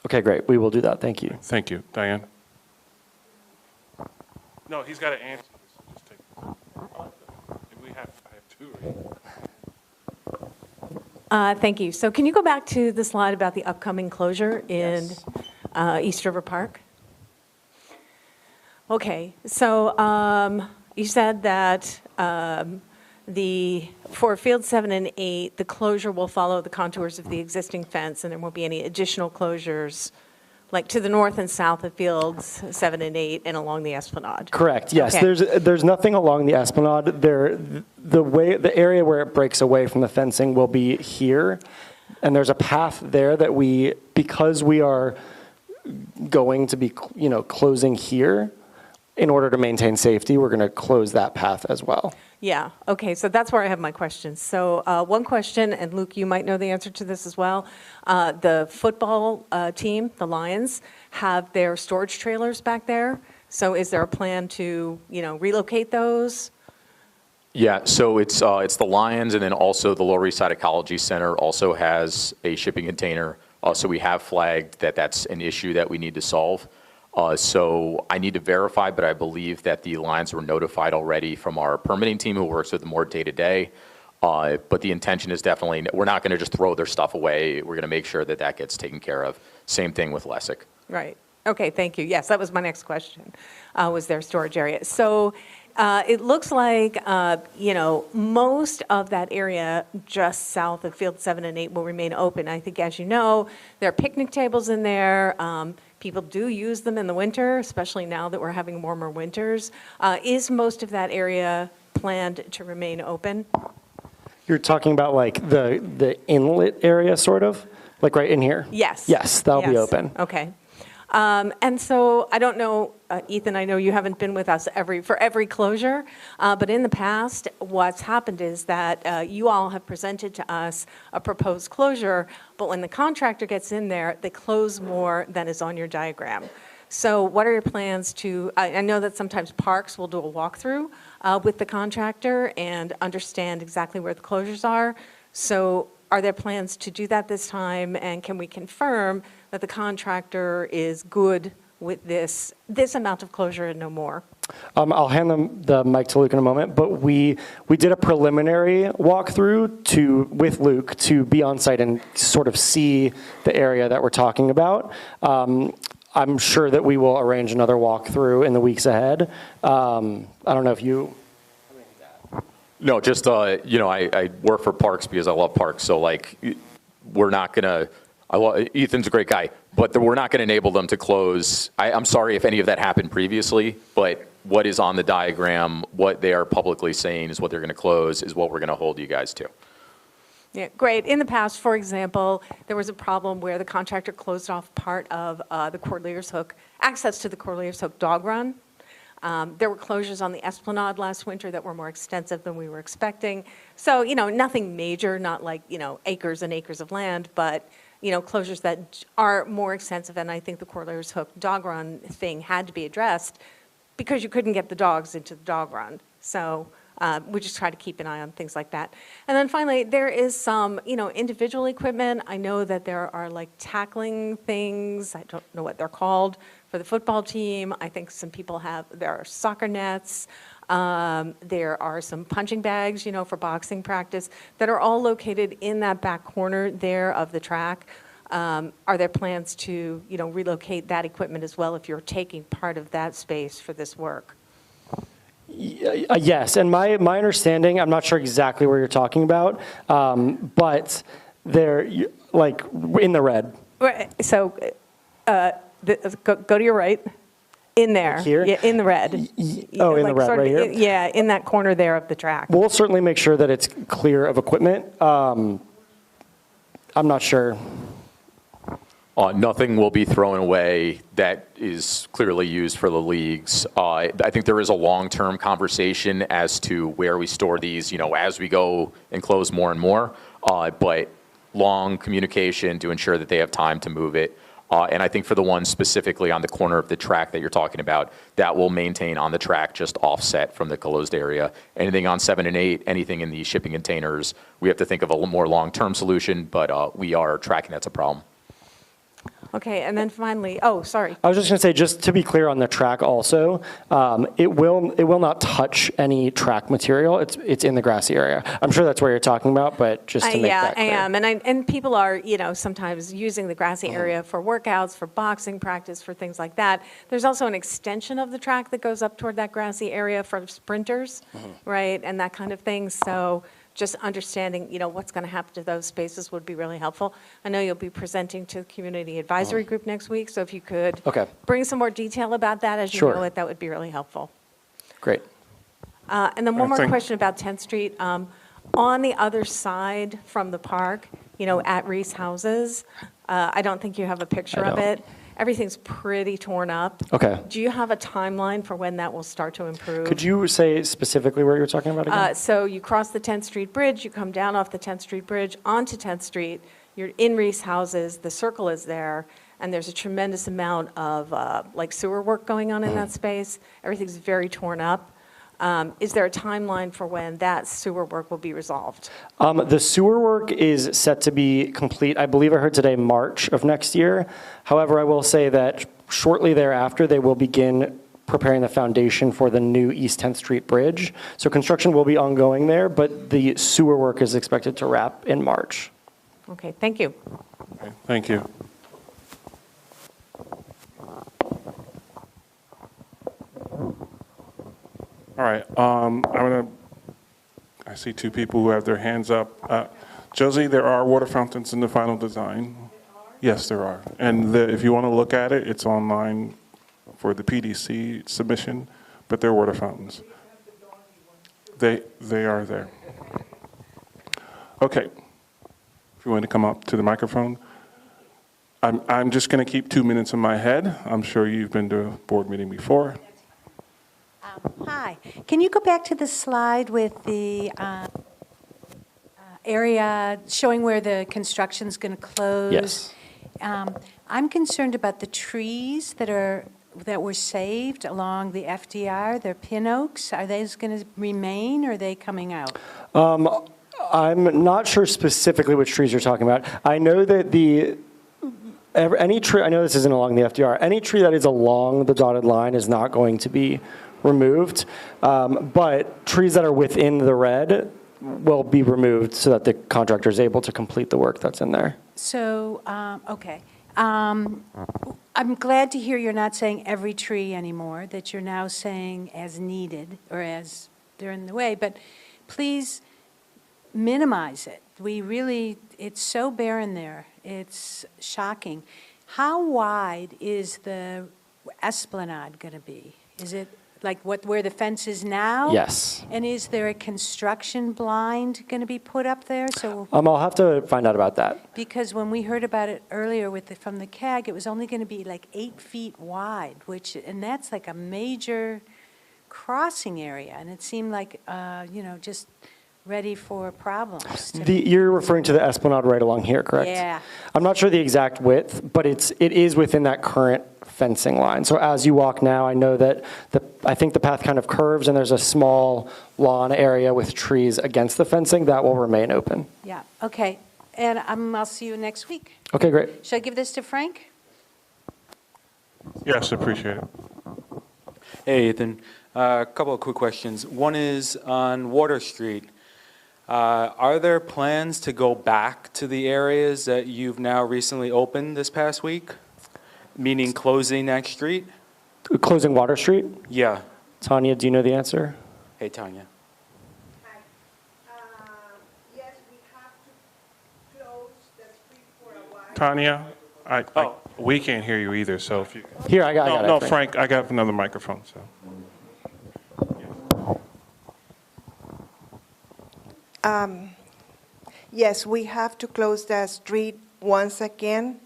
Okay, great. We will do that. Thank you. Thank you. Diane? No, he's got to answer this. Just take I have two. Thank you. So can you go back to the slide about the upcoming closure in East River Park? Okay, so you said that for Field 7 and 8, the closure will follow the contours of the existing fence, and there won't be any additional closures, like to the north and south of Fields 7 and 8 and along the Esplanade. Correct. Yes. Okay. There's nothing along the Esplanade. The area where it breaks away from the fencing will be here, and there's a path there that because we are going to be closing here, in order to maintain safety, we're going to close that path as well. Yeah, okay, so that's where I have my questions. So one question, and Luke, you might know the answer to this as well. The football team, the Lions, have their storage trailers back there. So is there a plan to, relocate those? Yeah, so it's the Lions, and then also the Lower East Side Ecology Center also has a shipping container. So we have flagged that that's an issue that we need to solve. So I need to verify, but I believe that the Lions were notified already from our permitting team who works with them more day to day. But the intention is definitely, we're not going to just throw their stuff away. We're going to make sure that that gets taken care of. Same thing with Lessig. Right. Okay, thank you. Yes, that was my next question, was their storage area. So it looks like, most of that area just south of Field 7 and 8 will remain open. I think, as you know, there are picnic tables in there. People do use them in the winter, especially now that we're having warmer winters. Is most of that area planned to remain open? You're talking about like the inlet area, sort of? Like right in here? Yes. Yes, that'll be open. Okay. And so I don't know, Ethan, I know you haven't been with us for every closure, but in the past, what's happened is that you all have presented to us a proposed closure, but when the contractor gets in there, they close more than is on your diagram. So what are your plans to, I know that sometimes parks will do a walkthrough with the contractor and understand exactly where the closures are. So are there plans to do that this time, and can we confirm that the contractor is good with this amount of closure and no more? I'll hand the mic to Luke in a moment, but we did a preliminary walkthrough with Luke to be on site and sort of see the area that we're talking about. I'm sure that we will arrange another walkthrough in the weeks ahead. I don't know if you... No, just, I work for parks because I love parks. So, we're not going to, Ethan's a great guy, but we're not going to enable them to close. I'm sorry if any of that happened previously, but what is on the diagram, what they are publicly saying is what they're going to close is what we're going to hold you guys to. Yeah, great. In the past, for example, there was a problem where the contractor closed off part of the Cordeliers Hook, access to the Cordeliers Hook dog run. There were closures on the Esplanade last winter that were more extensive than we were expecting. So, nothing major, not like, acres and acres of land, but, closures that are more extensive. And I think the Cordeliers Hook dog run thing had to be addressed because you couldn't get the dogs into the dog run. So we just try to keep an eye on things like that. And then finally, there is some, individual equipment. I know that there are like tackling things. I don't know what they're called. For the football team, I think some people there are soccer nets, there are some punching bags, for boxing practice that are all located in that back corner there of the track. Are there plans to, relocate that equipment as well if you're taking part of that space for this work? Yes, and my understanding, I'm not sure exactly where you're talking about, but they're in the red. Right. So go to your right. In there. Here? Yeah, in the red. In the red, right here? Yeah, in that corner there of the track. We'll certainly make sure that it's clear of equipment. I'm not sure. Nothing will be thrown away that is clearly used for the leagues. I think there is a long-term conversation as to where we store these, as we go and close more and more, but long communication to ensure that they have time to move it. And I think for the one specifically on the corner of the track that you're talking about, that will maintain on the track just offset from the closed area. Anything on 7 and 8, anything in the shipping containers, we have to think of a more long-term solution, but we are tracking that's a problem. Okay, and then finally, sorry. I was just going to say, just to be clear on the track also, it will not touch any track material. It's in the grassy area. I'm sure that's where you're talking about, but just to make that clear. Yeah, I am, and people are, sometimes using the grassy area for workouts, for boxing practice, for things like that. There's also an extension of the track that goes up toward that grassy area for sprinters, right, and that kind of thing. So just understanding, what's going to happen to those spaces would be really helpful. I know you'll be presenting to the Community Advisory Group next week, so if you could bring some more detail about that as you know it, that would be really helpful. Great. And then one more question about 10th Street. On the other side from the park, at Reese Houses, I don't think you have a picture of it. everything's pretty torn up. Okay. Do you have a timeline for when that will start to improve? Could you say specifically where you're talking about again? So you cross the 10th Street Bridge, you come down off the 10th Street Bridge onto 10th Street, you're in Reese houses, the circle is there, and there's a tremendous amount of like sewer work going on in that space. Everything's very torn up. Is there a timeline for when that sewer work will be resolved? The sewer work is set to be complete, I believe I heard today, March of next year. However, I will say that shortly thereafter, they will begin preparing the foundation for the new East 10th Street Bridge. So construction will be ongoing there, but the sewer work is expected to wrap in March. Okay, thank you. Okay, thank you. All right, I see two people who have their hands up. Josie, there are water fountains in the final design. Yes, there are. And if you want to look at it, it's online for the PDC submission, but they're water fountains. They are there. Okay. If you want to come up to the microphone. I'm just going to keep 2 minutes in my head. I'm sure you've been to a board meeting before. Hi. Can you go back to the slide with the area showing where the construction's going to close? Yes. I'm concerned about the trees that were saved along the FDR. They're pin oaks. Are those going to remain, or are they coming out? I'm not sure specifically which trees you're talking about. I know that any tree, I know this isn't along the FDR, any tree that is along the dotted line is not going to be removed, but trees that are within the red will be removed so that the contractor is able to complete the work that's in there. So, okay. I'm glad to hear you're not saying every tree anymore, that you're now saying as needed or as they're in the way, but please minimize it. It's so barren there. It's shocking. How wide is the esplanade going to be? Is it like where the fence is now? Yes. And is there a construction blind going to be put up there? So I'll have to find out about that. because when we heard about it earlier from the CAG, it was only going to be like 8 feet wide, and that's like a major crossing area, and it seemed like just ready for problems. You're referring to the esplanade right along here, correct? Yeah. I'm not sure the exact width, but it is within that current fencing line. So as you walk now, I know that I think the path kind of curves, and there's a small lawn area with trees against the fencing that will remain open. Yeah, okay. And I'll see you next week. Okay, great. Should I give this to Frank? Yes, appreciate it. Hey, Ethan. A couple of quick questions. One is on Water Street. Are there plans to go back to the areas that you've now recently opened this past week? Meaning closing that street? Closing Water Street? Yeah. Tanya, do you know the answer? Hey, Tanya. Tanya, we can't hear you either, so if you... Here, I got it. No, Frank, I got another microphone, so... Yes, we have to close the street once again,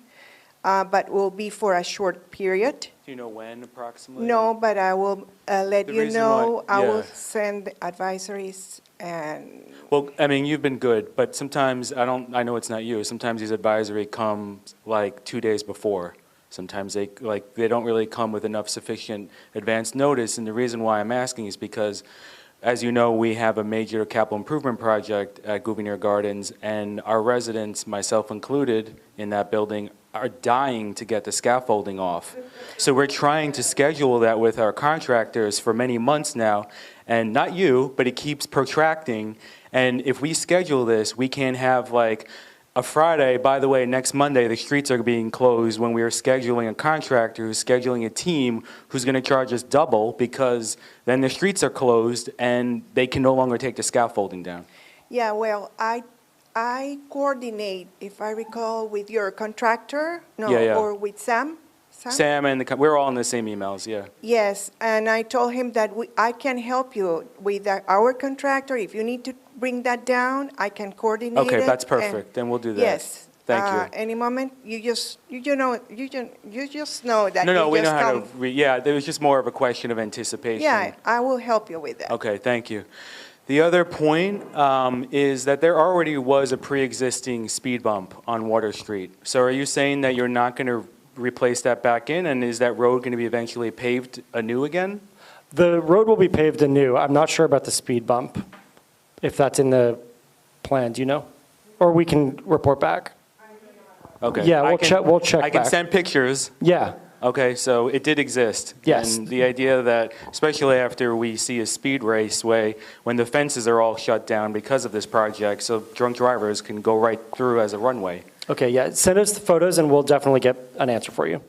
but will be for a short period. Do you know when approximately? No, but I will let The you reason know. why- I will yeah. send advisories and, Well, I mean, you've been good, but sometimes I know it's not you. Sometimes these advisory come like 2 days before. Sometimes they don't really come with enough sufficient advance notice. And the reason why I'm asking is because, as you know, we have a major capital improvement project at Gouverneur Gardens, and our residents, myself included, in that building are dying to get the scaffolding off. So we're trying to schedule that with our contractors for many months now, and not you, but it keeps protracting. And if we schedule this, we can have like a Friday, by the way, next Monday, the streets are being closed when we are scheduling a contractor who's scheduling a team who's going to charge us double because then the streets are closed and they can no longer take the scaffolding down. yeah, well, I coordinate, if I recall, with your contractor, Yeah. or with Sam? Sam and we're all in the same emails, yeah. Yes, and I told him that I can help you with our contractor. If you need to bring that down, I can coordinate it. Okay, that's and- perfect. Then we'll do that. Yes, Thank you. Any moment, you just know that No, you we just know how come. to, yeah, there was just more of a question of anticipation. Yeah, I will help you with that. Okay, thank you. The other point is that there already was a pre-existing speed bump on Water Street. So are you saying that you're not going to replace that back in, and is that road going to be eventually paved anew again? The road will be paved anew. I'm not sure about the speed bump, if that's in the plan. Do you know? Or we can report back. Okay. Yeah, we'll check I can back. send pictures. Yeah. Okay, so it did exist. Yes. And the idea that, especially after we see a speed raceway, when the fences are all shut down because of this project, so drunk drivers can go right through as a runway. Okay, yeah, send us the photos and we'll definitely get an answer for you.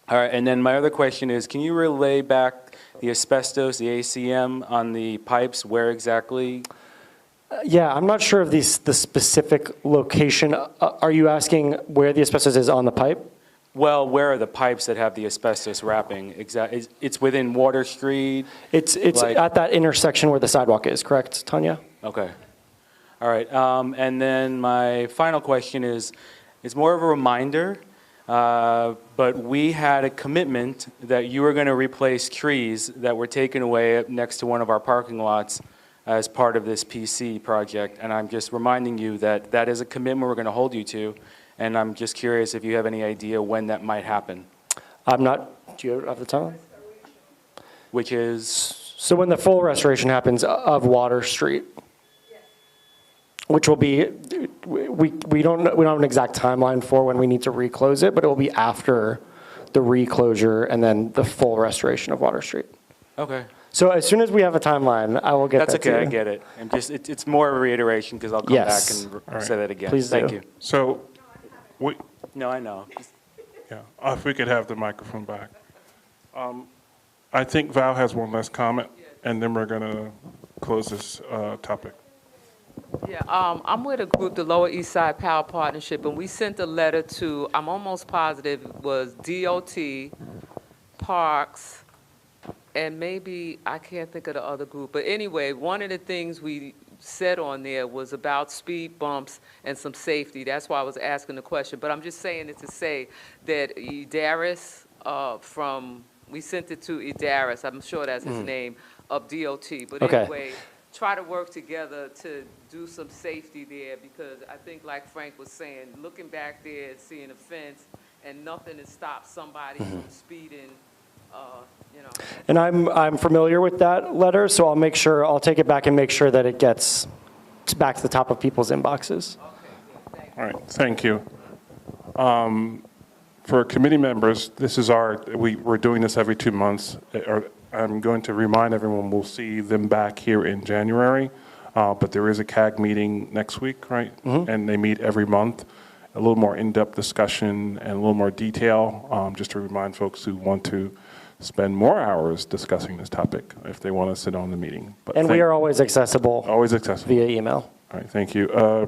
All right, and then my other question is, can you relay back the asbestos, the ACM on the pipes, where exactly? Yeah, I'm not sure of the specific location. Are you asking where the asbestos is on the pipe? Well, where are the pipes that have the asbestos wrapping? It's within Water Street? It's like, at that intersection where the sidewalk is, correct, Tanya? Okay. All right, and then my final question is, it's more of a reminder, but we had a commitment that you were going to replace trees that were taken away up next to one of our parking lots as part of this PC project, and I'm just reminding you that that is a commitment we're going to hold you to, and I'm just curious if you have any idea when that might happen. I'm not, do you have the time? Which is? So when the full restoration happens of Water Street, which will be, we don't have an exact timeline for when we need to reclose it, but it will be after the reclosure and then the full restoration of Water Street. Okay. So as soon as we have a timeline, I will get That's that to you. okay, I get it. I'm just, it's more of a reiteration because I'll come Yes. back and All right. say that again. Please Thank do. you. So, No, I know. yeah, if we could have the microphone back. I think Val has one last comment, and then we're going to close this topic. Yeah, I'm with a group, the Lower East Side Power Partnership, and we sent a letter to, I'm almost positive it was DOT, Parks, and maybe, I can't think of the other group. But anyway, one of the things we said on there was about speed bumps and some safety. That's why I was asking the question. But I'm just saying it to say that Idaris we sent it to Idaris, I'm sure that's his name, of DOT. But Okay. anyway, try to work together to do some safety there, because I think like Frank was saying, looking back there and seeing a fence and nothing to stop somebody from speeding, you know. And I'm familiar with that letter, so I'll take it back and make sure that it gets back to the top of people's inboxes. All right, thank you. For committee members, this is we're doing this every 2 months. I'm going to remind everyone we'll see them back here in January, but there is a CAG meeting next week, right? Mm-hmm. And they meet every month. A little more in-depth discussion and a little more detail, just to remind folks who want to spend more hours discussing this topic if they want to sit on the meeting. But And we are always accessible. Always accessible. Via email. All right, thank you.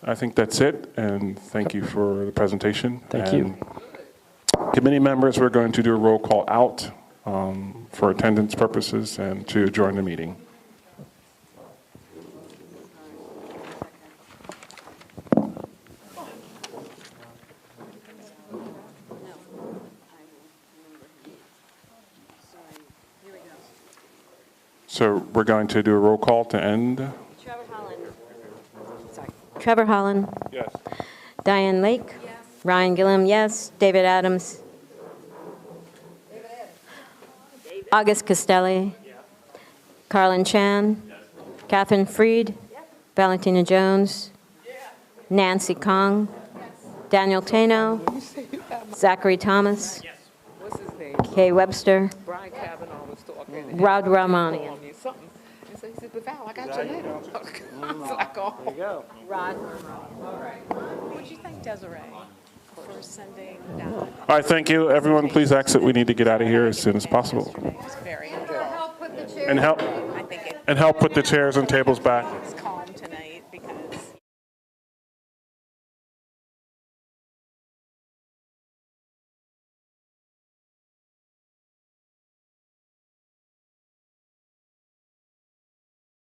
I think that's it, and thank you for the presentation. Thank you. Committee members, we're going to do a roll call out for attendance purposes and to adjourn the meeting. So we're going to do a roll call to end. Trevor Holland. Yes. Diane Lake. Yes. Ryan Gillum, yes. David Adams. August Castelli. Yeah. Carlin Chan. Yes. Catherine Freed. Yeah. Valentina Jones. Yeah. Nancy Kong. Yes. Daniel Tano. Zachary Thomas. Yes. What's his name? Kay Webster. Brian Kavanaugh was talking. Rod Ramani. Something. And so he said, but Val, I got your letter. I was like, oh. There you go. Rod. All right. Would you thank Desiree for sending that? All right, thank you. Everyone, please exit. We need to get out of here as soon as possible. It was very interesting. And help put the chairs and tables back.